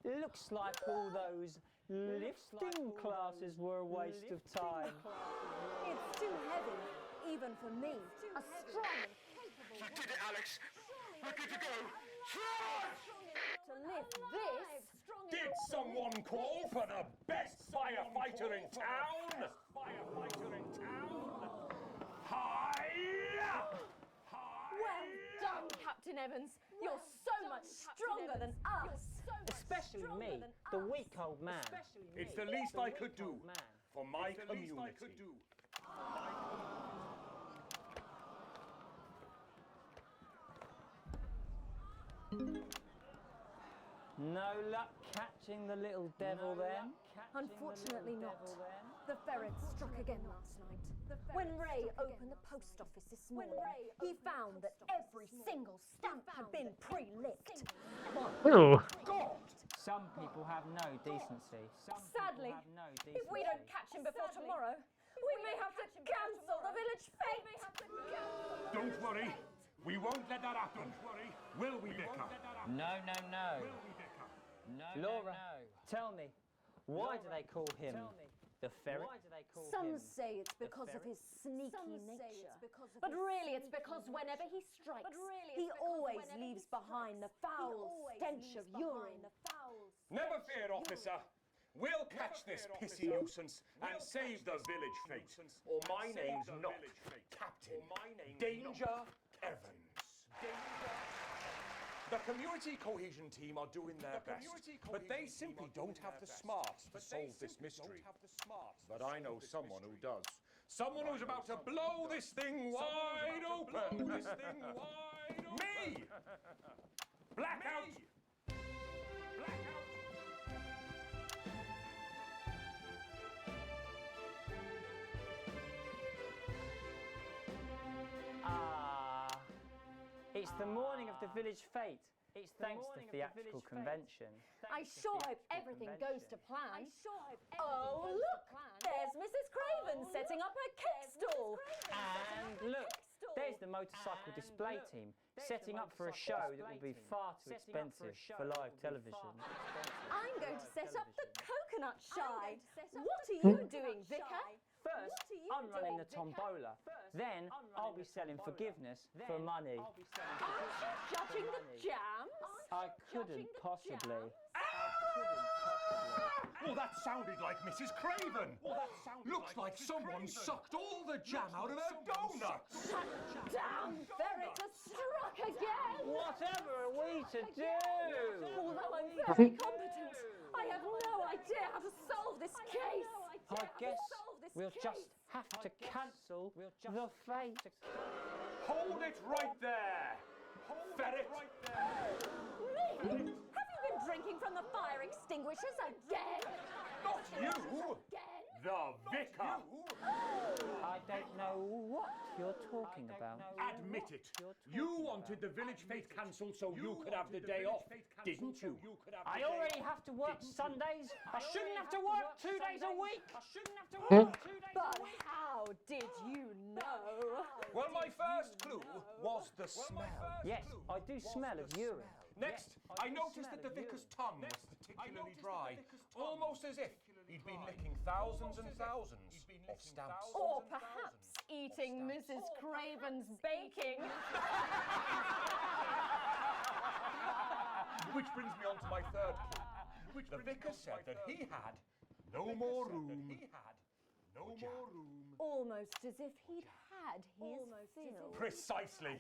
Looks like all those lifting classes were a waste of time. It's too heavy, even for me, a strong and You did it, Alex. We're good to go. Charge! to lift this. Did someone call for the best firefighter in town? Hi-ya! Well done, Captain Evans. You're so much stronger than us. Especially me, the weak old man. It's the least I could do for my community. No luck catching the little devil then? Unfortunately not. The ferret struck again last night. When Ray opened the post office this morning, he found that every single stamp had been pre-licked. Ew. Some people have no decency. Sadly, if we don't catch him before tomorrow, we may have to cancel the village fete. Don't worry. We won't let that happen. Will we, Vicar? No. Laura, tell me, why do they call him the ferret? Some say it's because of his sneaky nature. But really it's because whenever he strikes, he always leaves behind the foul stench of urine. Never fear, officer. We'll catch this pissy nuisance and save the village fete. Or my name's not Captain Danger Evans. The community cohesion team are doing their best, but they simply don't have the smarts to solve this mystery. But I know someone who does. Someone who's about to blow this thing wide open. Me! Blackout! It's the morning of the village fete. Thanks to theatrical convention. I sure hope everything goes to plan. Oh, look! There's Mrs. Craven setting up her cake stall. And look, there's the motorcycle display team setting up for a show that will be far too expensive for live television. I'm going to set up the coconut shy. What are you doing, Vicar? First, I'm running the tombola. Then, I'll be selling forgiveness for money. Aren't you judging the jams? I couldn't possibly. Oh, that sounded like Mrs. Craven. Looks like someone sucked all the jam out of her donuts. Damn ferret has struck again! Whatever are we to do? Although I'm very competent, I have no idea how to solve this case. I guess we'll just have to cancel the fate. Hold it right there. Ferret. Me? Have you been drinking from the fire extinguishers again? Not you. The vicar. I don't know what you're talking about. Admit it. You wanted the village fete cancelled so you could have the day off, didn't you? I already have to work Sundays. I shouldn't have to work 2 days a week. I shouldn't have to work 2 days a But week. how did you know? Well, my first clue was the smell. Yes, I do smell of urine. Next, I noticed that the vicar's tongue was particularly dry, almost as if he'd been licking thousands and thousands of stamps. Or perhaps eating Mrs. Craven's baking. Which brings me on to my third clue. The vicar said that he had no more room. Almost as if he'd had his fill. Precisely.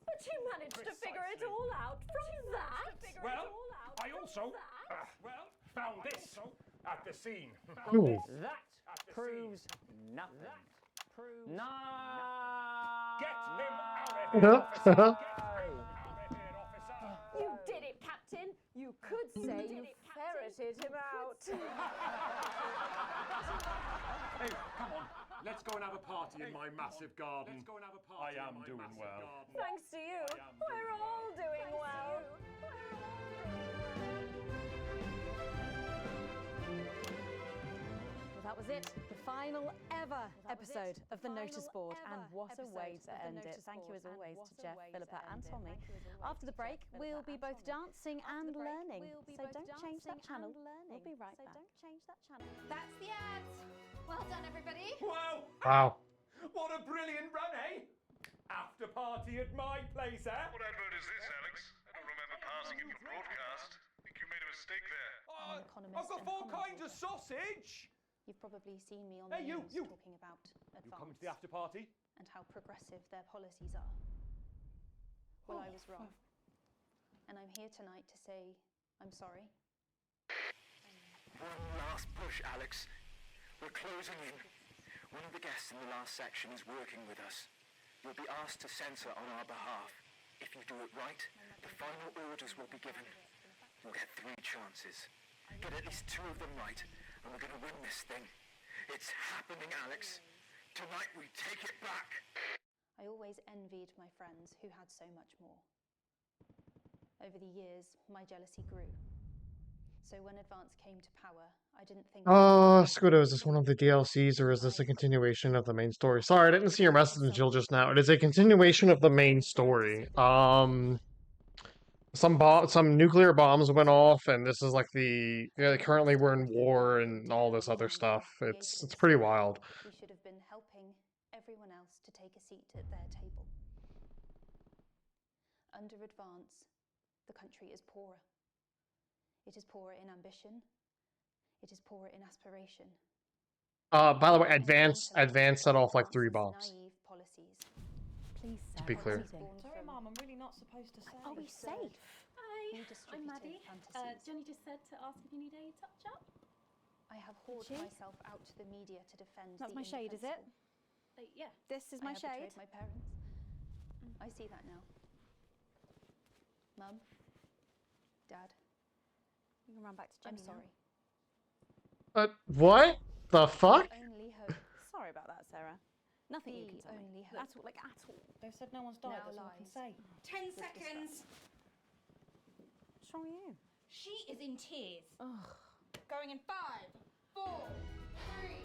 But you managed to figure it all out from that? Well, I also found this at the scene. Ooh. That proves nothing. Get him out of here, officer. You did it, Captain. You could say you ferreted him out. Hey, come on. Let's go and have a party in my massive garden. I am doing well. Thanks to you, we're all doing well. Well, that was it. The final ever episode of the notice board. And what a way to end it. Thank you as always to Jeff, Philippa and Tommy. After the break, we'll be both dancing and learning. So don't change that channel. We'll be right back. That's the ads. Well done, everybody. Wow! Wow. What a brilliant run, eh? After party at my place, eh? What advert is this, Alex? I don't remember passing in your broadcast. I think you made a mistake there. I've got 4 kinds of sausage. You've probably seen me on the news talking about You coming to the after party? and how progressive their policies are. Well, I was wrong. And I'm here tonight to say I'm sorry. One last push, Alex. We're closing in. One of the guests in the last section is working with us. You'll be asked to censor on our behalf. If you do it right, the final orders will be given. You'll get 3 chances. Get at least 2 of them right, and we're going to win this thing. It's happening, Alex. Tonight we take it back. I always envied my friends who had so much more. Over the years, my jealousy grew. So when Advance came to power, I didn't think... Scudo, is this one of the DLCs or is this a continuation of the main story? Sorry, I didn't see your message until just now. It is a continuation of the main story. Some nuclear bombs went off, and this is like currently we're in war and all this other stuff. It's pretty wild. We should have been helping everyone else to take a seat at their table. Under Advance, the country is poorer. It is poorer in ambition. It is poorer in aspiration. By the way, Advance set off like 3 bombs. Naive policies. Please, To be clear. Sorry, Mum, I'm really not supposed to say. Are we safe? Hi, I'm Maddie. Jenny just said to ask if you need a touch-up. I have hoarded myself out to the media to defend That's the my shade, is it? Yeah. This is my I have shade. betrayed my parents. I see that now. Mum, Dad, You can run back to I'm Jenny. sorry. What the fuck? Only hope. Sorry about that, Sarah. Nothing you can tell me. only At all, like at all. They've said no one's died, Now that's all I can lies. say. 10 seconds! What's wrong with you? She is in tears. Ugh. Going in 5, 4, 3.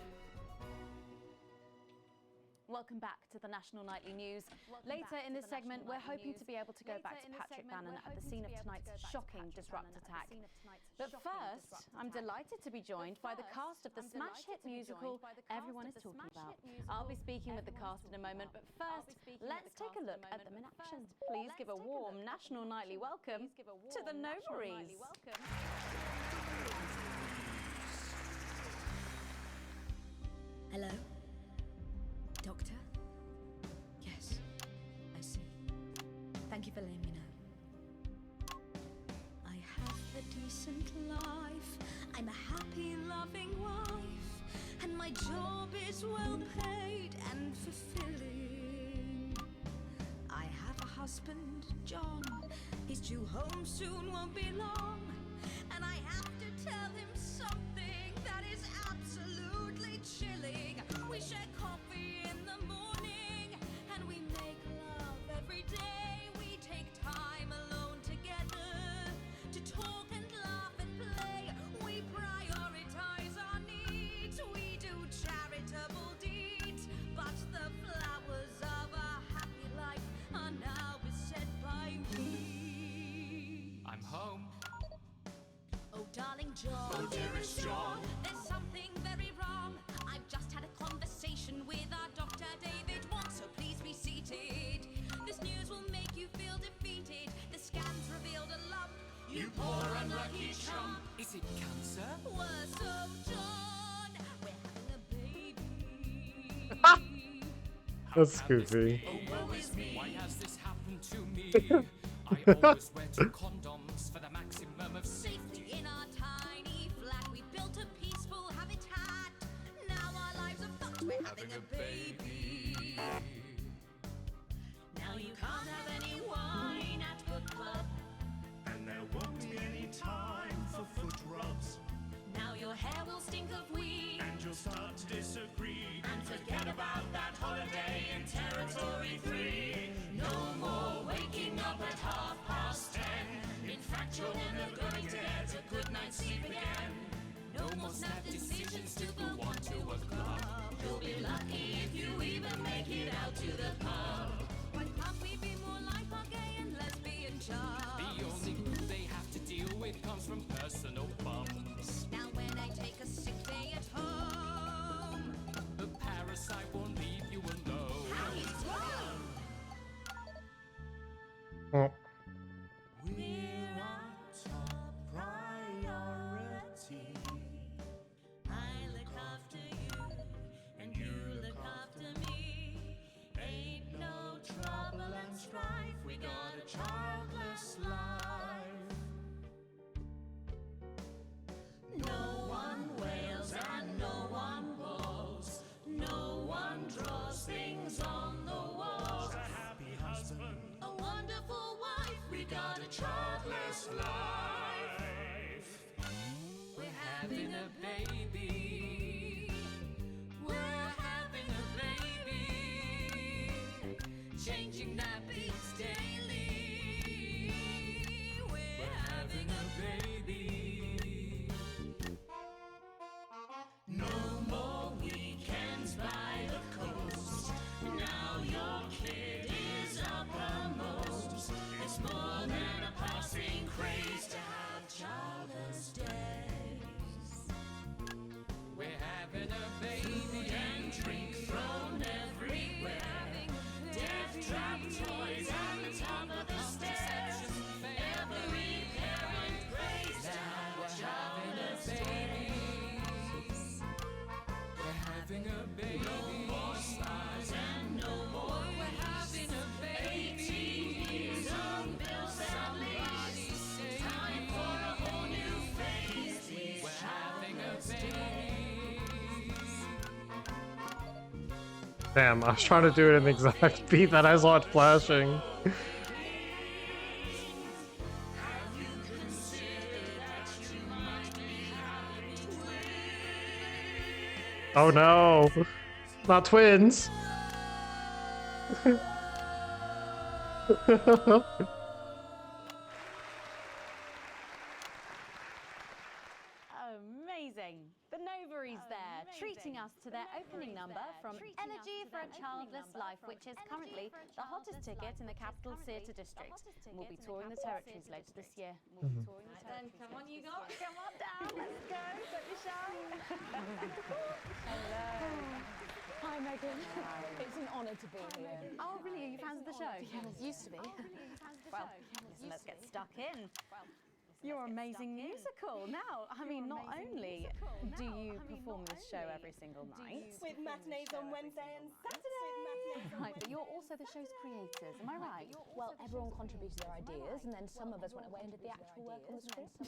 Welcome back to the National Nightly News. Later in this segment, we're hoping to be able to go back to Patrick Bannon at the scene of tonight's shocking Disrupt attack. But first, I'm delighted to be joined by the cast of the smash hit musical everyone is talking about. I'll be speaking with the cast in a moment, but first, let's take a look at them in action. Please give a warm National Nightly welcome to the Notaries. Hello? Doctor? Yes, I see. Thank you for letting me know. I have a decent life. I'm a happy, loving wife. And my job is well paid and fulfilling. I have a husband, John. He's due home soon, won't be long. And I have to tell him something that is absolutely chilling. We share coffee in the morning, and we make love every day. We take time alone together to talk and laugh and play. We prioritize our needs. We do charitable deeds. But the flowers of a happy life are now beset by weeds. I'm home. Oh, darling John. Oh, dearest John. There's something very wrong. I've just had a conversation with our doctor, David Watts, so please be seated. This news will make you feel defeated. The scans revealed a lump. You poor unlucky chump. Is it cancer? Worse, oh, John. We're having a baby. That's goofy. Oh, woe is me. Why has this happened to me? I always wear 2 condoms for the maximum of Safety in our tiny flat. We built a peaceful habitat. Now our lives are fucked. We're having a baby. Now you can't have any wine at book club. And there won't be any time for foot rubs. Now your hair will stink of weed. And you'll start to disagree. And forget about that holiday in Territory 3. No more waking up at 10:30. In fact, you're never going to get a good night's sleep again. No more snap decisions to go on to a club. You'll be lucky if you even make it out to the pub. Why can't we be more like our gay and lesbian chums? The only glue they have to deal with comes from personal bums. Now when I take a sick day at home, The parasite won't leave you alone. how he's grown. Oh. We're our top priority. I look after you, and you look after me. Ain't no trouble and strife. We got a childless life. No one wails and no one walls. No one draws things on the walls. A happy husband. A wonderful wife. We got a childless life. We're having a baby. We're having a baby. Changing nappies daily. We're having a baby. No more weekends by the coast. Now your kid is uppermost. It's more than a passing craze to have childless days. We're having a baby. Food and drink thrown everywhere. Death trap toys at the top of the stairs. Every parent prays to have childless days. We're having a baby. No more stars and no more. We're having a baby. 18 years old, bills and leaves. Time for a whole new phase. We're having a baby. Damn, I was trying to do it in the exact beat that I saw it flashing. Oh no! Not twins! Amazing! The Novaries there, treating us to their opening number from Elegy for a Childless Life, which is currently the hottest ticket in the Capital Theatre District. And we'll be touring the territories later this year. Mhm. Then come on, you lot, come on down, let's go, don't be shy. Hello. Hi, Megan. It's an honour to be here. Oh, really? Are you fans of the show? Used to be. Well, listen, let's get stuck in. Your amazing musical. Now, I mean, not only do you perform this show every single night, With matinees on Wednesday and Saturday. right, but you're also the show's creators, am I right? Well, everyone contributed their ideas, and then some of us went away and did the actual work on the script.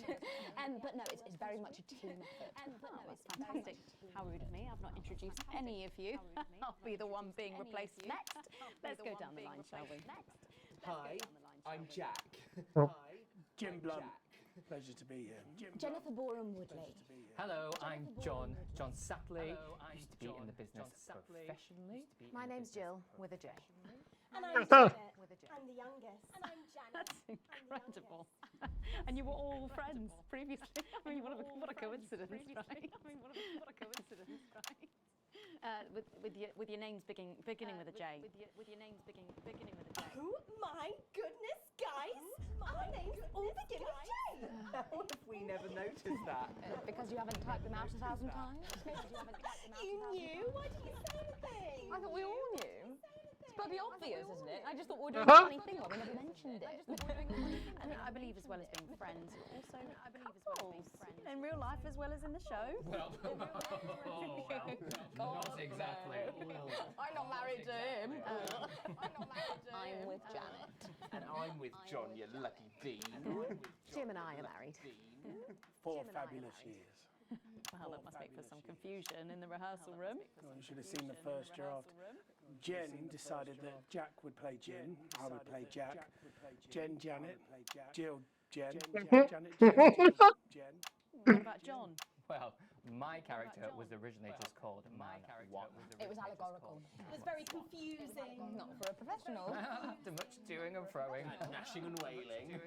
But no, it's very much a team effort. Oh, that's fantastic. How rude of me. I've not introduced any of you. I'll be the one being replaced next. Let's go down the line, shall we? Hi, I'm Jack. Oh. Hi, Jim I'm Blunt. Jack. Pleasure to be here. Jennifer Boren Woodley. Hello, I'm John Satley. Used to be in the business professionally. My name's Jill, with a J. And I'm Janet. I'm the youngest. And I'm Janet. That's incredible. And you were all friends previously. I mean, what a coincidence, right? I mean, what a coincidence, right? With your names beginning with a J. With your names beginning with a J. Oh my goodness, guys! Our names all begin with J. How have we never noticed that? Because you haven't typed them out 1,000 times? You knew? Why didn't you say anything? I thought we all knew. It's bloody obvious, isn't it? I just thought we were doing a funny thing when we never mentioned it. And I believe as well as being friends, also I believe as well as being friends. In real life as well as in the show. Well, not exactly. I'm not married to him. I'm with Janet. And I'm with John, you lucky bean. Jim and I are married. 4 fabulous years. Well, that must make for some confusion in the rehearsal room. Well, you should have seen the first draft. Jen decided that Jack would play Jim, I would play Jack, Jen Janet, Jill Jen, Janet Jen. What about John? Well, my character was originally just called Man One. It was allegorical. It was very confusing. Not for a professional. After much toing and froing. Gnashing and wailing.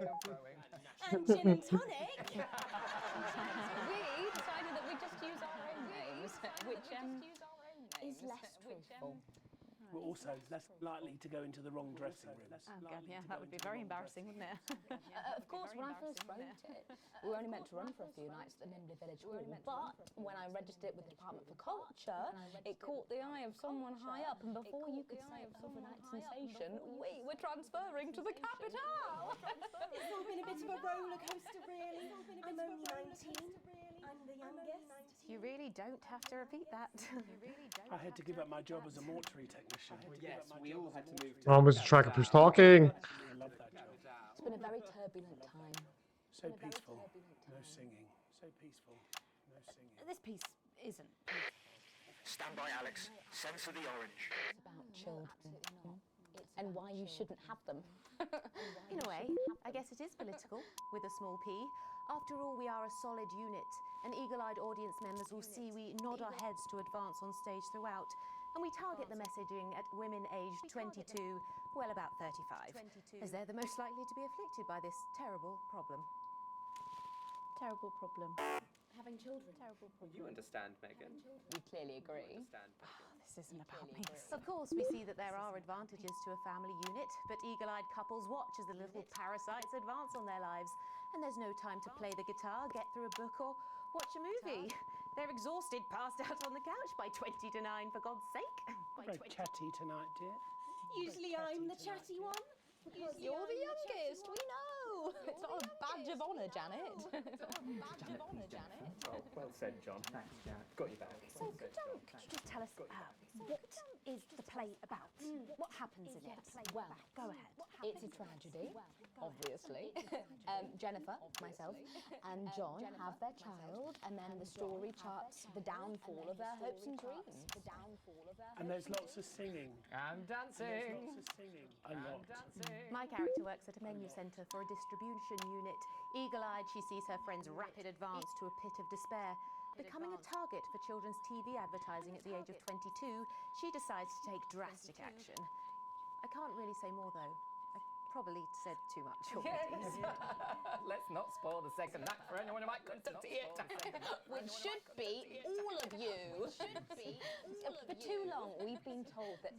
And gin and tonic. We decided that we'd just use our own names, which is less truthful. We're also less likely to go into the wrong dressing room. Oh, God, yeah, that would be very embarrassing, wouldn't it? Of course, when I first wrote it, we were only meant to run for a few nights at the Nimbley Village Hall, but when I registered it with the Department for Culture, it caught the eye of someone high up, and before you could say overnight sensation, we were transferring to the capital! It's all been a bit of a roller coaster, really. I'm only 19. I'm the youngest. You really don't have to repeat that. I had to give up my job as a mortuary technician. Well, yes, we all had to move to Almost a track of who's talking. I love that job. It's been a very turbulent time. So peaceful, no singing. So peaceful, no singing. This piece isn't. Stand by, Alex. Censor the orange. It's about children and why you shouldn't have them. In a way, I guess it is political, with a small p. After all, we are a solid unit, and eagle-eyed audience members will see we nod our heads to advance on stage throughout, and we target the messaging at women aged 22, well, about 35, as they're the most likely to be afflicted by this terrible problem. Terrible problem. Having children. Terrible problem. You understand, Megan. We clearly agree. This isn't about me. Of course, we see that there are advantages to a family unit, but eagle-eyed couples watch as the little parasites advance on their lives, and there's no time to play the guitar, get through a book, or watch a movie. They're exhausted, passed out on the couch by 20 to 9, for God's sake. Very chatty tonight, dear. Usually I'm the chatty one. You're the youngest, we know. It's not a badge of honour, Janet. Oh, well said, John. Thanks, Jack. Got you back. So could you just tell us what is the play about? What happens in it? Well, go ahead. It's a tragedy, obviously. Jennifer, myself, and John have their child, and then the story charts the downfall of their hopes and dreams. And there's lots of singing. I'm dancing. Lots of singing. A lot. My character works at a menu centre for a distribution unit. Eagle-eyed, she sees her friend's rapid advance to a pit of despair. Becoming a target for children's TV advertising at the age of 22, she decides to take drastic action. I can't really say more though. I probably said too much already. Let's not spoil the second act for anyone who might come to see it. Which should be all of you. For too long, we've been told that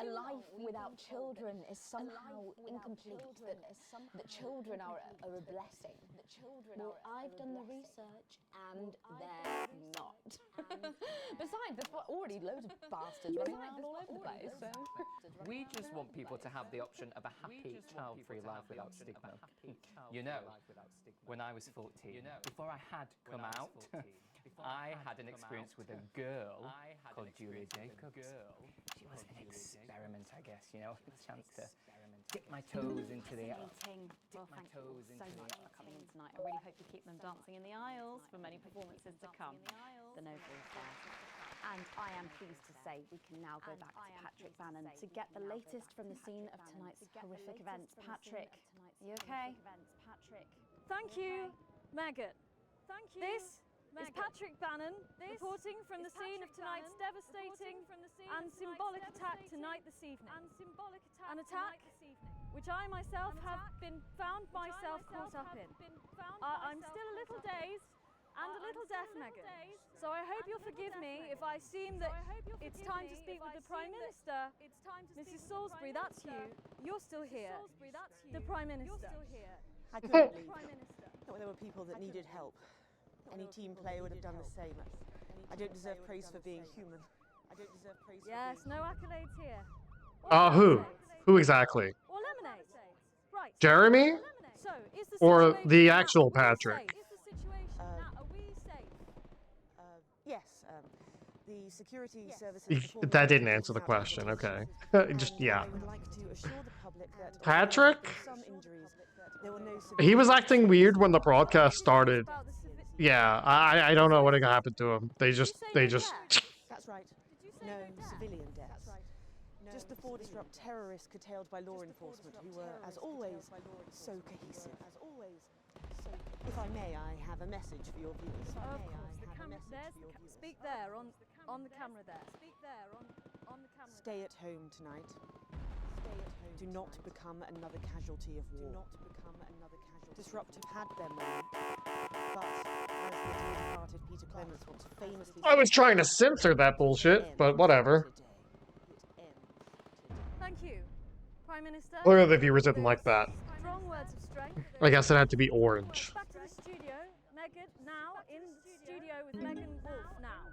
a life without children is somehow incomplete, that children are a blessing. Well, I've done the research, and they're not. Besides, there's already loads of bastards running around all over the place. So. We just want people to have the option of a happy, child-free life without stigma. You know, when I was 14, before I had come out, I had an experience with a girl called Julia Jacobs. She was an experiment, I guess, you know, a chance to dip my toes into the... Well, thank you all so much for coming in tonight. I really hope you keep them dancing in the aisles for many performances to come. The noble is there. And I am pleased to say we can now go back to Patrick Bannon to get the latest from the scene of tonight's horrific events. Patrick, you okay? Thank you, Megan. This is Patrick Bannon reporting from the scene of tonight's devastating and symbolic attack tonight this evening. An attack which I myself have found myself caught up in. I'm still a little dazed and a little deaf, Megan. So I hope you'll forgive me if I seem that it's time to speak with the Prime Minister. Mrs. Salisbury, that's you. You're still here. The Prime Minister. I couldn't leave. Not when there were people that needed help. Any team player would have done the same. I don't deserve praise for being human. Yes, no accolades here. Who? Who exactly? Or lemonade. Right. Jeremy? So, is the Or situation the now- actual are we Patrick? safe? Is the situation now, are we safe? Yes, the security services... That didn't answer the question, okay. Just, yeah. I would like to assure the public that Patrick? some injuries, there were no He was acting weird when the broadcast started. Yeah, I don't know what happened to him. They just... That's right. No civilian deaths. Just the 4 disrupt terrorists curtailed by law enforcement who were, as always, so cohesive. If I may, I have a message for your viewers. Of course, speak there, on the camera there. Speak there, on the camera. Stay at home tonight. Do not become another casualty of war. Disrupt have had their moment, but as the departed Peter Clements once famously I was trying to censor that bullshit, but whatever. Thank you, Prime Minister. Look at the viewers didn't like that. Strong words of strength. I guess it had to be orange. Back to the studio. Megan, now in the studio with Megan Wolf now.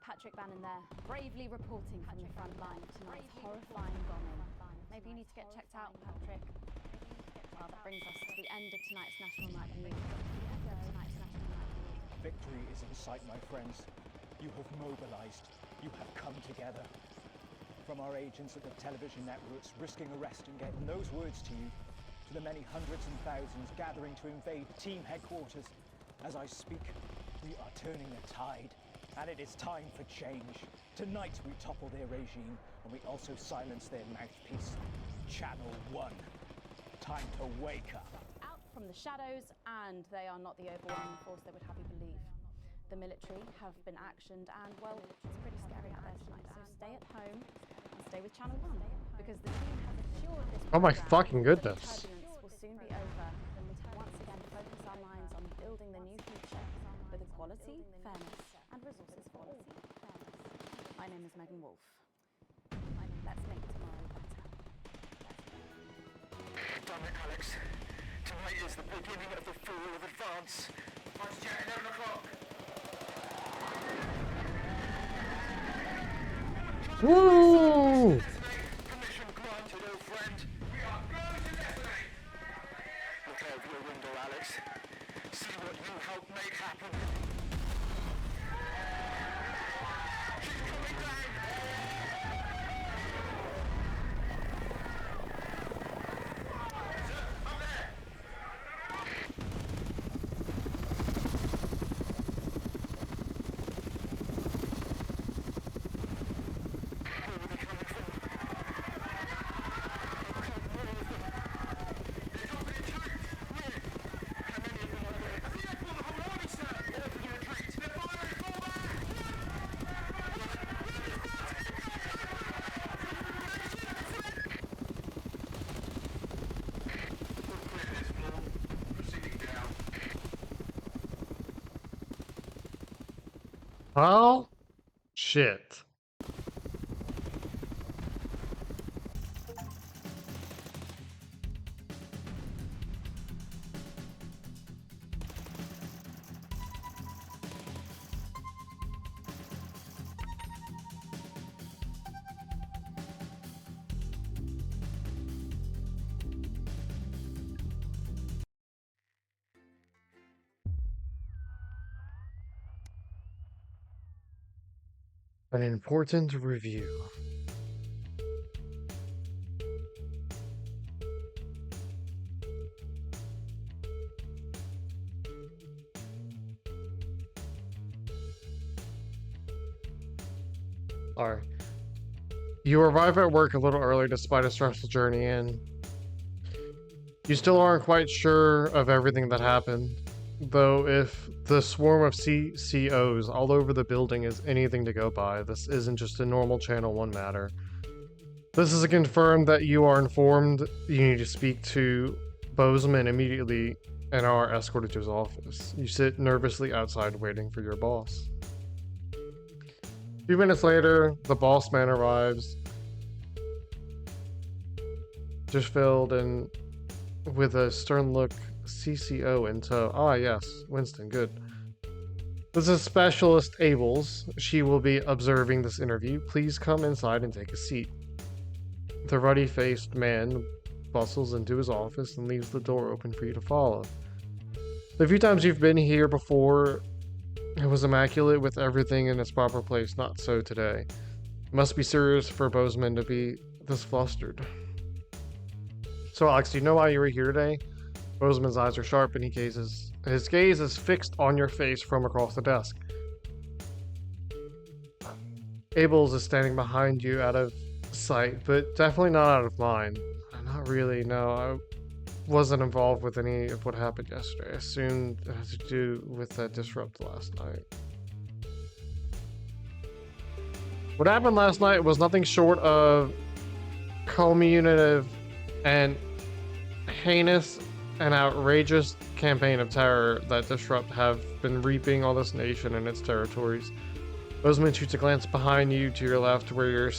Patrick Bannon there, bravely reporting from the front line of tonight's horrifying bombing. Maybe you need to get checked out, Patrick. Well, that brings us to the end of tonight's National Night News. Victory is in sight, my friends. You have mobilized. You have come together. From our agents at the television networks risking arrest and getting those words to you, to the many hundreds and thousands gathering to invade team headquarters. As I speak, we are turning the tide, and it is time for change. Tonight we topple their regime, and we also silence their mouthpiece. Channel 1. Time to wake up. Out from the shadows, and they are not the overwhelming force they would have you believe. The military have been actioned, and well, it's pretty scary out there tonight, so stay at home and stay with Channel 1, because the team has assured this Oh my program fucking that goodness. turbulence will soon be over, and we'll once again focus our minds on building the new future with equality, fairness, and resources for all. My name is Megan Wolf. Let's make tomorrow better. Damn it, Alex. Tonight is the beginning of the fall of advance. Fighter jet, 11 o'clock. Woo! Permission granted, old friend. We are going to detonate. Look out your window, Alex. See what you helped make happen. She's coming down. Up there. Well, shit. An important review. Alright. You arrive at work a little early despite a stressful journey, and you still aren't quite sure of everything that happened. Though if the swarm of CCOs all over the building is anything to go by, this isn't just a normal Channel 1 matter. This is a confirm that you are informed you need to speak to Bozeman immediately and are escorted to his office. You sit nervously outside waiting for your boss. A few minutes later, the boss man arrives, just filled and with a stern look, CCO in tow. Ah, yes, Winston, good. This is Specialist Ables. She will be observing this interview. Please come inside and take a seat. The ruddy-faced man bustles into his office and leaves the door open for you to follow. The few times you've been here before, it was immaculate with everything in its proper place. Not so today. It must be serious for Bozeman to be this flustered. So, Alex, do you know why you were here today? Bozeman's eyes are sharp and his gaze is fixed on your face from across the desk. Ables is standing behind you out of sight, but definitely not out of mind. Not really, no. I wasn't involved with any of what happened yesterday. I assumed it had to do with that disrupt last night. What happened last night was nothing short of cumulative and heinous and outrageous campaign of terror that Disrupt have been reaping on this nation and its territories. Bozeman shoots a glance behind you to your left where your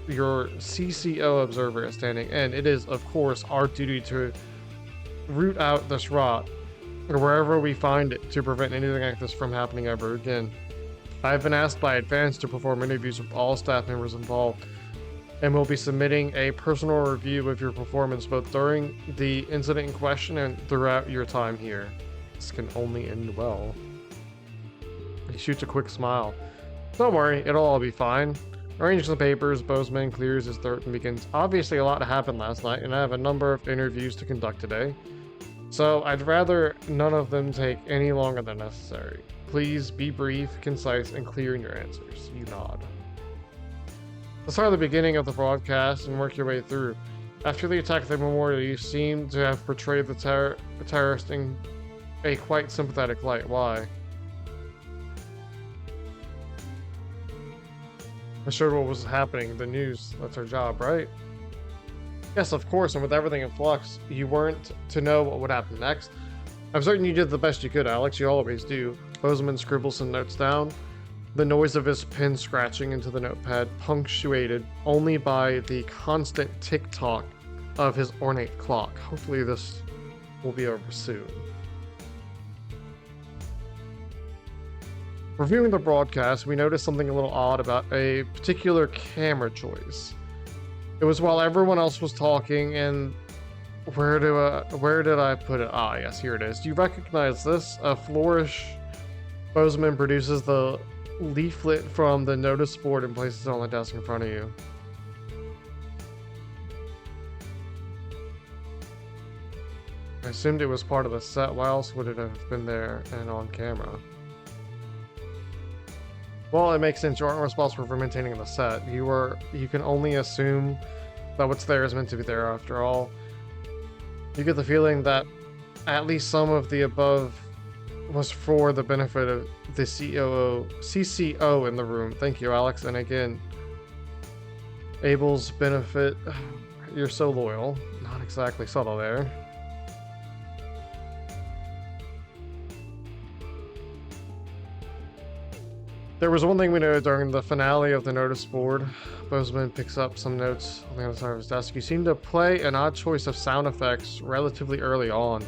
CCO observer is standing, and it is, of course, our duty to root out this rot, or wherever we find it, to prevent anything like this from happening ever again. I have been asked by Advance to perform interviews with all staff members involved, and will be submitting a personal review of your performance both during the incident in question and throughout your time here. This can only end well. He shoots a quick smile. Don't worry, it'll all be fine. Arranges the papers, Bozeman clears his throat and begins. Obviously a lot happened last night, and I have a number of interviews to conduct today. So I'd rather none of them take any longer than necessary. Please be brief, concise, and clear in your answers. You nod. Let's start at the beginning of the broadcast and work your way through. After the attack at the memorial, you seem to have portrayed the terrorist in a quite sympathetic light. Why? I showed what was happening, the news. That's our job, right? Yes, of course, and with everything in flux, you weren't to know what would happen next. I'm certain you did the best you could, Alex. You always do. Bozeman scribbles some notes down. The noise of his pen scratching into the notepad, punctuated only by the constant tick-tock of his ornate clock. Hopefully this will be over soon. Reviewing the broadcast, we noticed something a little odd about a particular camera choice. It was while everyone else was talking, and where did I put it? Ah, yes, here it is. Do you recognize this? A flourish. Bozeman produces the leaflet from the notice board and places it on the desk in front of you. I assumed it was part of the set. Why else would it have been there and on camera? Well, it makes sense. You aren't responsible for maintaining the set. You can only assume that what's there is meant to be there after all. You get the feeling that at least some of the above was for the benefit of the CCO in the room. Thank you, Alex. And again, Abel's benefit. You're so loyal. Not exactly subtle there. There was one thing we noted during the finale of the notice board. Bozeman picks up some notes on the other side of his desk. You seem to play an odd choice of sound effects relatively early on.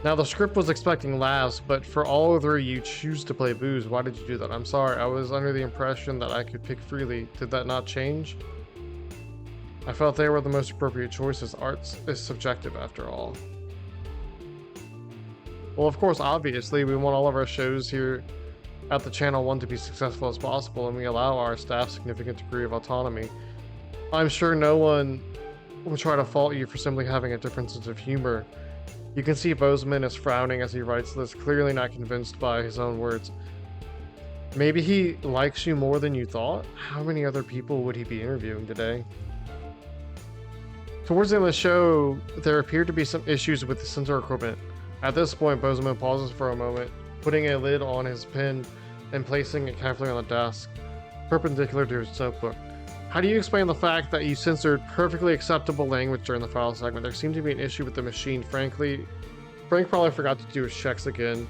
Now, the script was expecting laughs, but for all three, you choose to play boos. Why did you do that? I'm sorry, I was under the impression that I could pick freely. Did that not change? I felt they were the most appropriate choices. Art is subjective, after all. Well, of course, obviously, we want all of our shows here at the channel to be successful as possible, and we allow our staff significant degree of autonomy. I'm sure no one will try to fault you for simply having a different sense of humor. You can see Bozeman is frowning as he writes this, clearly not convinced by his own words. Maybe he likes you more than you thought? How many other people would he be interviewing today? Towards the end of the show, there appeared to be some issues with the sensor equipment. At this point, Bozeman pauses for a moment, putting a lid on his pen and placing it carefully on the desk, perpendicular to his notebook. How do you explain the fact that you censored perfectly acceptable language during the file segment? There seemed to be an issue with the machine. Frank probably forgot to do his checks again.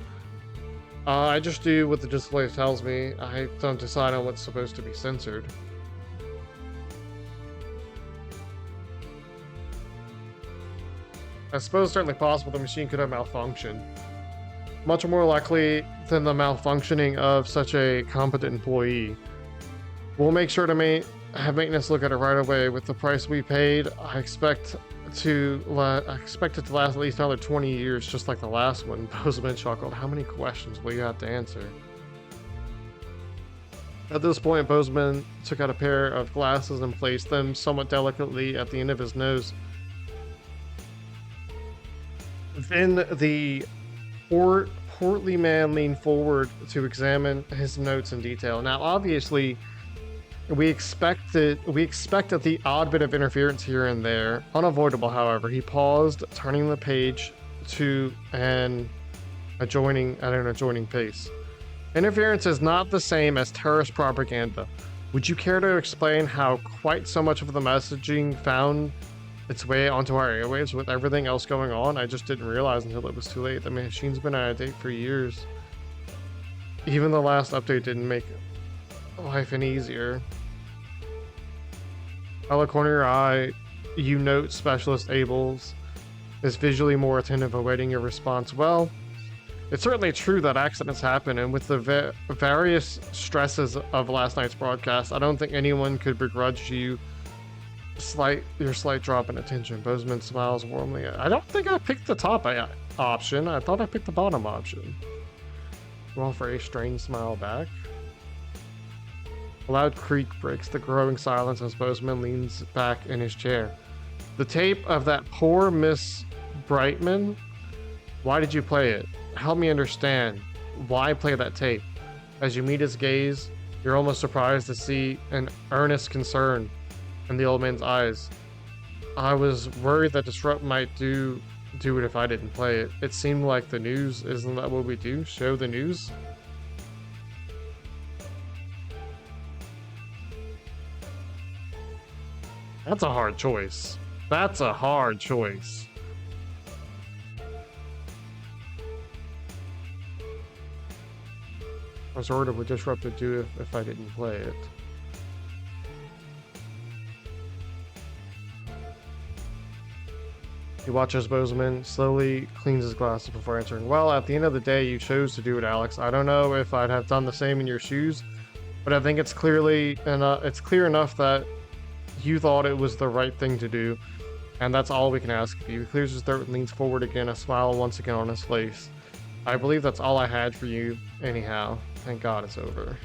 I just do what the display tells me. I don't decide on what's supposed to be censored. I suppose it's certainly possible the machine could have malfunctioned. Much more likely than the malfunctioning of such a competent employee. We'll make sure to have maintenance look at it right away. With the price we paid, I expect it to last at least another 20 years, just like the last one. Bozeman chuckled. How many questions will you have to answer? At this point, Bozeman took out a pair of glasses and placed them somewhat delicately at the end of his nose. Then the portly man leaned forward to examine his notes in detail. Now, obviously, we expected the odd bit of interference here and there. Unavoidable, however. He paused, turning the page to an adjoining pace. Interference is not the same as terrorist propaganda. Would you care to explain how quite so much of the messaging found its way onto our airwaves with everything else going on? I just didn't realize until it was too late. The machine's been out of date for years. Even the last update didn't make life any easier. Out of the corner of your eye, you note Specialist Abels is visually more attentive, awaiting your response. Well, it's certainly true that accidents happen, and with the various stresses of last night's broadcast, I don't think anyone could begrudge you your slight drop in attention. Bozeman smiles warmly. I don't think I picked the top option. I thought I picked the bottom option. You offer a strange smile back. A loud creak breaks the growing silence as Bozeman leans back in his chair. The tape of that poor Miss Brightman? Why did you play it? Help me understand. Why play that tape? As you meet his gaze, you're almost surprised to see an earnest concern in the old man's eyes. I was worried that Disrupt might do it if I didn't play it. It seemed like the news. Isn't that what we do? Show the news? That's a hard choice. That's a hard choice. I was worried it would Disrupt to do it if I didn't play it. He watches Bozeman slowly cleans his glasses before answering. Well, at the end of the day, you chose to do it, Alex. I don't know if I'd have done the same in your shoes, but I think it's clear enough that you thought it was the right thing to do, and that's all we can ask of you. He clears his throat and leans forward again, a smile once again on his face. I believe that's all I had for you, anyhow. Thank God it's over.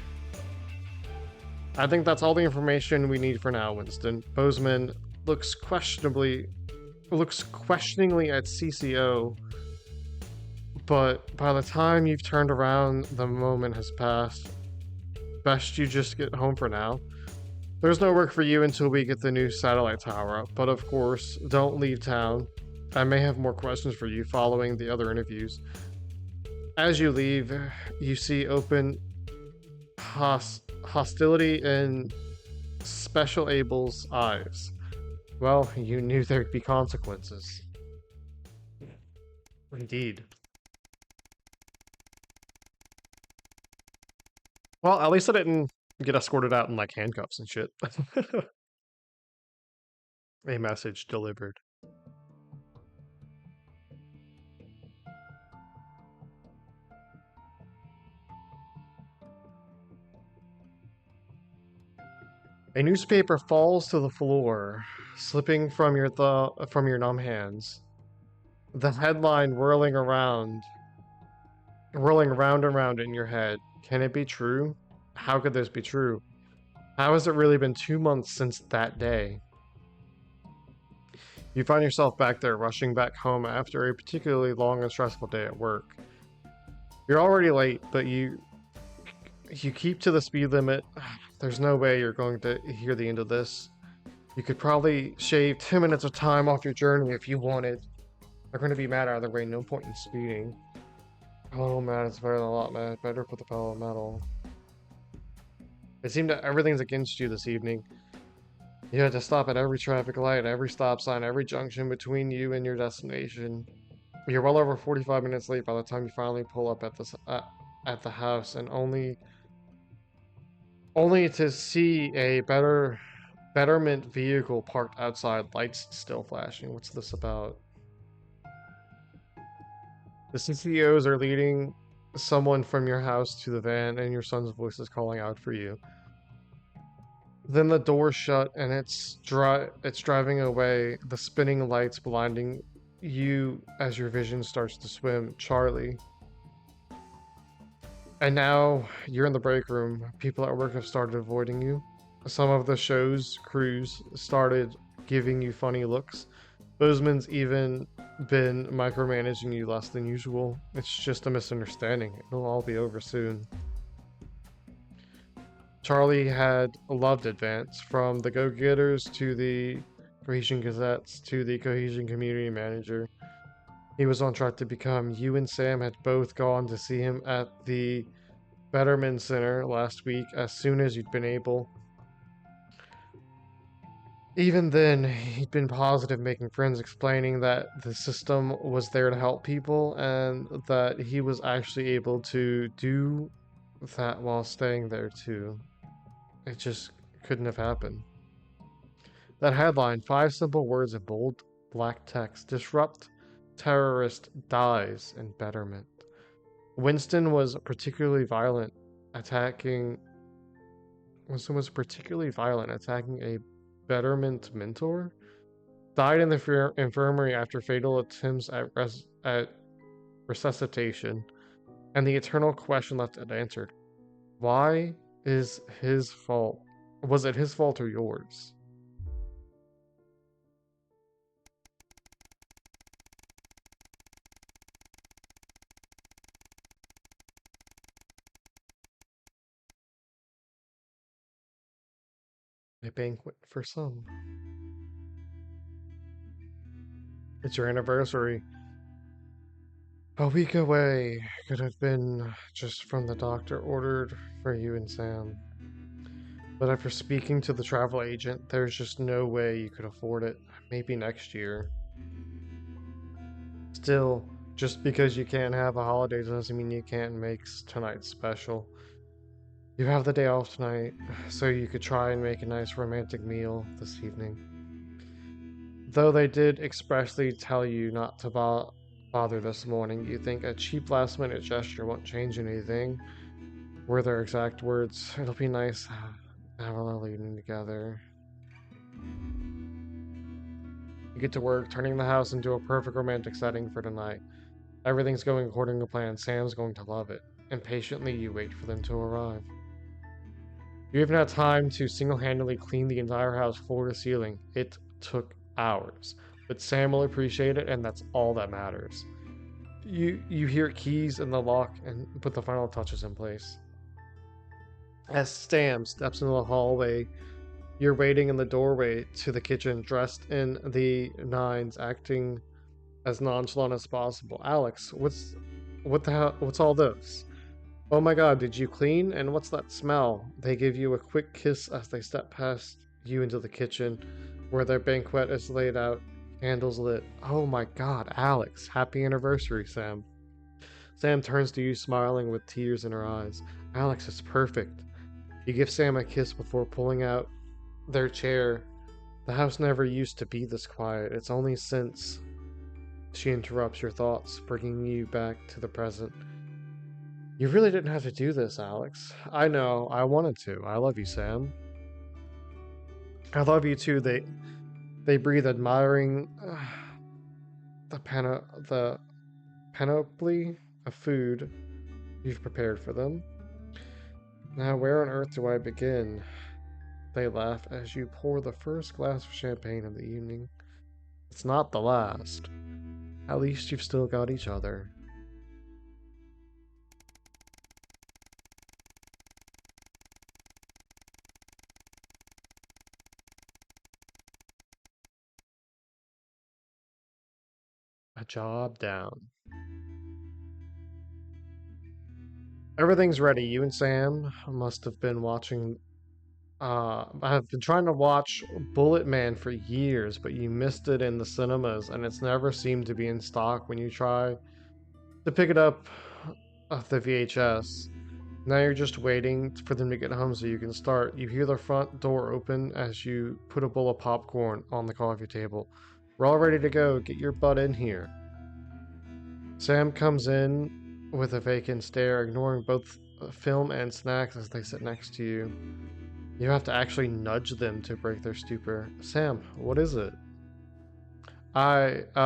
I think that's all the information we need for now, Winston. Bozeman looks questioningly at CCO, but by the time you've turned around, the moment has passed. Best you just get home for now. There's no work for you until we get the new satellite tower up, but of course, don't leave town. I may have more questions for you following the other interviews. As you leave, you see open hostility in Special Abel's eyes. Well, you knew there'd be consequences. Indeed. Well, at least I didn't get escorted out in like handcuffs and shit. A message delivered. A newspaper falls to the floor, slipping from your numb hands. The headline whirling round and round in your head. Can it be true? How could this be true? How has it really been 2 months since that day? You find yourself back there, rushing back home after a particularly long and stressful day at work. You're already late, but you keep to the speed limit. There's no way you're going to hear the end of this. You could probably shave 10 minutes of time off your journey if you wanted. They're going to be mad either way, no point in speeding. Oh man, it's better than a lot, man. Better put the pedal to the metal. It seemed that everything's against you this evening. You had to stop at every traffic light, every stop sign, every junction between you and your destination. You're well over 45 minutes late by the time you finally pull up at the house, and only to see a betterment vehicle parked outside, lights still flashing. What's this about? The CCOs are leading someone from your house to the van, and your son's voice is calling out for you. Then the door shut, and it's driving away, the spinning lights blinding you as your vision starts to swim. Charlie. And now you're in the break room. People at work have started avoiding you. Some of the show's crews started giving you funny looks. Bozeman's even been micromanaging you less than usual. It's just a misunderstanding. It'll all be over soon. Charlie had loved Advance, from the Go-Getters to the Cohesion Gazettes to the Cohesion Community Manager. He was on track to become. You and Sam had both gone to see him at the Betterment Center last week as soon as you'd been able. Even then, he'd been positive, making friends, explaining that the system was there to help people and that he was actually able to do that while staying there too. It just couldn't have happened. That headline, 5 simple words in bold black text: disrupt, terrorist dies in Betterment. Winston was particularly violent, attacking a Betterment mentor. Died in the infirmary after fatal attempts at resuscitation. And the eternal question left unanswered: why is his fault? Was it his fault or yours? A banquet for some. It's your anniversary. A week away. Could have been just from the doctor ordered for you and Sam. But after speaking to the travel agent, there's just no way you could afford it. Maybe next year. Still, just because you can't have a holiday doesn't mean you can't make tonight special. You have the day off tonight, so you could try and make a nice romantic meal this evening. Though they did expressly tell you not to bother this morning, you think a cheap last-minute gesture won't change anything. Were their exact words: it'll be nice to have a little evening together. You get to work, turning the house into a perfect romantic setting for tonight. Everything's going according to plan. Sam's going to love it. Impatiently, you wait for them to arrive. You even had time to single-handedly clean the entire house floor to ceiling. It took hours, but Sam will appreciate it, and that's all that matters. You hear keys in the lock and put the final touches in place. As Sam steps into the hallway, you're waiting in the doorway to the kitchen, dressed in the nines, acting as nonchalant as possible. Alex, what the hell? What's all this? Oh my god, did you clean? And what's that smell? They give you a quick kiss as they step past you into the kitchen, where their banquet is laid out, candles lit. Oh my god, Alex, happy anniversary, Sam. Sam turns to you, smiling with tears in her eyes. Alex, it's perfect. You give Sam a kiss before pulling out their chair. The house never used to be this quiet. It's only since... She interrupts your thoughts, bringing you back to the present. You really didn't have to do this, Alex. I know, I wanted to. I love you, Sam. I love you too. They breathe, admiring the panoply of food you've prepared for them. Now, where on earth do I begin? They laugh as you pour the first glass of champagne of the evening. It's not the last. At least you've still got each other. A job down. Everything's ready. You and Sam must have been watching. I've been trying to watch Bullet Man for years, but you missed it in the cinemas, and it's never seemed to be in stock when you try to pick it up off the VHS. Now you're just waiting for them to get home so you can start. You hear the front door open as you put a bowl of popcorn on the coffee table. We're all ready to go. Get your butt in here. Sam comes in with a vacant stare, ignoring both film and snacks as they sit next to you. You have to actually nudge them to break their stupor. Sam, what is it? I've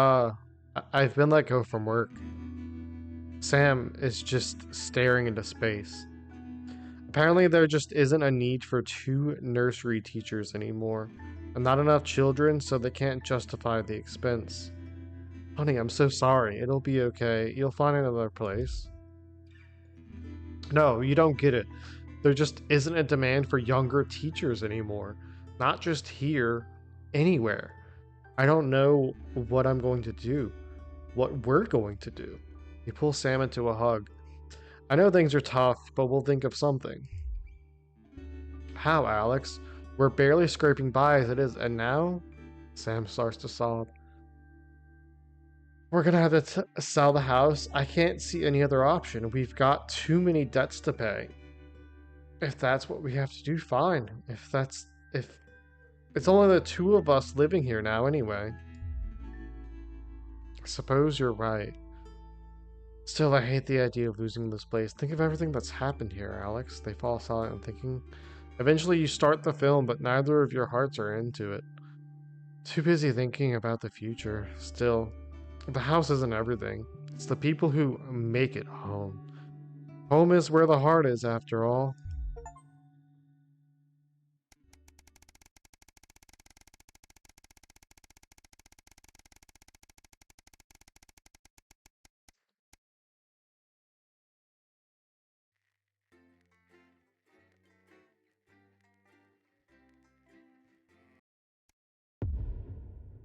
been let go from work. Sam is just staring into space. Apparently, there just isn't a need for 2 nursery teachers anymore, and not enough children, so they can't justify the expense. Honey, I'm so sorry. It'll be okay. You'll find another place. No, you don't get it. There just isn't a demand for younger teachers anymore. Not just here, anywhere. I don't know what I'm going to do. What we're going to do. You pull Sam into a hug. I know things are tough, but we'll think of something. How, Alex? We're barely scraping by as it is, and now? Sam starts to sob. We're gonna have to sell the house. I can't see any other option. We've got too many debts to pay. If that's what we have to do, fine. If it's only the 2 of us living here now anyway. I suppose you're right. Still, I hate the idea of losing this place. Think of everything that's happened here, Alex. They fall silent and thinking. Eventually you start the film, but neither of your hearts are into it. Too busy thinking about the future. Still, the house isn't everything. It's the people who make it home. Home is where the heart is, after all.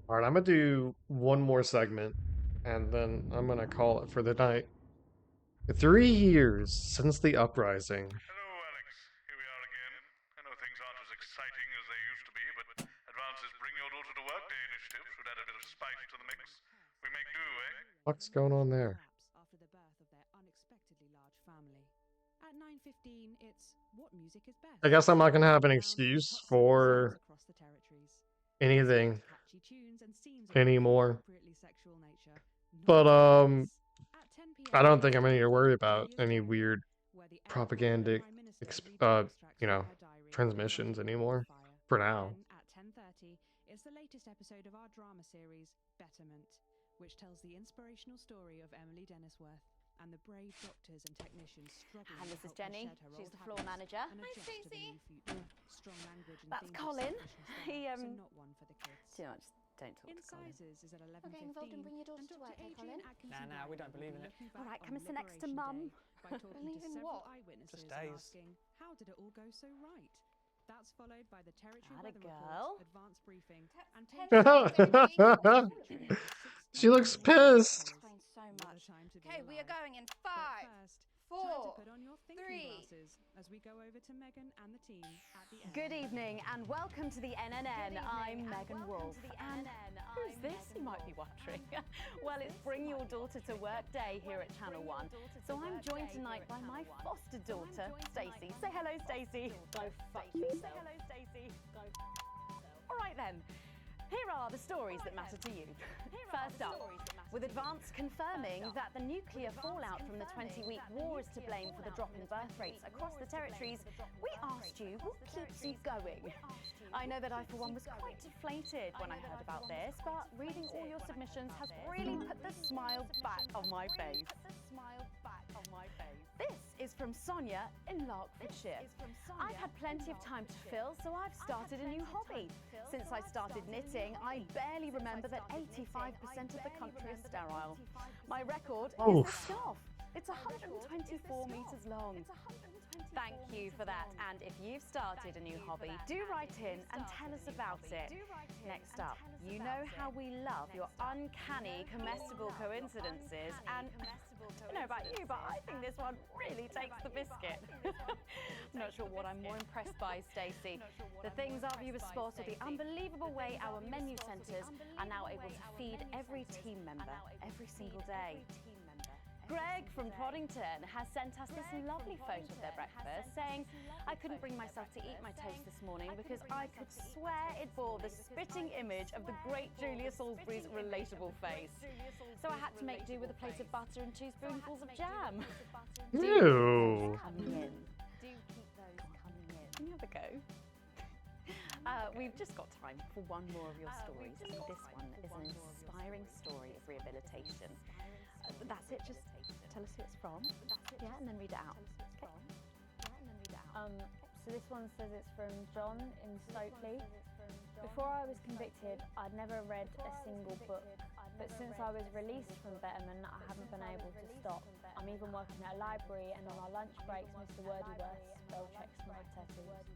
Alright, I'm gonna do one more segment, and then I'm gonna call it for the night. 3 years since the uprising. Hello, Alex. Here we are again. I know things aren't as exciting as they used to be, but Advance's Bring Your Daughter to Work Day initiative should add a bit of spice to the mix. We make do, eh? What's going on there? After the birth of their unexpectedly large family. At 9:15, it's what music is best. I guess I'm not gonna have an excuse for anything anymore. But I don't think I'm gonna need to worry about any weird propagandic transmissions anymore for now. At 10:30, it's the latest episode of our drama series Betterment, which tells the inspirational story of Emily Dennisworth and the brave doctors and technicians struggling. And this is to help her Jenny. shed her She's old the floor habits manager. and Hi, adjust to the Stacey. new future. Strong language and That's things of Colin. selfishness He, there, so not one for the kids. Too much. Don't talk to Colin. Incisors is at 11:15. Not getting involved and bring your daughter to work, eh, Colin? Nah, we don't believe in it. All right, come and sit next to Mum. By talking Believe to in several what? eyewitnesses Just and days. asking, how did it all go so right? That's followed by the territory Atta weather girl. report, advanced briefing, and She looks pissed. Explains so much. Okay, we are going in 5, 4, Put on your thinking 3. glasses as we go over to Megan and the team at the end. Good evening and welcome to the NNN. I'm Megan Wolf. And who's this, you might be wondering? Well, it's Bring Your Daughter to Work Day here at Channel 1. So I'm joined tonight by my foster daughter, Stacey. Say hello, Stacey. Go fuck yourself. Say hello, Stacey. Go fuck yourself. All right then. Here are the stories that matter to you. First up, with Advance confirming that the nuclear fallout from the 20-week war is to blame for the drop in birth rates across the territories, we asked you what keeps you going. I know that I, for one, was quite deflated when I heard about this, but reading all your submissions has really put the smile back on my face. This is from Sonia in Larkfordshire. I've had plenty of time to fill, so I've started a new hobby. Since I started knitting, I barely remember that 85% of the country is sterile. My record is a scarf. It's 124 metres long. Thank you for that. And if you've started a new hobby, do write in and tell us about it. Next up, you know how we love your uncanny comestible coincidences, and I don't know about you, but I think this one really takes the biscuit. I'm not sure what I'm more impressed by, Stacey. The things our viewers spot are the unbelievable way our menu centres are now able to feed every team member every single day. Greg from Poddington has sent us this lovely photo of their breakfast, saying, I couldn't bring myself to eat my toast this morning because I could swear it bore the spitting image of the great Julia Salisbury's relatable face. So I had to make do with a plate of butter and 2 spoonfuls of jam. Ew. Coming in. Do keep those coming in. Can you have a go? We've just got time for one more of your stories. And this one is an inspiring story of rehabilitation. That's it, just tell us who it's from. Yeah, and then read it out. So this one says it's from John in Stokely. Before I was convicted, I'd never read a single book, but since I was released from Betterman, I haven't been able to stop. I'm even working at a library, and on our lunch breaks, Mr. Wordyworth spell checks my tattoos.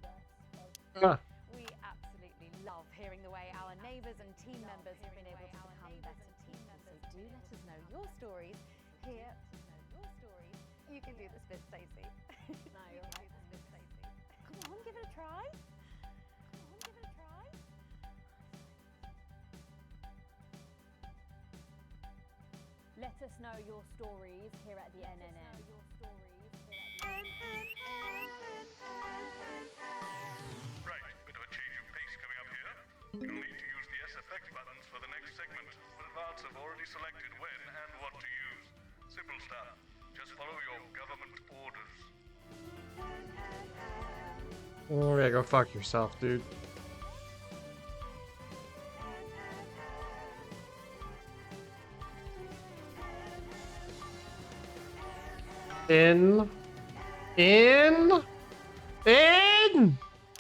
We absolutely love hearing the way our neighbours and team members have been able to become better people. So do let us know your stories here. You can do this bit, Stacey. No, you're right. Come on, give it a try. Let us know your stories here at the NNN. Right, bit of a change of pace coming up here. You'll need to use the S effect buttons for the next segment, but Advance have already selected when and what to use. Simple stuff. Just follow your government orders. Oh yeah, go fuck yourself, dude. In.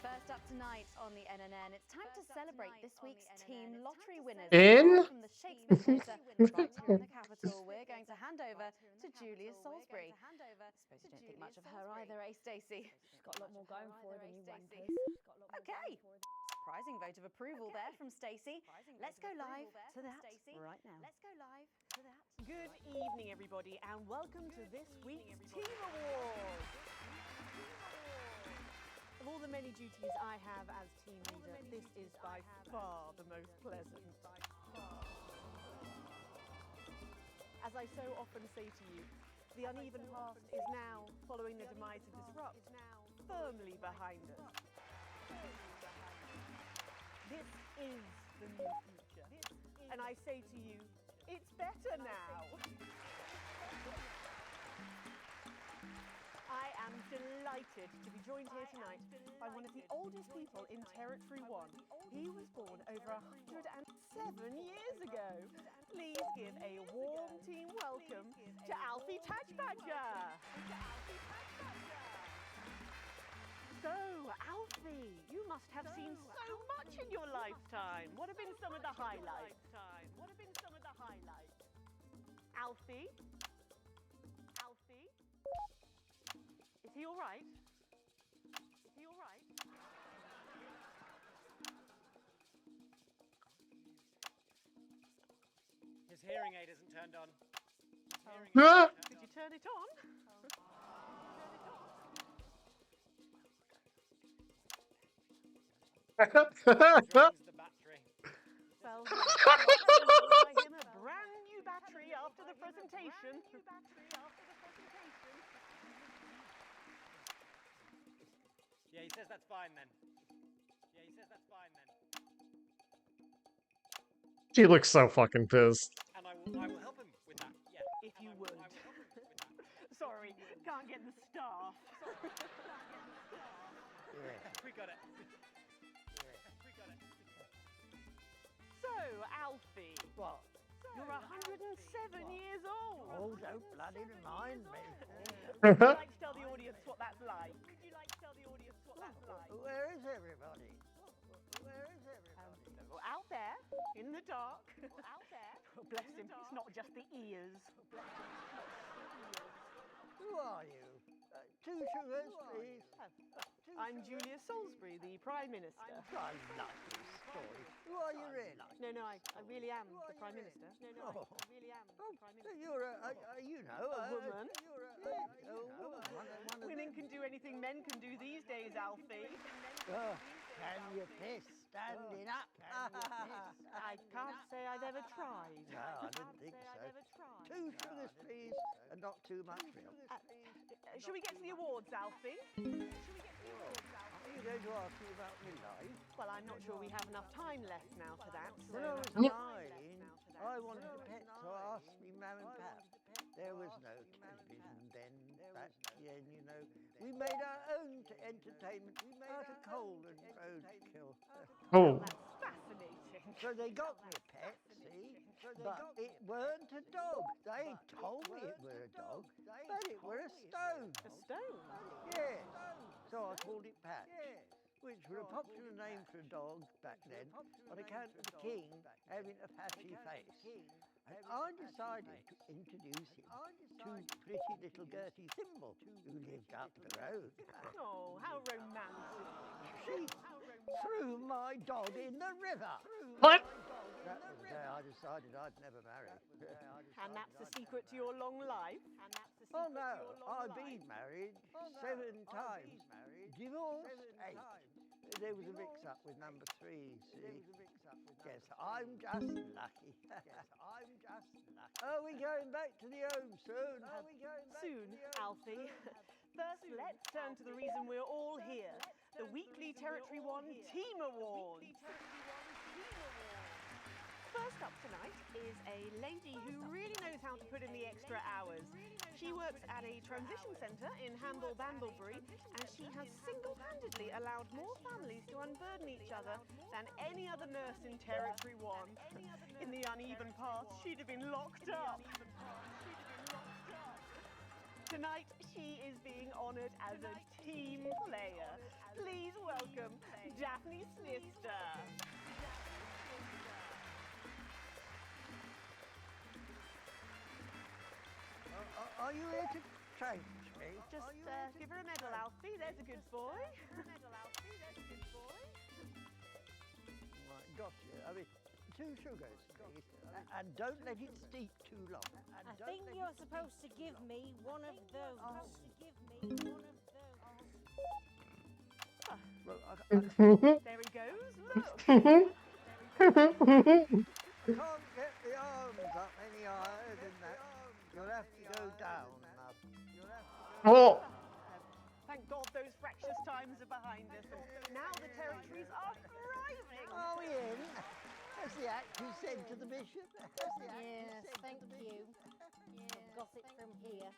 First up tonight on the NNN, it's time to celebrate this week's team lottery winners. In. From the Shakespeare Theatre right here in the capital, we're going to hand over to Julia Salisbury. I suppose you don't think much of her either, eh, Stacey? She's got a lot more going for her than you wankers. Okay. Surprising vote of approval there from Stacey. Let's go live to that right now. Good evening, everybody, and welcome to this week's Team Awards. Of all the many duties I have as team leader, this is by far the most pleasant. As I so often say to you, the uneven past is now, following the demise of Disrupt, firmly behind us. This is the new future. And I say to you, it's better now. I am delighted to be joined here tonight by one of the oldest people in Territory 1. He was born over 107 years ago. Please give a warm team welcome to Alfie Tajbadger. So, Alfie, you must have seen so much in your lifetime. What have been some of the highlights? Alfie? Is he all right? His hearing aid isn't turned on. Ah! Did you turn it on? Drains the battery. Well, buy him a brand new battery after the presentation. Yeah, he says that's fine then. She looks so fucking pissed. And I will help him with that. Yeah. If you would. Sorry, can't get the staff. We got it. So, Alfie. What? You're 107 years old. Oh, don't bloody remind me. Would you like to tell the audience what that's like? Where is everybody? Out there, in the dark. Oh, bless him, it's not just the ears. Who are you? 2 sugars, please. I'm Julia Salisbury, the Prime Minister. I like this story. Who are you really? No, I really am the Prime Minister. Oh. I really am the Prime Minister. You're a woman. One of Women can do anything men can do these days, Alfie. Can you piss standing up? I can't say I've ever tried. No, I didn't think so. 2 sugars, please, and not too much milk. Shall we get to the awards, Alfie? Are you going to ask me about my life? Well, I'm not sure we have enough time left now for that. So When I was 9, I wanted a pet, so I asked me mum and pap. There was no television then, back then, you know. We made our own entertainment out of coal and roadkill. Oh. Fascinating. So they got me a pet, see? But it weren't a dog. They told me it were a dog, but it were a stone. A stone? Yes. So I called it Patch, which was a popular name for a dog back then on account of the king having a patchy face. And I decided to introduce him to pretty little Gertie Thimble, who lived up the road. Oh, how romantic. She threw my dog in the river. What? That was the day I decided I'd never marry. And that's the secret to your long life? Oh no, I've been married 7 times. Divorced 8. There was a mix-up with number 3, see? Yes, I'm just lucky. Are we going back to the home soon? Soon, Alfie. First, let's turn to the reason we're all here, the weekly Territory 1 Team Awards. First up tonight is a lady who really knows how to put in the extra hours. She works at a transition centre in Handel Bandlebury, and she has single-handedly allowed more families to unburden each other than any other nurse in Territory 1. In the uneven past, she'd have been locked up. Tonight, she is being honoured as a team player. Please welcome Daphne Snister. Are you here to change me? Just give her a medal, Alfie. There's a good boy. Right, got you. I mean, 2 sugars, please. And don't let it steep too long. I think you're supposed to give me one of those. Well, There he goes. Look. Can't get the arms up any higher than that. You'll have to go down, Mum. Oh. Thank God those fractious times are behind us. And now the territories are thriving. Are we in? As the actress said to the bishop. Yes, thank you. I've got it from here.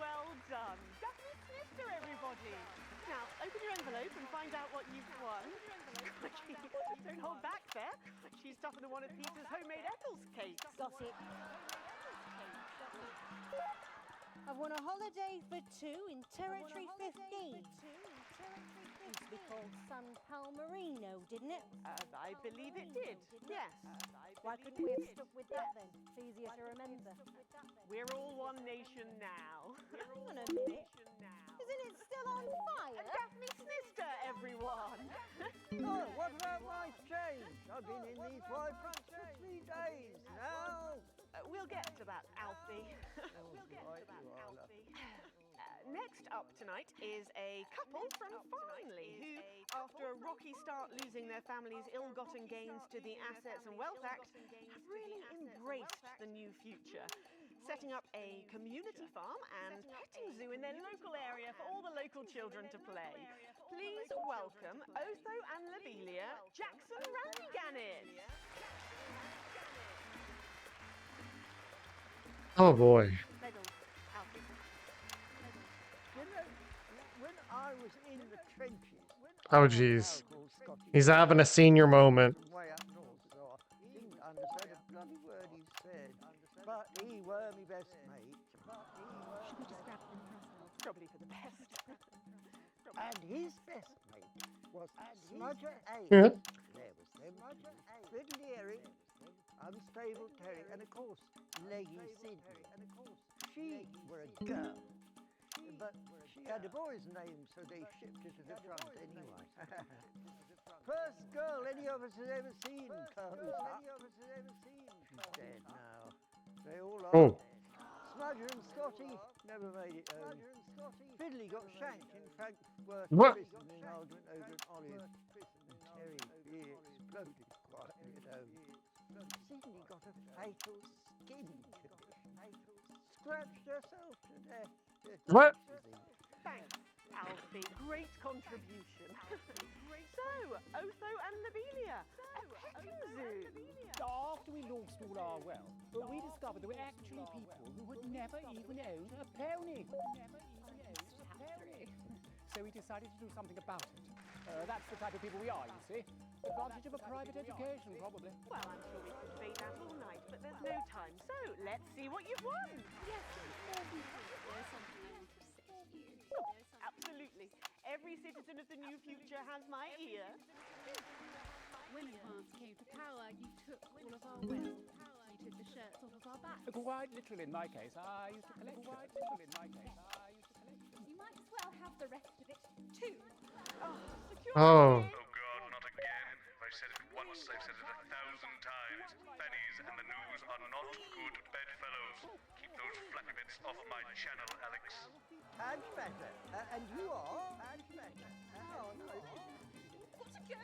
Well done. Daphne Snister, everybody. Now, open your envelope and find out what you've won. Don't hold back there. She's tougher than one of Peter's homemade Eccles cakes. Got it. I've won a holiday for 2 in Territory 15. Used to be called San Palmerino, didn't it? I believe it did, yes. Why couldn't we have stuck with that then? It's easier to remember. We're all one nation now. Hang on a minute. Isn't it still on fire? Daphne Snister, everyone. Oh, what about my change? I've been in these wide fronts for 3 days now. We'll get to that, Alfie. Next up tonight is a couple from Farnley who, after a rocky start losing their family's ill-gotten gains to the Assets and Wealth Act, have really embraced the new future, setting up a community farm and petting zoo in their local area for all the local children to play. Please welcome Otho and Lobelia Jackson Randiganis. Oh boy. When I was in the trenches, Oh jeez. He's having a senior moment. way up north, so I didn't understand a bloody word he said. But he were my best mate. Should we just grab them personal? Probably for the best. And his best mate was Smudger A. Yeah. There was them. Fiddly Eric, Unstable Terry, and of course, Leggy Sydney. She were a girl. But she had a boy's name, so they shipped her to the front anyway. First girl any of us has ever seen, Colonel Huck. She's dead now. They all are. Oh. Smudger and Scotty never made it home. Fiddly got shanked in Frankfurt What? prison in an argument over an olive. And Terry, he exploded quietly at home. Sydney got a fatal skin condition. Scratched herself to death. What? Thanks, Alfie. Great contribution. So, Otho and Lobelia, a petting zoo. After we lost all our wealth, we discovered there were actually people who would never even own a pony. So we decided to do something about it. That's the type of people we are, you see. Advantage of a private education, probably. Well, I'm sure we could debate that all night, but there's no time. So, let's see what you've won. Yes, there's something I want to say to you. Absolutely. Every citizen of the new future has my ear. When advance came to power, you took all of our wealth. You took the shirts off of our backs. Quite literally, in my case, I used to collect You might as well have the rest of it, too. Oh. Oh God, not again. I've said it once, I've said it 1,000 times. Fannies and the news are not good bedfellows. Keep those flappy bits off my channel, Alex. Hand matter. And you are? Hand matter. Oh, no. What a go!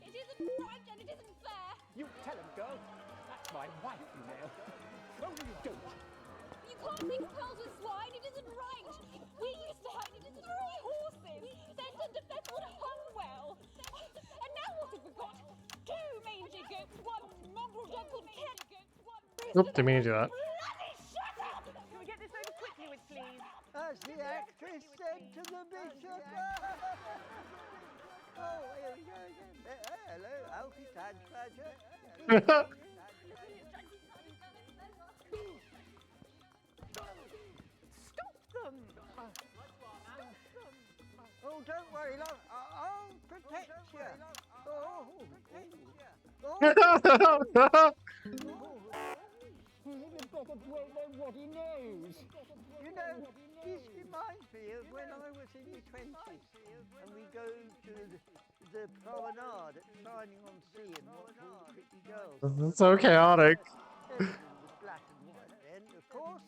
It isn't right and it isn't fair. You tell him, girl. That's my wife, you know. No, you don't. You can't mix pearls with swine. It isn't right. We used to have 3 horses sent into Thetford Hunwell. And now what have we got? 2 mangy goats, 1 mongrel dog called Cat. Oop, didn't mean to do that. Bloody shut up! Can we get this over quickly with, please? As the actress said to the bishop. Oh, here we go again. Hello, Alfie Tadge Stop them! Oh, don't worry, love. I'll protect you. Oh, What he knows. You know, this reminds me of when I was in the 20s and we go to the promenade at Shining on Sea and watch all the pretty girls. It's so chaotic. Everything was black and white then, of course.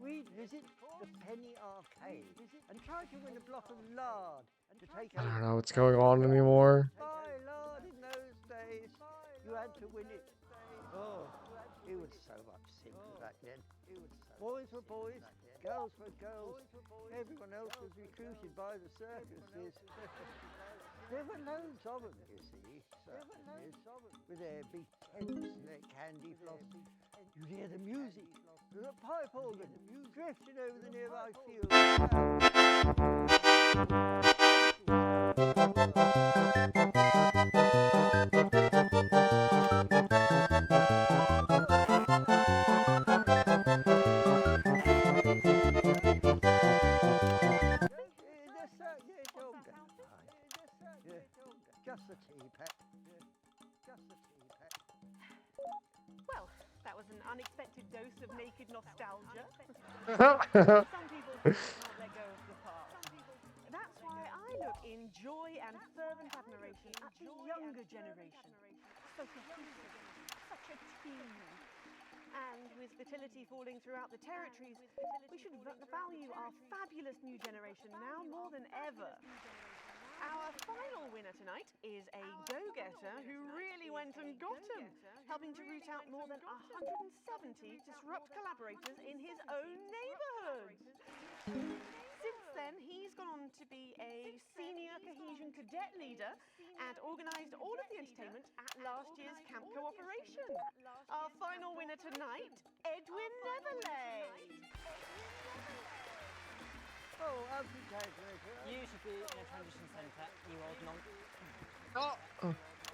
We'd visit the Penny Arcade and try to win a block of lard to take I home. don't know what's going on anymore. Buy lard in those days. You had to win it. Oh, it was so much simpler back then. Boys were boys, girls were girls. Everyone else was recruited by the circuses. There were loads of them, you see, circuses, with their big tents and their candy floss. You'd hear the music, the pipe organ, drifting over the nearby Just the teapot. Well, that was an unexpected dose of naked nostalgia. Some people can't let go of the past. That's why I look in joy and fervent admiration at the younger generation. So cohesive, such a team. And with fertility falling throughout the territories, we should value our fabulous new generation now more than ever. Our final winner tonight is a go-getter who really went and got him, helping to root out more than 170 disrupt collaborators in his own neighbourhood. Since then, he's gone on to be a senior cohesion cadet leader and organised all of the entertainment at last year's Camp Cooperation. Our final winner tonight, Edwin Neverlay. Oh, amputator. You should be in a transition centre, you old monk.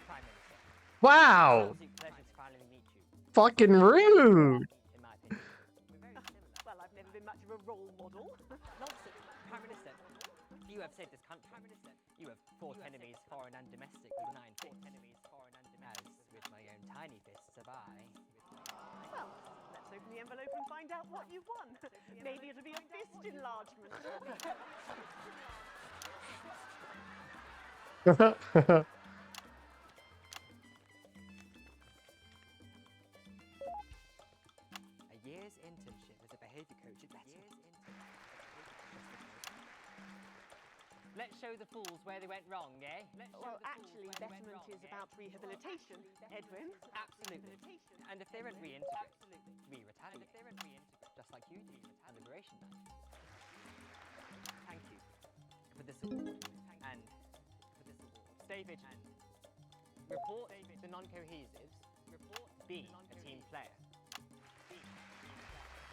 Prime Minister. Wow! It's an absolute pleasure to finally meet you. Fucking rude! In my opinion. We're very similar. Well, I've never been much of a role model. Nonsense. Prime Minister, you have saved this country. Prime Minister, you have fought enemies, foreign and domestic, with an iron fist. As with my own tiny fists have I. Well, let's open the envelope and find out what you've won. Maybe it'll be a fist enlargement. A year's internship as a behaviour coach at Betterment. Let's show the fools where they went wrong, eh? Well, actually, Betterment is about rehabilitation, Edwin. Absolutely. And if they won't reintegrate, we retaliate. Just like you do on Liberation Night. Thank you for this award. And for this award. Stay vigilant. Report the non-cohesives. Be a team player.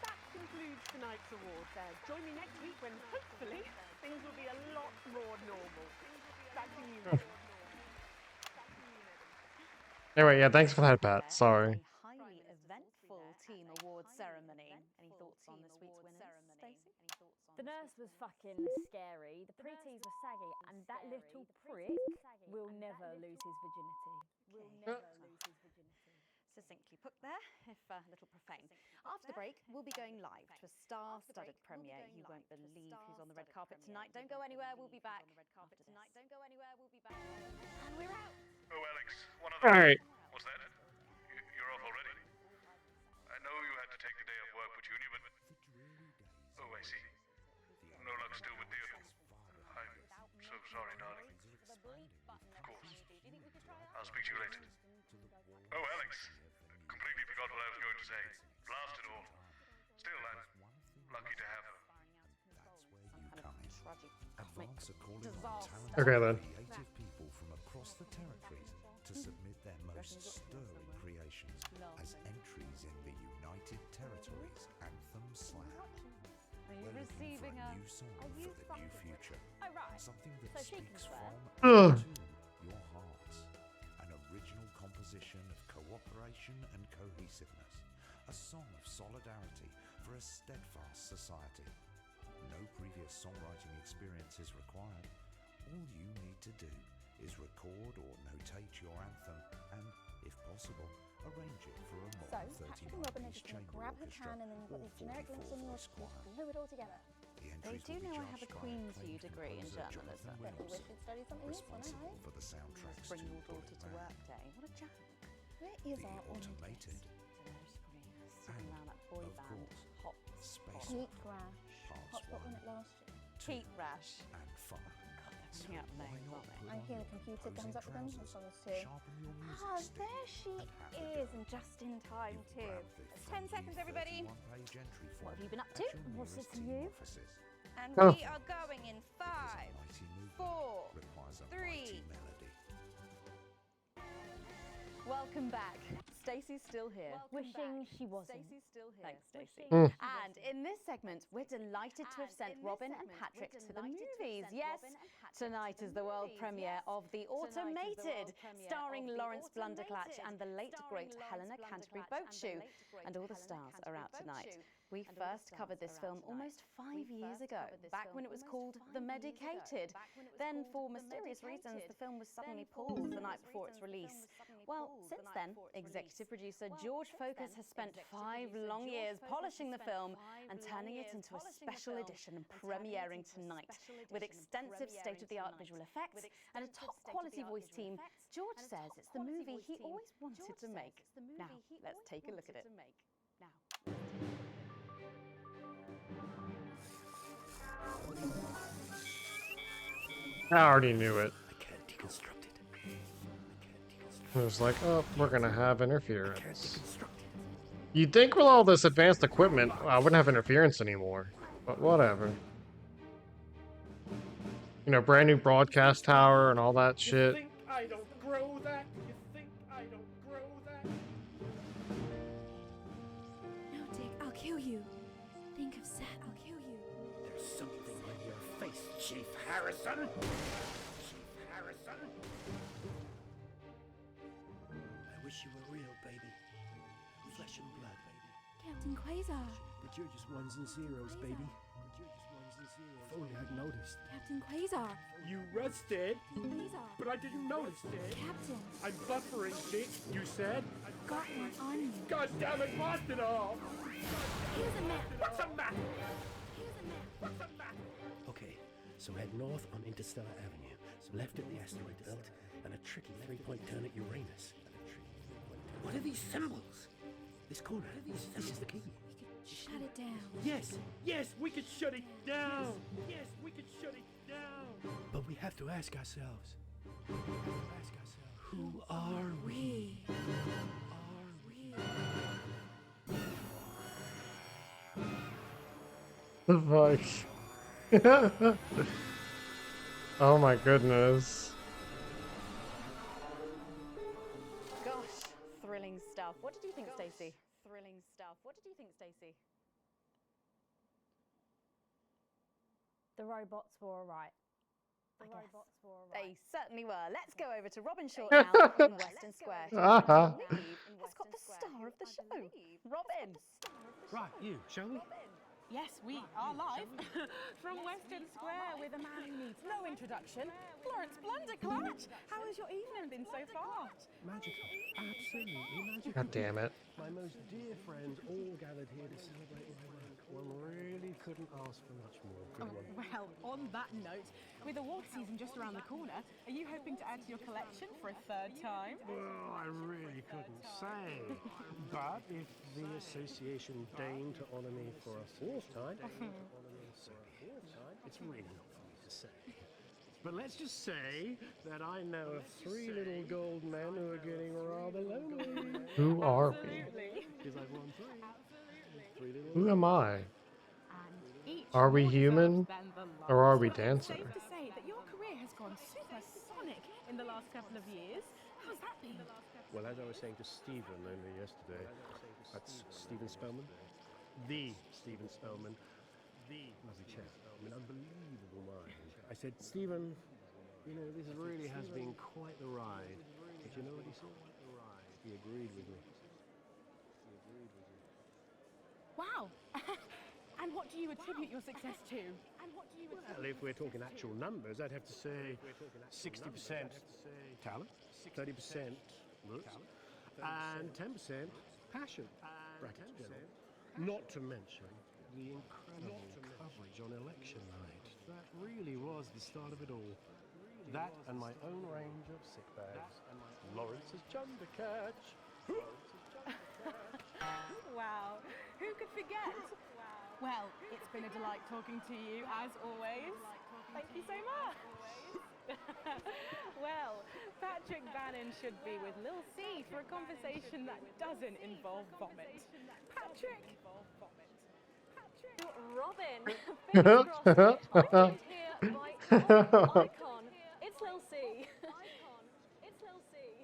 That concludes tonight's awards. Join me next week when, hopefully, things will be a lot more normal. Back to you, Megan. Anyway, yeah, thanks for that, Pat. Sorry. Highly eventful team awards ceremony. Any thoughts on this week's winners, Stacey? The nurse was fucking scary, the pretties were saggy, and that little prick will never lose his virginity. Succinctly put there, if a little profane. After the break, we'll be going live to a star-studded premiere. You won't believe who's on the red carpet tonight. Don't go anywhere, we'll be back after this. And we're out. Oh, Alex, one of All right. What's that? You're off already? I know you had to take the day off work with uni, but... Oh, I see. No luck still with Theodore. I'm so sorry, darling. Of course. I'll speak to you later. Oh, Alex. Completely forgot what I was going to say. Blast it all. Still, I'm lucky to have her. Advance are calling on talented Okay, then. creative people from across the territories to submit their most stirring creations as entries in the United Territories Anthem Slam. We're looking for a new song for the new future. Something that speaks from and to your hearts. An original composition of cooperation and cohesiveness. A song of solidarity for a steadfast society. No previous songwriting experience is required. All you need to do is record or notate your anthem and, if possible, arrange it for a modern 39-piece chamber grab her orchestra can and then you've got or these generic links in your 44-voice choir. glue it all together. The They entries do will be know I have a judged by Queen's acclaimed U degree in composer journalism. Jonathan Bet you Williams, wish we'd studied something else when I responsible home. for the soundtracks Bring to your daughter to Bullet work Man. day. What a joke. Where is The our automated Sitting around that boy of band. course, Hot. Space Heat Opera rash. Parts Hotspot 1, when it last year. Heat rash. and fun. So up why names, not aren't they? put I'm on here your the computer imposing guns up with them. trousers, This one is too. sharpen your music Ah, stick, there she and have a is, go. and just in time too. Grab the 10 friendly seconds, everybody. 31-page entry What form have you been up at to? your What's nearest this team you? offices. And Oh. we are going in 5, Mighty movement 4, requires a 3. mighty melody. Welcome back. Stacey's still here. Wishing she wasn't. Stacey's still here. Thanks, Stacey. Mm. And in this segment, we're delighted to have sent Robin and Patrick to the movies. Yes, tonight is the world premiere of The Automated, starring Lawrence Blunderclatch and the late great Helena Canterbury Boatshoe. And all the stars are out tonight. We first covered this film almost 5 years ago, back when it was called The Medicated. Then, for mysterious reasons, the film was suddenly pulled the night before its release. Well, since then, executive producer George Focus has spent 5 long years polishing the film and turning it into a special edition and premiering tonight. With extensive state-of-the-art visual effects and a top-quality voice team, George says it's the movie he always wanted to make. Now, let's take a look at it. I already knew it. I can't deconstruct it. It was like, oh, we're gonna have interference. You'd think with all this advanced equipment, I wouldn't have interference anymore. But whatever. You know, brand new broadcast tower and all that shit. You think I don't grow that? You think I don't grow that? No, Dick, I'll kill you. Think of Seth, I'll kill you. There's something on your face, Chief Harrison. Chief Harrison. I wish you were real, baby. Flesh and blood, baby. Captain Quasar. But you're just ones and zeros, baby. If only I'd noticed. Captain Quasar. You rusted, Quasar. but I didn't notice it. Captain. I'm buffering, Dick, you said. Got one on you. God damn it, blast it all! Here's a map. What's a map? Here's a map. What's a map? Okay, so head north on Interstellar Avenue, so left at the asteroid belt, and a tricky three-point turn at Uranus. What are these symbols? This corner. This is the key. Shut it down. Yes, yes, we could shut it down. Yes, we could shut it down. But we have to ask ourselves. Who are we? The fuck? Oh my goodness. Gosh, thrilling stuff. What did you think, Stacey? Thrilling stuff. What did you think, Stacey? The robots were alright. They certainly were. Let's go over to Robin Short now in Western Square. Uh-huh. Has got the star of the show. Robin. Right, you, shall we? Yes, we are live from Western Square with a man who needs no introduction, Florence Blunderclatch. How has your evening been so far? Magical. Absolutely magical. God damn it. My most dear friends all gathered here to celebrate my work. One really couldn't ask for much more. Good one. Well, on that note, with award season just around the corner, are you hoping to add to your collection for a third time? Well, I really couldn't say. But if the association deigned to honour me for a fourth time, it's really not for me to say. But let's just say that I know of three little gold men who are getting rather lonely. Who are we? Because I've won three little Who am I? Are we human? Or are we dancer? Safe to say that your career has gone supersonic in the last couple of years. How's that been? Well, as I was saying to Stephen only yesterday, that's Stephen Spellman, the Stephen Spellman, the lovely chap, an unbelievable mind. I said, Stephen, you know, this really has been quite the ride. But you know what he said? He agreed with me. Wow. And what do you attribute your success to? Well, if we're talking actual numbers, I'd have to say 60% talent, 30% looks, and 10% passion. Brackets general. Not to mention the incredible coverage on election night. That really was the start of it all. That and my own range of sick bags. Lawrence's Chundercatch. Wow. Who could forget? Well, it's been a delight talking to you, as always. Thank you so much. Well, Patrick Bannon should be with Lil C for a conversation that doesn't involve vomit. Patrick! Robin. Fingers crossed. I'm joined here by icon. It's Lil C.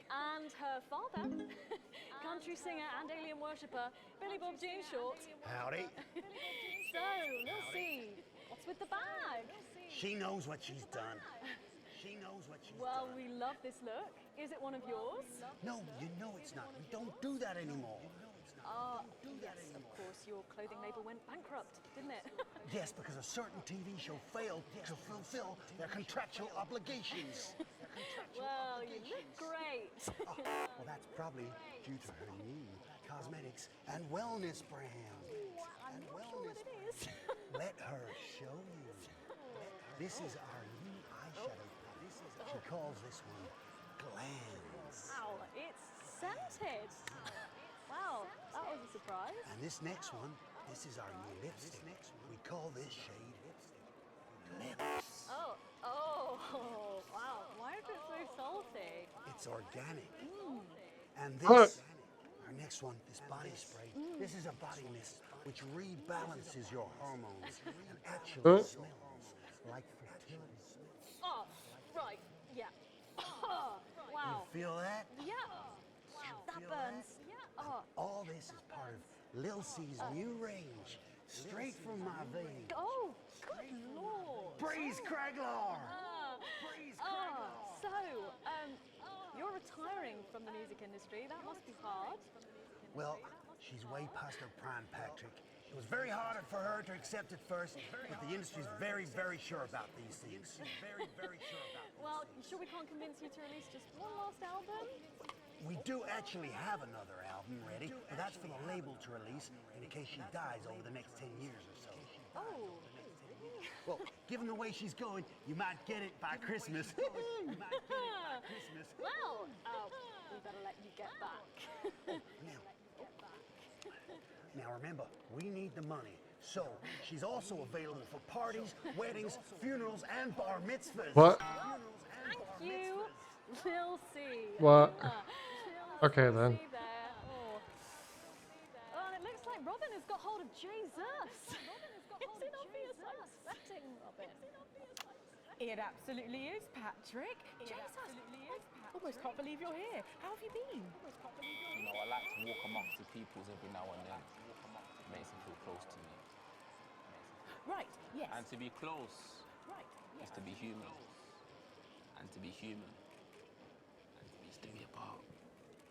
And her father, country singer and alien worshipper, Billy Bob Jean Short. Howdy. So, Lil C, what's with the bag? She knows what she's done. She knows what she's Well, done. we love this look. Is it one of yours? No, you know it's not. We don't do that anymore. Yes, of course, your clothing label went bankrupt, didn't it? Yes, because a certain TV show failed to fulfill their contractual obligations. Well, you look great. Well, that's probably due to her new cosmetics and wellness brand. I'm not sure what it is. Let her show you. This is our new eyeshadow palette. She calls this one Glands. Wow, it's scented. Wow, that was a surprise. And this next one This is our new lipstick. We call this shade Lips. Oh, wow. Why is it so salty? It's organic. Mm. And Look. this, our next one, this body spray. This is a body mist which rebalances your hormones and actually smells like fertility. Oh, right. Yeah. Wow. You feel that? Yeah. That burns. Oh. All this is part of Lil C's new range, straight from my veins. Oh, good lord. Breeze Craglar! So, you're retiring from the music industry. That must be hard. Well, she's way past her prime, Patrick. It was very hard for her to accept at first, but the industry's very, very sure about these things. Well, you sure we can't convince you to release just one last album? We do actually have another album ready, but that's for the label to release in case she dies over the next 10 years or so. Oh. Well, given the way she's going, you might get it by Christmas. Well, we better let you get back. Now remember, we need the money. So, she's also available for parties, weddings, funerals, and bar mitzvahs. What? Thank you, Lil C. What? Okay then. Oh, and it looks like Robin has got hold of Jesus. Is it obvious I'm sweating, Robin? It absolutely is, Patrick. Jesus, I almost can't believe you're here. How have you been? You know, I like to walk amongst the peoples every now and then. It makes them feel close to me. Right, yes. And to be close is to be human. And to be human is to be apart.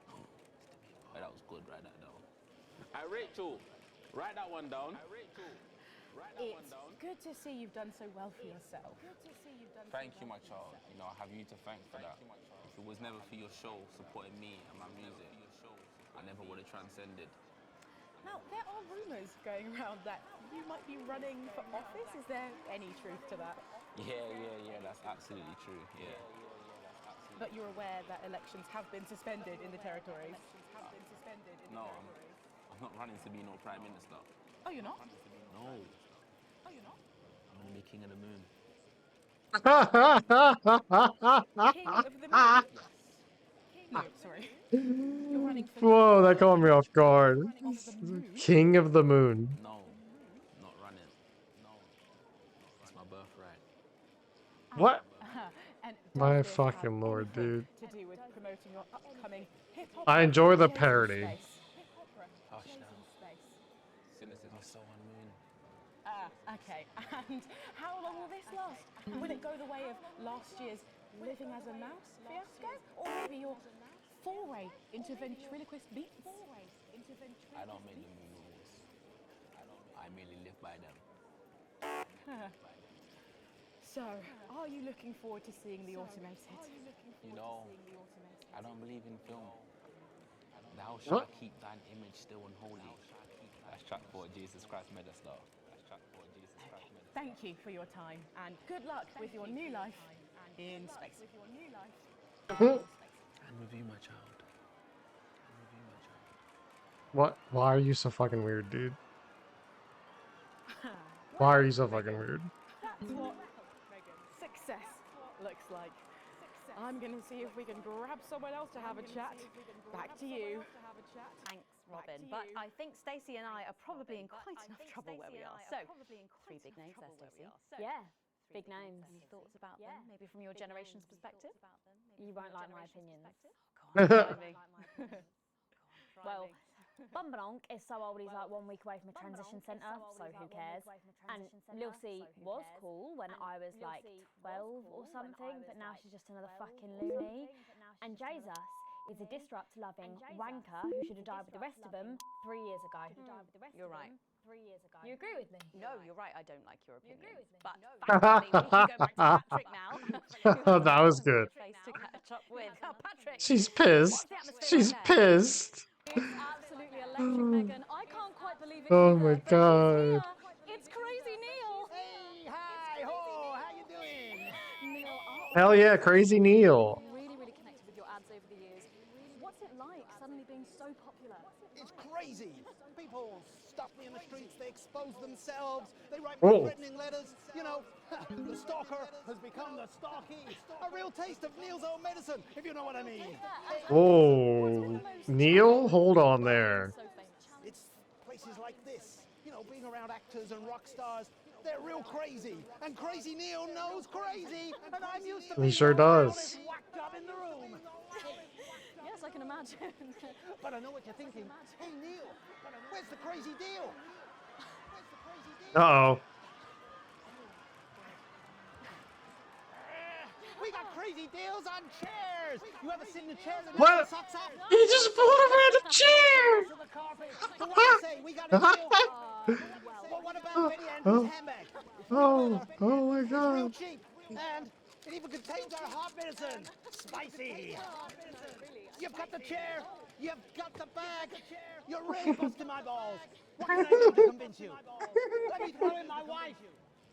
Oh, that was good, write that down. Hey, Rachel, write that one down. It's good to see you've done so well for yourself. Thank you, my child. You know, I have you to thank for that. If it was never for your show supporting me and my music, I never would have transcended. Now, there are rumours going around that you might be running for office. Is there any truth to that? Yeah, that's absolutely true, yeah. But you're aware that elections have been suspended in the territories? No, I'm not running to be no Prime Minister. Oh, you're not? No. Oh, you're not? I'm going to be King of the Moon. King of the Moon? No, sorry. You're running for Whoa, that caught me off guard. King of the Moon. No, not running. No. It's my birthright. What? And My does this have fucking lord, anything dude. to do with promoting your upcoming hip-hop I enjoy the Jason parody. Space? Hush now. Cynicism so unmoon. Okay. And how long will this last? Will it go the way of last year's Living as a Mouse fiasco? Or maybe your foray into ventriloquist beats? I don't make the rules. I merely live by them. So, are you looking forward to seeing the automated? You know, I don't believe in film. Thou shalt keep thine image still unholy. That's track 4, Jesus Christ made us though. Thank you for your time and good luck with your new life in space. And with you, my child. What? Why are you so fucking weird, dude? Why are you so fucking weird? That's what success looks like. I'm gonna see if we can grab someone else to have a chat. Back to you. Thanks, Robin. But I think Stacey and I are probably in quite enough trouble where we are. So, 3 big names there, Stacey. Yeah, big names. Any thoughts about them? Maybe from your generation's perspective? You won't like my opinions. Well, Bumbanonk is so old he's like 1 week away from a transition centre, so who cares? And Lil C was cool when I was like 12 or something, but now she's just another fucking loony. And Jesus is a disrupt-loving wanker who should have died with the rest of them 3 years ago. You're right. You agree with me? No, you're right. I don't like your opinion. But thankfully, we can go back to Patrick now. That was good. Face to catch up with. Oh, Patrick. She's pissed. She's pissed. It's absolutely electric, Megan. I can't quite believe it Oh either, my but he's god. here. It's Crazy Neil. Hey, hi, ho, how you doing? Neil, Hell yeah, Crazy Neil. really connected with your ads over the years. What's it like suddenly being so popular? It's crazy. People stop me in the streets, they expose themselves, they write me Oh. threatening letters. You know, the stalker has become the stalky. A real taste of Neil's own medicine, if you know what I mean. Oh, Neil, hold on there. It's places like this, you know, being around actors and rock stars. They're real crazy, and Crazy Neil knows crazy, and I'm used to He being sure the does. loudest whack job in the room. Yes, I can imagine. But I know what you're thinking. Hey, Neil, where's the crazy deal? Uh-oh. We got crazy deals on chairs. You ever sit in a chair that What? never sucks up? He just pulled a random chair! To the carpet. So what do you say? We got a deal. Well, what about Betty Andrews' handbag? It's real leather. Oh my It's real god. cheap. And it even contains our heart medicine. Spicy. You've got the chair. You've got the bag. You're really busting my balls. What can I do to convince you? Let me throw in my wife.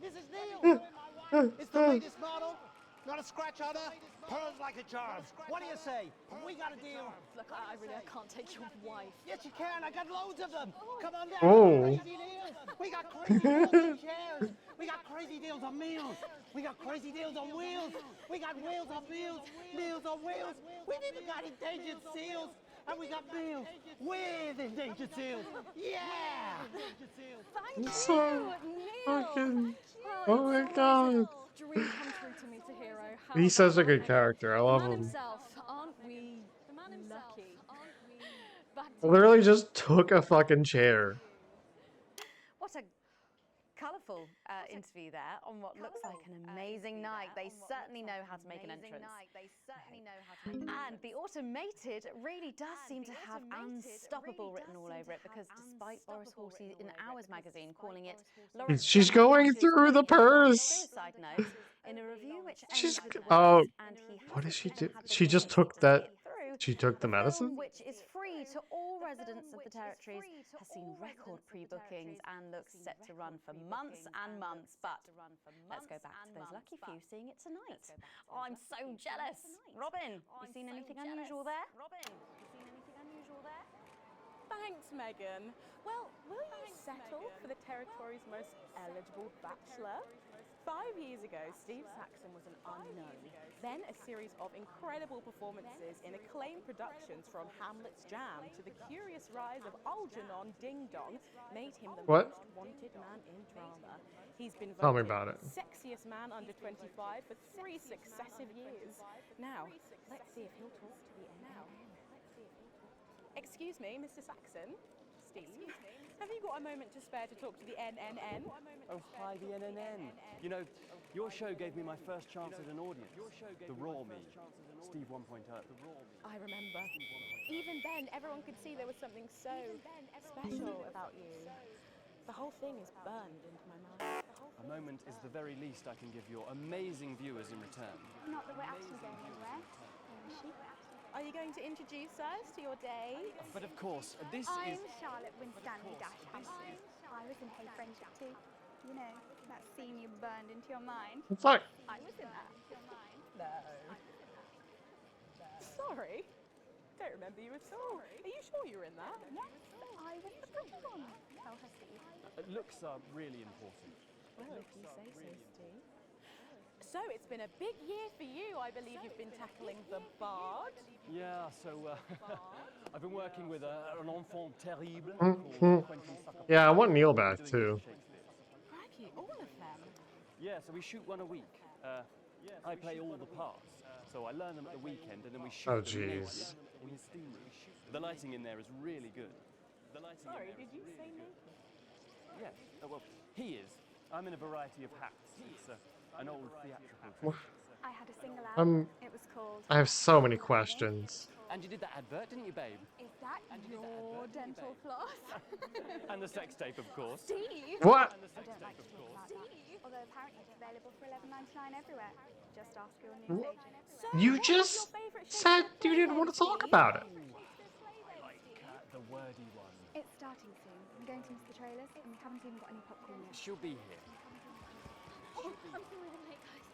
Mrs. Neal. It's the latest model. Not a scratch on her. Pearls like a charm. What do you say? We got a deal. Look, I can't take your wife. Yes, you can. I got loads of them. Come on down. Oh. Crazy deals. We got crazy deals on chairs. We got crazy deals on meals. We got crazy deals on wheels. We got wheels on meals. Meals on wheels. We've even got endangered seals. And we got meals with endangered seals. Yeah! Thank So you, fucking. Neil. Oh my god. Dream come true to meet a hero. How He's about such a that, good Megan? character. I The love man him. himself, aren't we lucky? Back to Literally just took a fucking chair. What a colourful interview there on what looks like an amazing night. They certainly know how to make an entrance. And the automated really does seem to have unstoppable written all over it, because despite Boris Horsey in Hours magazine calling it She's going through the purse. suicide note, in a review which She's. ends with the Oh. words, and he What did she do? had the She just patience took to that. see it through. She took the film, medicine? which is free to all residents of the territories, has seen record pre-bookings and looks set to run for months and months. But let's go back to those lucky few seeing it tonight. Oh, I'm so jealous. Robin, you seen anything unusual there? Thanks, Megan. Well, will you settle for the territory's most eligible bachelor? 5 years ago, Steve Saxon was an unknown. Then a series of incredible performances in acclaimed productions, from Hamlet's Jam to the curious rise of Algernon Ding Dong, made him the What? most wanted man in drama. He's been Tell me voted about it. sexiest man under 25 for 3 successive years. Now, let's see if he'll talk to the NNN. Excuse me, Mr. Saxon. Steve, have you got a moment to spare to talk to the NNN? Oh, hi, the NNN. You know, your show gave me my first chance at an audience. The Raw Me, Steve 1.0. I remember. Even then, everyone could see there was something so special about you. The whole thing is burned into my mind. A moment is the very least I can give your amazing viewers in return. Not that we're actually going anywhere. Are you going to introduce us to your day? But of course, this I'm is... Charlotte Winstanley Dasham. I was in Hey Friendship too. You know, that scene you burned into your mind. Fuck. I was in that. No. Sorry. Don't remember you at all. Are you sure you were in that? Yes, I was the pretty one. Tell her, Steve. Looks are really important. Well, if you say so, Steve. So it's been a big year for you. I believe you've been tackling the Bard. Yeah, so I've been working with an enfant terrible Mhm. called Quentin Sucker. Yeah, I want Neil back too. Crikey, all of them. Yeah, so we shoot one a week. I play all the parts, so I learn them at the weekend, and then we shoot Oh, them naked jeez. in his steam room. The lighting in there is really good. Sorry, did you say naked? Yeah, well, he is. I'm in a variety of hats. It's an old theatrical trick. I had a single out. It was called. I have so many questions. And you did that advert, didn't you, babe? Is that your dental floss? And the sex tape, of course. Steve! What? I don't like to talk about that. Although apparently it's available for $11.99 everywhere. Just ask your news agent. You just said you didn't want to talk about it. Like the wordy one. It's starting soon. I'm going to miss the trailers, and we haven't even got any popcorn yet. She'll be here. Oh, I'm sorry I'm late, guys.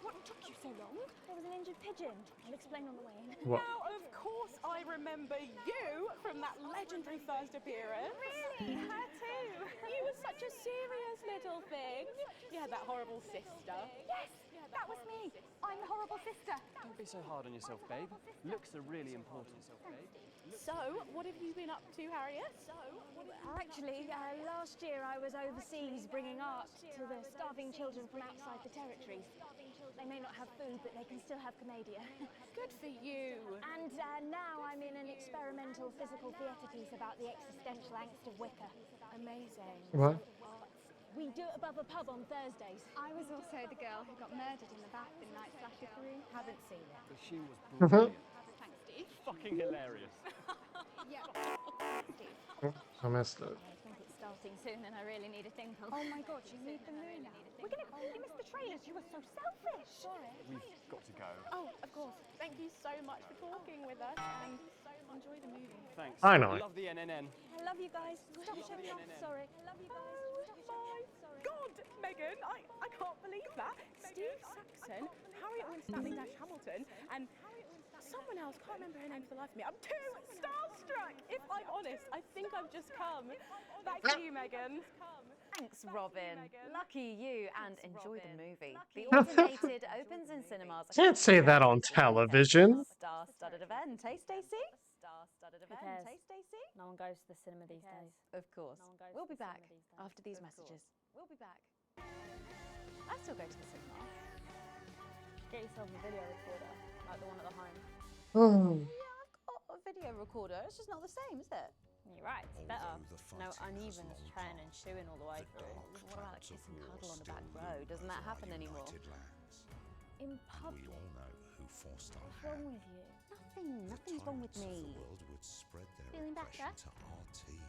What took you so long? There was an injured pigeon. I'll explain on the way in. What? Now, of course, I remember you from that legendary first appearance. Really? Her too? You were such a serious little thing. You had that horrible sister. Yes, that was me. I'm the horrible sister. Don't be so hard on yourself, babe. Looks are really important. So, what have you been up to, Harriet? Actually, last year I was overseas bringing art to the starving children from outside the territories. They may not have food, but they can still have commedia. Good for you. And now I'm in an experimental physical theatre piece about the existential angst of Wicca. Amazing. What? We do it above a pub on Thursdays. I was also the girl who got murdered in the bath in Night Slasher 3. Haven't seen it. But she was brilliant. Thanks, Steve. Fucking hilarious. Yeah. Thanks, Steve. I missed it. I think it's starting soon and I really need a tinkle. Oh my god, you need the moon now. You missed the trailers, you were so selfish. Sorry. We've got to go. Oh, of course. Thank you so much for talking with us and enjoy the movie. Thanks. I know. Love the NNN. I love you guys. Stop showing off. Sorry. I love you guys. God, Megan, I can't believe that. Steve Saxon, Harriet Winstanley Hamilton, and someone else, can't remember her name for the life of me. I'm too starstruck. If I'm honest, I think I've just come. Back to you, Megan. Thanks, Robin. Lucky you, and enjoy the movie. The Automated opens in cinemas. Can't say that on television. Star-studded event, hey Stacey? Star-studded Who event, cares? hey Stacey? No one goes to the cinema these days. Of course. We'll be back after these messages. We'll be back. I still go to the cinema. Get yourself a video recorder, like the one at the home. Oh. Yeah, I've got a video recorder. It's just not the same, is it? You're right, it's better. No uneven churn and chewing all the way through. What about a kiss and cuddle on the back row? Doesn't that happen anymore? In We public. all know who forced our What's wrong hand. with you? Nothing's wrong with Tyrants of me. the world would spread their Feeling oppression better? to our team.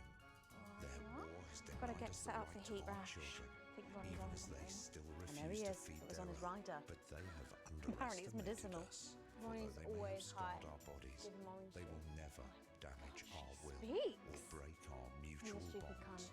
Their war has Gotta denied get us set the up for right heat to our rash. children, Think Ronnie's even on as they something. still And refuse there he to is. feed It was their on his own. rider. But they have Apparently it's underestimated medicinal. us. Ronnie's Although they may have always scarred high. our bodies, Give him orange they juice. will never damage our will Speaks. or break our You're mutual a stupid bonds. cunt.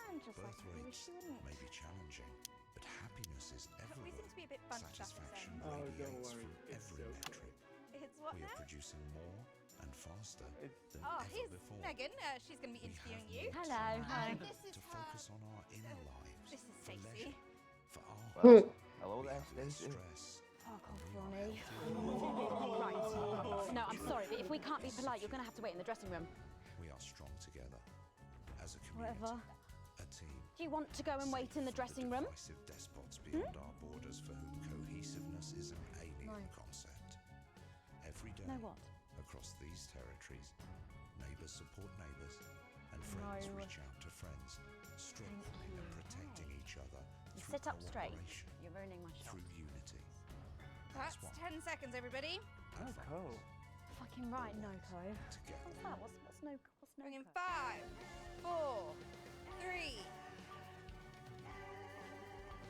And just like Birth I wish rates you wouldn't. may be challenging, but happiness is We seem everywhere. to be a bit bunched up this Satisfaction end. Oh, radiates from every metric. It's what We now? are producing more and faster than Oh, ever here's before. Megan. She's going to be interviewing you. Hello, hi. This is To her. focus on our inner lives, This is for Stacey. leisure, for art. Hello We there, have less Stacey. stress. Fuck and off, we are Ronnie. healthier. Right. No, I'm sorry, but if we can't be polite, you're going to have to wait in the dressing room. We are strong together as a community, Whatever. a team. Do you want to go and wait in the dressing room? Divisive despots beyond our borders for whom cohesiveness is an alien concept. Every day, No what? across these territories, neighbours support neighbours, and friends No. reach out to friends, strengthening and protecting each other You through sit up straight. cooperation, You're ruining my shot. through unity. That's As one, 10 seconds, everybody. and Cool. Fucking right, Noko. together. What's that? What's Noko? What's Bring in Noko? 5, 4, 3.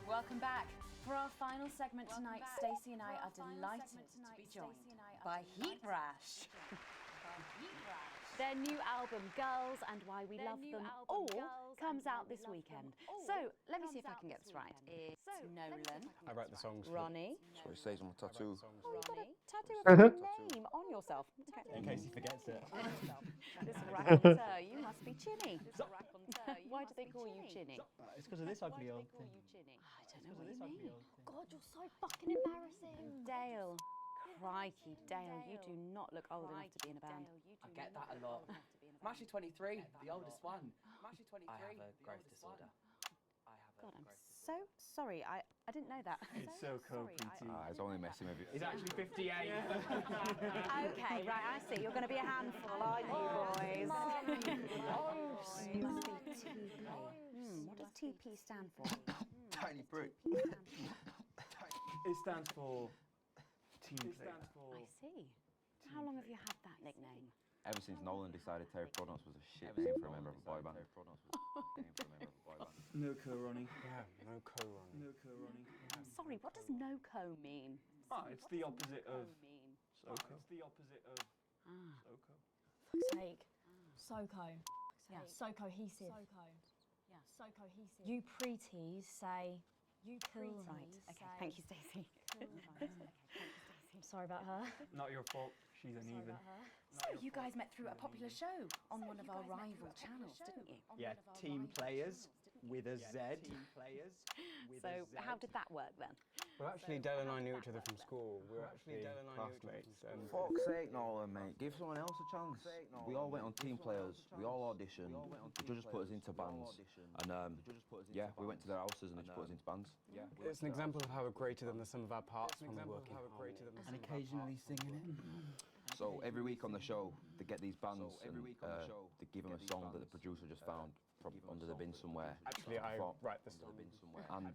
Welcome back. For our final segment tonight, Stacey and I are delighted to be joined by Heat Rash. Their new album, Girls and Why We Love Them All, comes out this weekend. So, let me see if I can get this right. It's Nolan, I write the songs. Ronnie. That's what it says on the tattoo. Oh, you've got a tattoo of your name on yourself. Okay. In case he forgets it. This raconteur, you must be Chinny. Why do they call you Chinny? It's because of this ugly old thing. I don't know what you mean. God, you're so fucking embarrassing. Dale. Crikey, Dale, you do not look old enough to be in a band. I get that a lot. I'm actually 23, the oldest one. I have a growth disorder. God, I'm so sorry. I didn't know that. It's so cool, PT. He's only messing with you. He's actually 58. Okay, right, I see. You're going to be a handful, aren't you, boys? You must be TP. What does TP stand for? Tiny prick. It stands for team player. I see. How long have you had that nickname? Ever since Nolan decided Terry Prodance was a shit name for a member of a boy band. No co, Ronnie. Yeah, no co, Ronnie. No co, Ronnie. Sorry, what does no-co mean? It's the opposite of mean? SoCo. It's the opposite of SoCo. Fuck's sake. SoCo. Yeah, so cohesive. Yeah, so cohesive. You pretees say. You pretees Right. Okay. say. Thank you, Stacey. I'm sorry about her. Not your fault. She's uneven. So you guys met through a popular show on one of our rival channels, didn't you? Yeah, Team Players with a Z. So how did that work then? Well, actually, Dell and I knew each other from school. We were actually classmates. And Fuck's sake, Nolan, mate. Give someone else a chance. We all went on Team Players. We all auditioned. The judges put us into bands. And yeah, we went to their houses and they just put us into bands. it's an example of how we're greater than the sum of our parts when we're working. And occasionally singing it. So every week on the show, they get these bands and they give them a song that the producer just found from under the bin somewhere. Actually, I write the song. And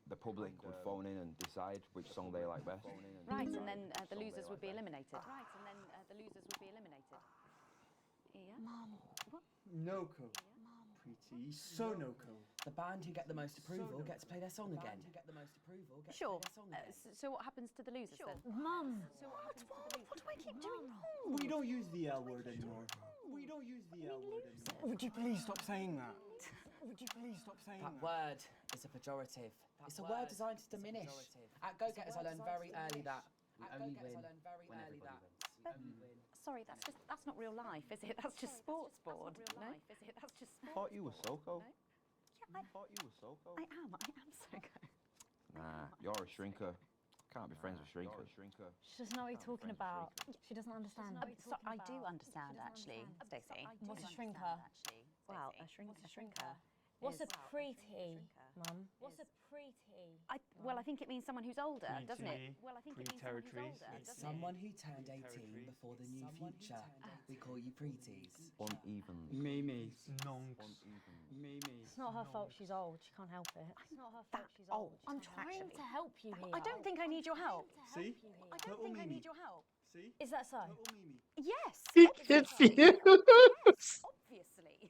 the public would phone in and decide which song they like best. Right, and then the losers would be eliminated. Right, and then the losers would be eliminated. Yeah. Mum. What? No-co. Pretty. So no-co. The band who get the most approval get to play their song again. Sure. So what happens to the losers then? Mum. What do I keep doing wrong? We don't use the L word anymore. We don't use the L word anymore. Would you please stop saying that? Would you please stop saying That word is a pejorative. It's a word designed to diminish. At Go Getters, I learned very early that we only win when everybody wins. Sorry, that's not real life, is it? That's just sports board. No? Is it? That's just I thought you were Soko. Yeah, I thought you were Soko. I am Soko. Nah, you're a shrinker. Can't be friends with shrinkers. She doesn't know what you're talking about. She doesn't understand. So I do understand, actually, Stacey. What's a shrinker? Well, a shrinker. What's a preety, Mum? What's a preety? Well, I think it means someone who's older, doesn't it? Pre-T, Well, I think it means someone who's pre-territories. older, It's doesn't someone who turned 18 before the new future. We call you preeties. Uneven. Mimi. Nonks. Mimi. It's not her fault she's old. She can't help it. It's not her fault she's old. I'm trying to help you here. I don't think I need your help. See? I don't think I need your help. See? Is that so? Yes. He confused. Obviously.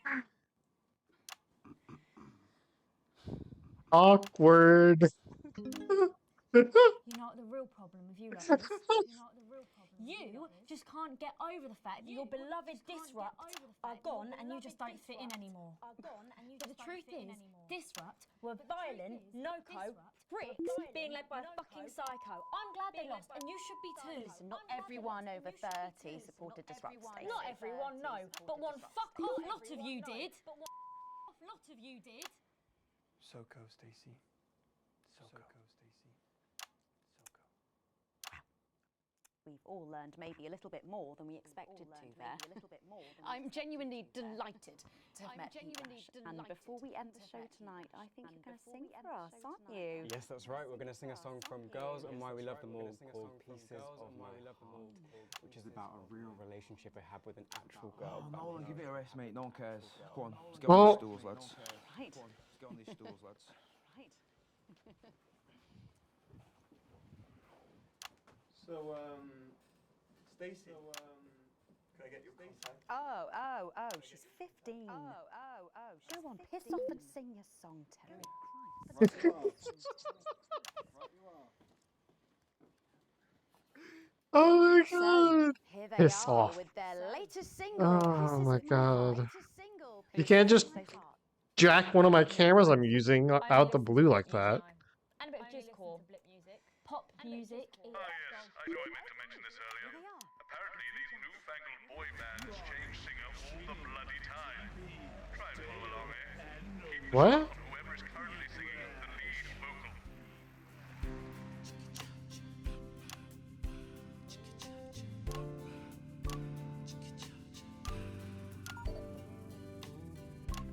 Awkward. You know what the real problem with you lot is? You just can't get over the fact that your beloved Disrupt are gone and you just don't fit in anymore. But the truth is, Disrupt were violent, no-co, bricks, being led by a fucking psycho. I'm glad they lost, and you should be too. Listen, not everyone over 30 supported Disrupt, Stacey. Not everyone, no, but one fuck-off lot of you did. Soko, Stacey. Soko, Stacey. We've all learned maybe a little bit more than we expected to there. I'm genuinely delighted to have met you, Ash. And before we end the show tonight, I think you're going to sing for us, aren't you? Yes, that's right. We're going to sing a song from Girls and Why We Love Them All called Pieces of My Heart, which is about a real relationship I had with an actual girl. Oh, Nolan, give it a rest, mate. No one cares. Go on, let's get on these stools, lads. Right. Go on, let's get on these stools, lads. Right. So, Stacey, can I get your contact? Oh, she's 15. Go on, piss off and sing your song, Terry. Oh my god. Here they Piss are off. with their latest single. Oh my god. Single, You can't just jack one of my cameras I'm using out the blue like that. And a bit of Jizzcore. Pop music. Ah, yes, I know I meant to mention this earlier. Apparently, these newfangled boy bands change singer all the bloody time. Try and follow along, eh? Keep What? on whoever is currently singing the lead vocal.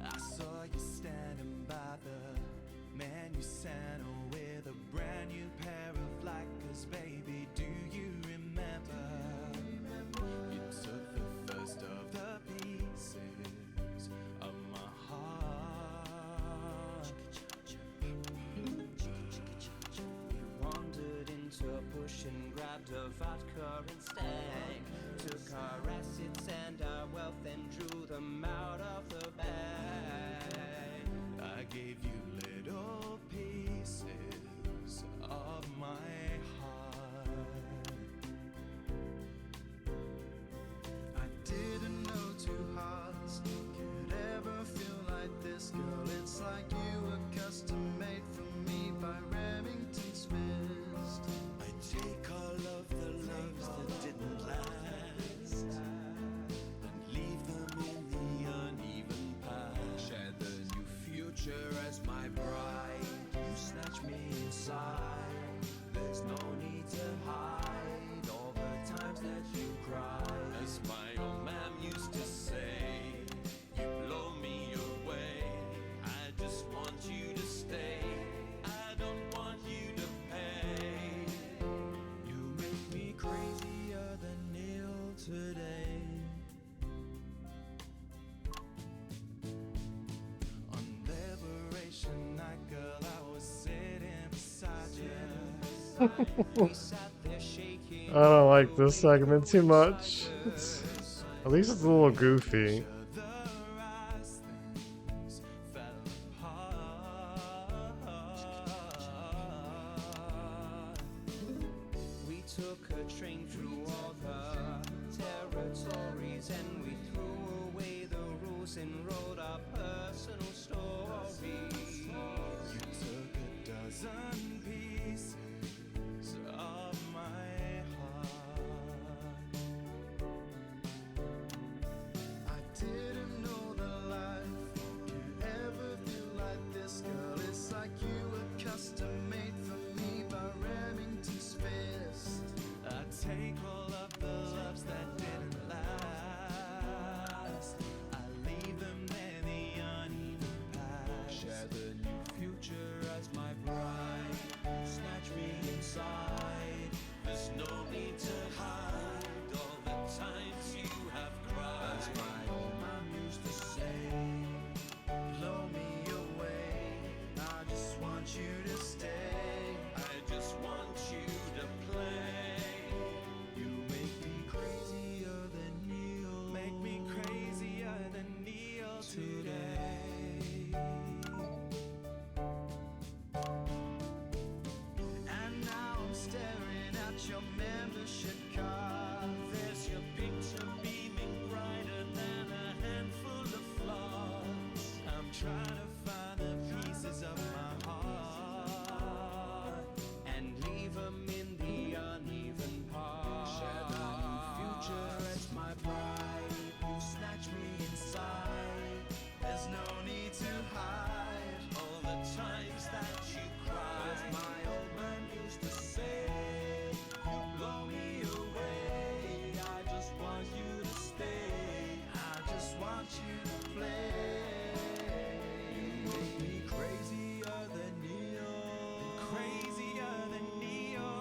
I saw you standing by the Manusano with a brand new pair of Lycras, baby. Do you remember? You took the first of the pieces of my heart. You wandered into a bush and grabbed a vodka instead. Took our assets and our wealth and drew them out of the bag. I gave you little pieces of my heart. I didn't know two hearts could ever feel like this, girl. It's like you were custom made for me by Remington Smith. I take all of the loves that didn't today. On Liberation Night, girl, I was sitting beside you. We sat there shaking. I don't like this segment too much. At least it's a little goofy. We took a train through all the territories and we threw away the rules and wrote our personal stories. You took a dozen pieces of my heart. I didn't know that life could ever feel like this, girl. It's like you were custom made for me by Remington's fist. I take all of the loves that didn't last. I leave them there, the uneven past. Share the new future as my bride. Snatch me inside. There's no need to hide all the times you have cried. As my old mom used to say, blow me away. I just want you to stay. I just want you to play. You make me crazier than Neil. Make me crazier than Neil today. And now I'm staring at your membership card. There's your picture beaming brighter than a handful of flaws. I'm trying to find the pieces of my heart and leave them in the uneven parts. Share the new future as my bride. You snatch me inside. There's no need to hide all the times that you cried. As my old man used to say, you blow me away. I just want you to stay. I just want you to play. You make me crazier than Neo. Crazier than Neo.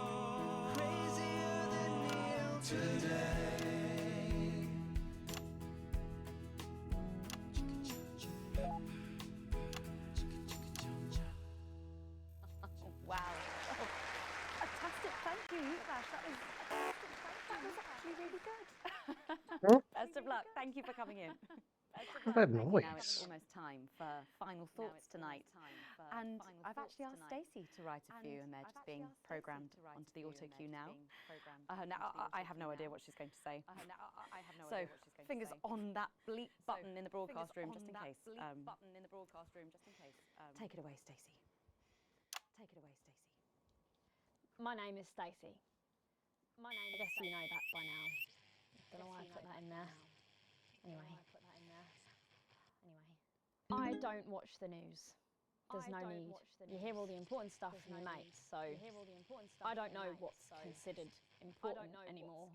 Crazier than Neo today. Wow. Oh, fantastic. Thank you, Flash. That was actually really good. Best of luck. Thank you for coming in. What's that Now noise? it's almost time for final thoughts tonight. And I've actually asked Stacey to write a few, and they're just being programmed onto the auto cue now. Now I have no idea what she's going to say. So fingers on that bleep button in the broadcast room, just in case. Take it away, Stacey. Take it away, Stacey. My name is Stacey. I guess you know that by now. Don't know why I put that in there. Anyway. I don't watch the news. There's no need. You hear all the important stuff from your mates, so I don't know what's considered important anymore.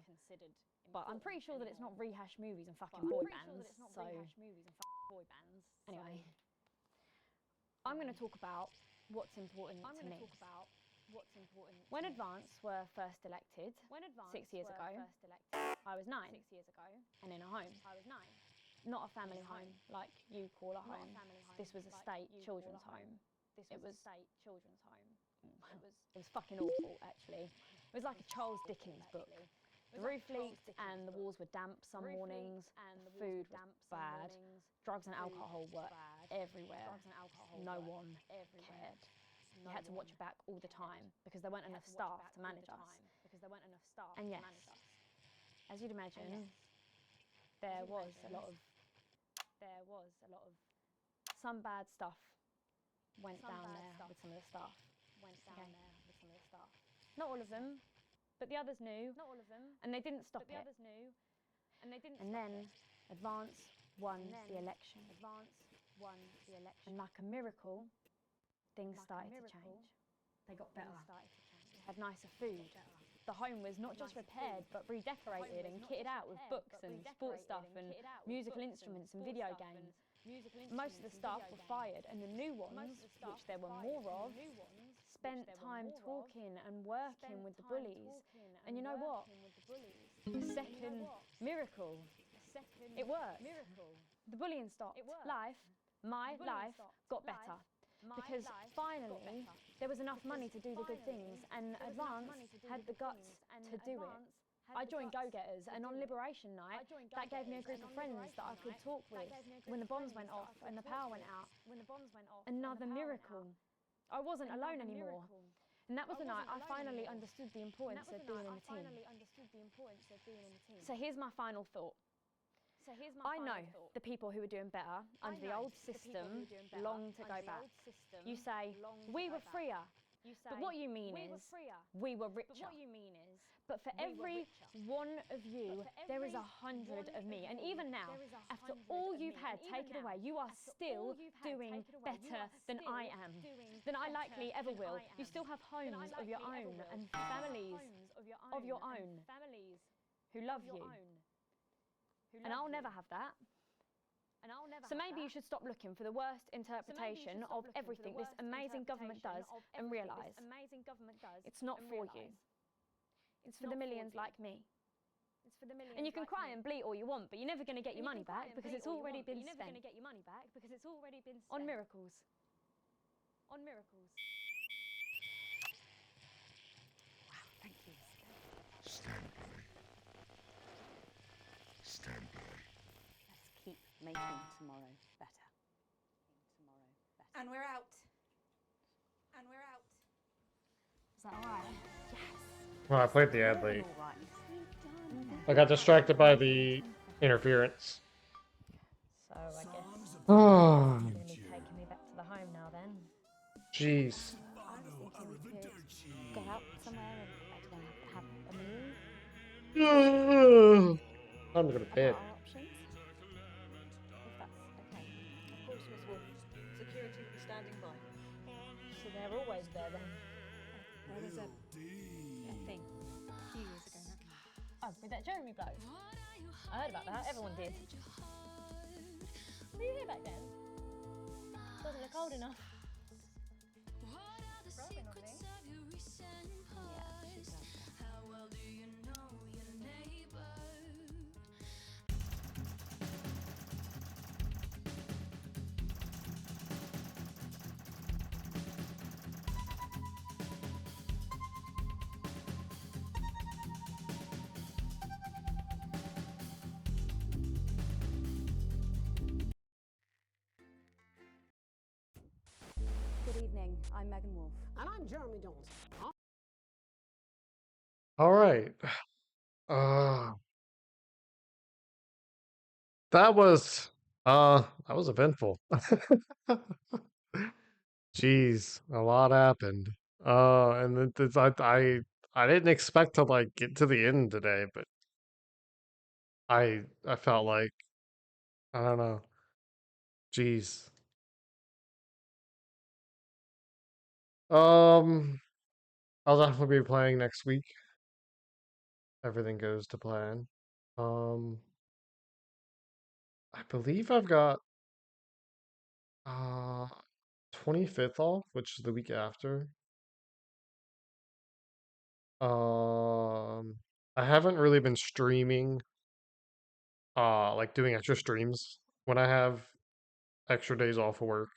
But I'm pretty sure that it's not rehash movies and fucking boy bands, so anyway. I'm going to talk about what's important to me. When Advance were first elected 6 years ago, I was 9 and in a home. Not a family home like you call a home. This was a state children's home. It was fucking awful, actually. It was like a Charles Dickens book. The roof leaked and the walls were damp some mornings. The food was bad. Drugs and alcohol were everywhere. No one cared. You had to watch your back all the time because there weren't enough staff to manage us. And yes, as you'd imagine, there was a lot of some bad stuff went down there with some of the staff. Not all of them, but the others knew, and they didn't stop it. And then Advance won the election. And like a miracle, things started to change. They got better. We had nicer food. The home was not just repaired, but redecorated and kitted out with books and sports stuff and musical instruments and video games. Most of the staff were fired, and the new ones, which there were more of, spent time talking and working with the bullies. And you know what? The second Miracle. It worked. The bullying stopped. My life got better. Because finally, there was enough money to do the good things, and Advance had the guts to do it. I joined Go-Getters, and on Liberation Night, that gave me a group of friends that I could talk with when the bombs went off and the power went out. Another miracle. I wasn't alone anymore. And that was the night I finally understood the importance of being in a team. So here's my final thought. I know the people who are doing better under the old system long to go back. You say, we were freer. But what you mean is, we were richer. But for every one of you, there is 100 of me. And even now, after all you've had taken away, you are still doing better than I am, than I likely ever will. You still have homes of your own and families of your own who love you. And I'll never have that. So maybe you should stop looking for the worst interpretation of everything this amazing government does and realise it's not for you. It's for the millions like me. And you can cry and bleat all you want, but you're never going to get your money back because it's already been spent on miracles. Wow, thank you. Stand by. Stand by. Let's keep making tomorrow better. And we're out. Is that alright? Yes. Well, I played the ad late. All right. I got distracted by the interference. So I guess Oh, it's going to be taking me back to the home now then. jeez. I was thinking we could go out somewhere and, I don't know, have a meal. Time to go to bed. About our options. If that's okay. Of course, Miss Wolf. Security will be standing by. So they're always there then. There was a thing a few years ago now. Oh, with that Jeremy bloke. I heard about that, everyone did. Were you here back then? Doesn't look old enough. Rubbing on me. Good evening, I'm Megan Wolf. And I'm Jeremy Jones. All right. That was eventful. Jeez, a lot happened. And I didn't expect to like get to the end today, but I felt like, I don't know. Jeez. I'll definitely be playing next week. Everything goes to plan. I believe I've got 25th off, which is the week after. I haven't really been streaming, like doing extra streams when I have extra days off of work.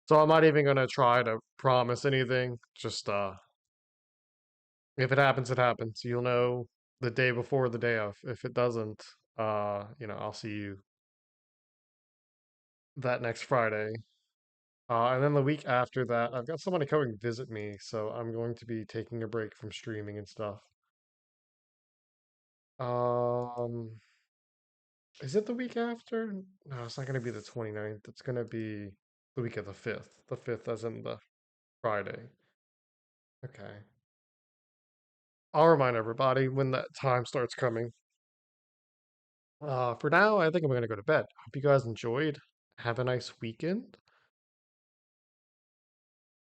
So I'm not even gonna try to promise anything. Just if it happens, it happens. You'll know the day before the day of. If it doesn't, I'll see you that next Friday. And then the week after that, I've got somebody coming visit me, so I'm going to be taking a break from streaming and stuff. Is it the week after? No, it's not going to be the 29th. It's going to be the week of the 5th. The 5th as in the Friday. Okay. I'll remind everybody when that time starts coming. For now, I think I'm going to go to bed. Hope you guys enjoyed. Have a nice weekend.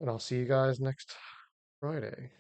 And I'll see you guys next Friday.